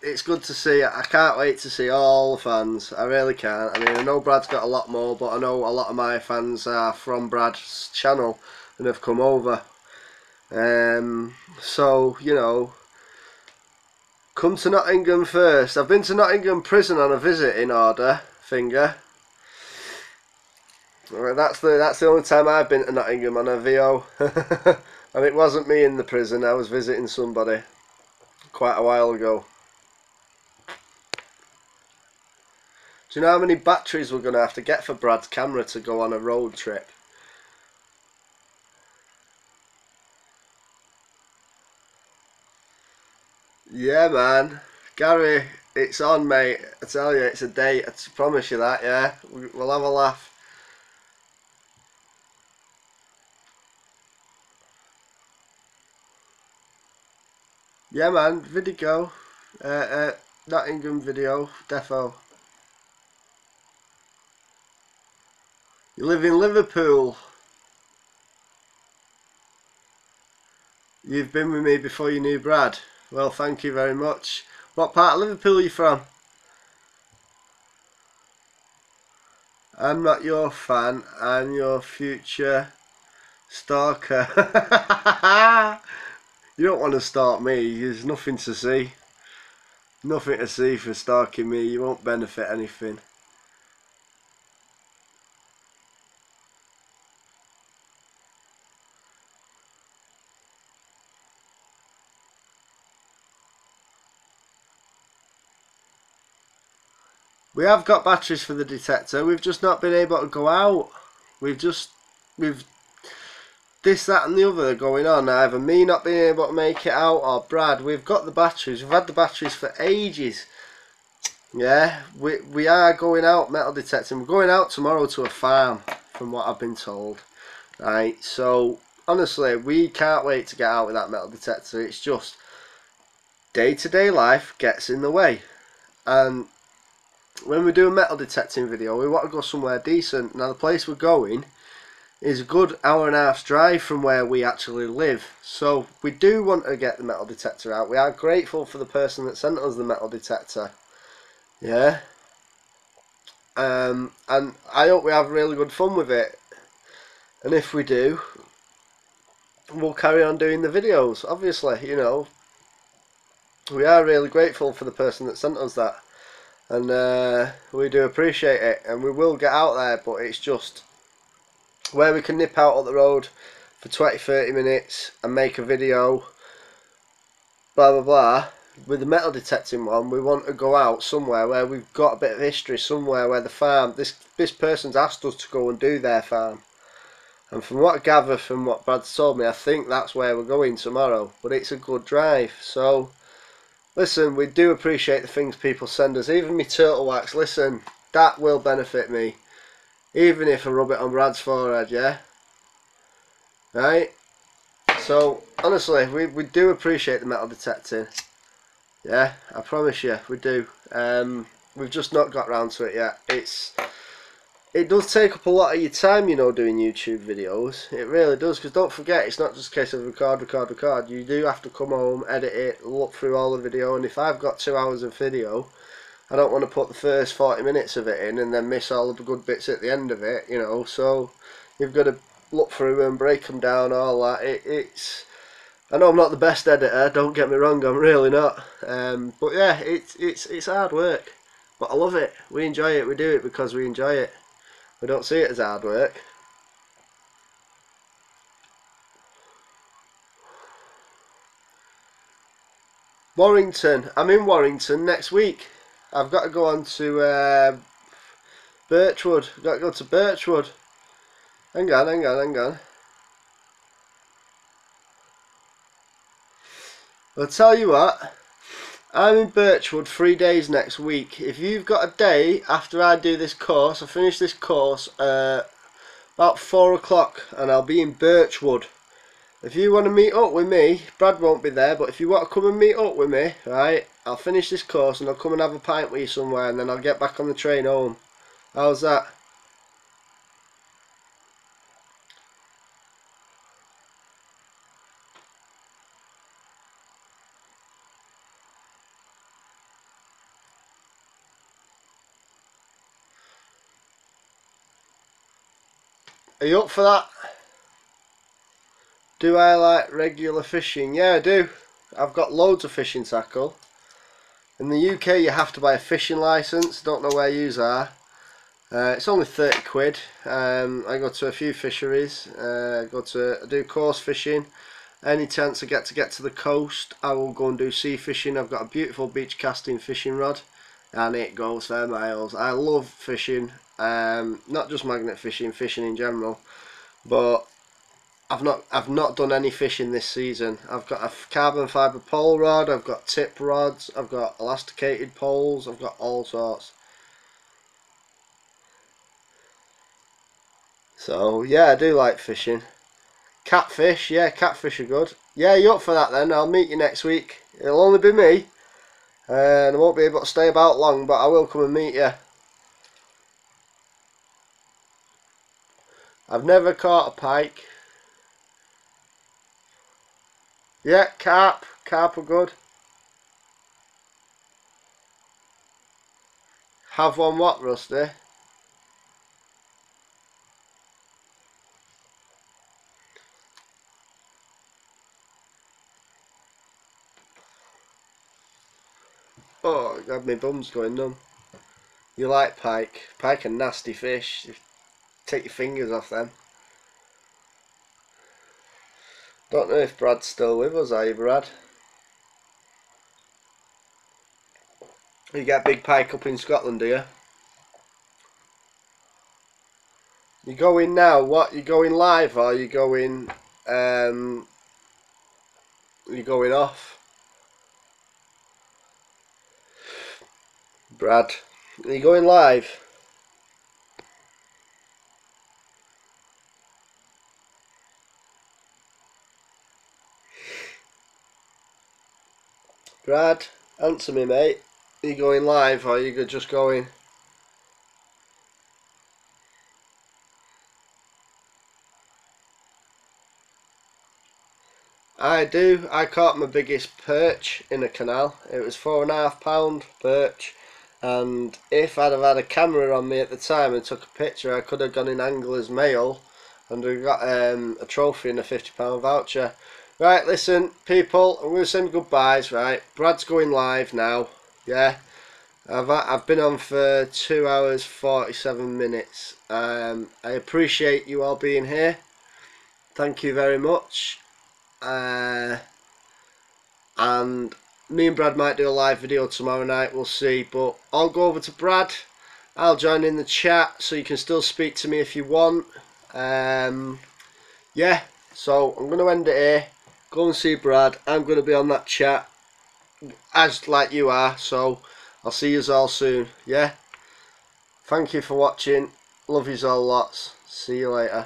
it's good to see. I can't wait to see all the fans, I really can't. I mean, I know Brad's got a lot more, but I know a lot of my fans are from Brad's channel and have come over. So, you know, come to Nottingham first. I've been to Nottingham Prison on a visiting order, finger. That's the only time I've been to Nottingham on a VO. And it wasn't me in the prison, I was visiting somebody quite a while ago. Do you know how many batteries we're going to have to get for Brad's camera to go on a road trip? Yeah, man. Gary, it's on, mate. I tell you, it's a date. I promise you that, yeah? We'll have a laugh. Yeah, man. Video. Nottingham video. Defo. You live in Liverpool. You've been with me before you knew Brad. Well, thank you very much. What part of Liverpool are you from? I'm not your fan, I'm your future stalker. You don't want to stalk me, there's nothing to see. Nothing to see for stalking me, you won't benefit anything. We have got batteries for the detector, we've just not been able to go out. We've this, that and the other going on. Either me not being able to make it out or Brad. We've got the batteries, we've had the batteries for ages. Yeah, we are going out metal detecting. We're going out tomorrow to a farm, from what I've been told. Right, so honestly, we can't wait to get out with that metal detector. It's just day-to-day life gets in the way. And when we do a metal detecting video, we want to go somewhere decent. Now the place we're going is a good hour and a half's drive from where we actually live. So we do want to get the metal detector out. We are grateful for the person that sent us the metal detector. Yeah. And I hope we have really good fun with it. And if we do, we'll carry on doing the videos. Obviously, you know, we are really grateful for the person that sent us that. And we do appreciate it. And we will get out there, but it's just where we can nip out on the road for 20-30 minutes and make a video, blah blah blah. With the metal detecting one, we want to go out somewhere where we've got a bit of history, somewhere where the farm, this person's asked us to go and do their farm. And from what I gather from what Brad's told me, I think that's where we're going tomorrow. But it's a good drive. So, listen, we do appreciate the things people send us. Even me turtle wax, listen, that will benefit me. Even if I rub it on Brad's forehead, yeah? Right? So, honestly, we do appreciate the metal detecting. Yeah, I promise you, we do. We've just not got round to it yet. It does take up a lot of your time, you know, doing YouTube videos. It really does, because don't forget, it's not just a case of record. You do have to come home, edit it, look through all the video, and if I've got 2 hours of video, I don't want to put the first 40 minutes of it in and then miss all of the good bits at the end of it, you know, so you've got to look through and break them down, all that. It's... I know I'm not the best editor, don't get me wrong, I'm really not. But yeah, it's hard work. But I love it. We enjoy it, we do it because we enjoy it. We don't see it as hard work. Warrington. I'm in Warrington next week. I've got to go on to Birchwood. I've got to go to Birchwood. Hang on. I'll tell you what. I'm in Birchwood 3 days next week. If you've got a day after I do this course, I finish this course about 4 o'clock and I'll be in Birchwood. If you want to meet up with me, Brad won't be there, but if you want to come and meet up with me, right, I'll finish this course and I'll come and have a pint with you somewhere and then I'll get back on the train home. How's that? Are you up for that? Do I like regular fishing? Yeah, I do. I've got loads of fishing tackle. In the UK you have to buy a fishing licence. Don't know where yous are. It's only 30 quid. I go to a few fisheries. I do coarse fishing. Any chance I get to the coast, I will go and do sea fishing. I've got a beautiful beach casting fishing rod, and it goes for miles. I love fishing, not just magnet fishing, fishing in general. But I've not done any fishing this season. I've got a carbon fibre pole rod. I've got tip rods. I've got elasticated poles. I've got all sorts. So yeah, I do like fishing. Catfish, yeah, catfish are good. Yeah, you up for that then? I'll meet you next week. It'll only be me, and I won't be able to stay about long, but I will come and meet you. I've never caught a pike. Yeah, carp are good. Have one what, Rusty? Oh, God, my bum's going numb. You like pike? Pike are nasty fish. Take your fingers off them. Don't know if Brad's still with us, are you, Brad? You get big pike up in Scotland, do you? You going now? What? You going live or you going? You going off? Brad, are you going live? Brad, answer me, mate. Are you going live or are you just going? I do. I caught my biggest perch in a canal. It was £4.5 perch, and if I'd have had a camera on me at the time and took a picture, I could have gone in Angler's Mail and we got a trophy and a £50 voucher. Right, listen, people, I'm going to say goodbyes. Right, Brad's going live now. Yeah, I've been on for 2 hours 47 minutes. I appreciate you all being here. Thank you very much. And me and Brad might do a live video tomorrow night, we'll see, but I'll go over to Brad. I'll join in the chat so you can still speak to me if you want. Yeah, so I'm going to end it here. Go and see Brad. I'm going to be on that chat as like you are, so I'll see you all soon. Yeah, thank you for watching. Love yous all lots. See you later.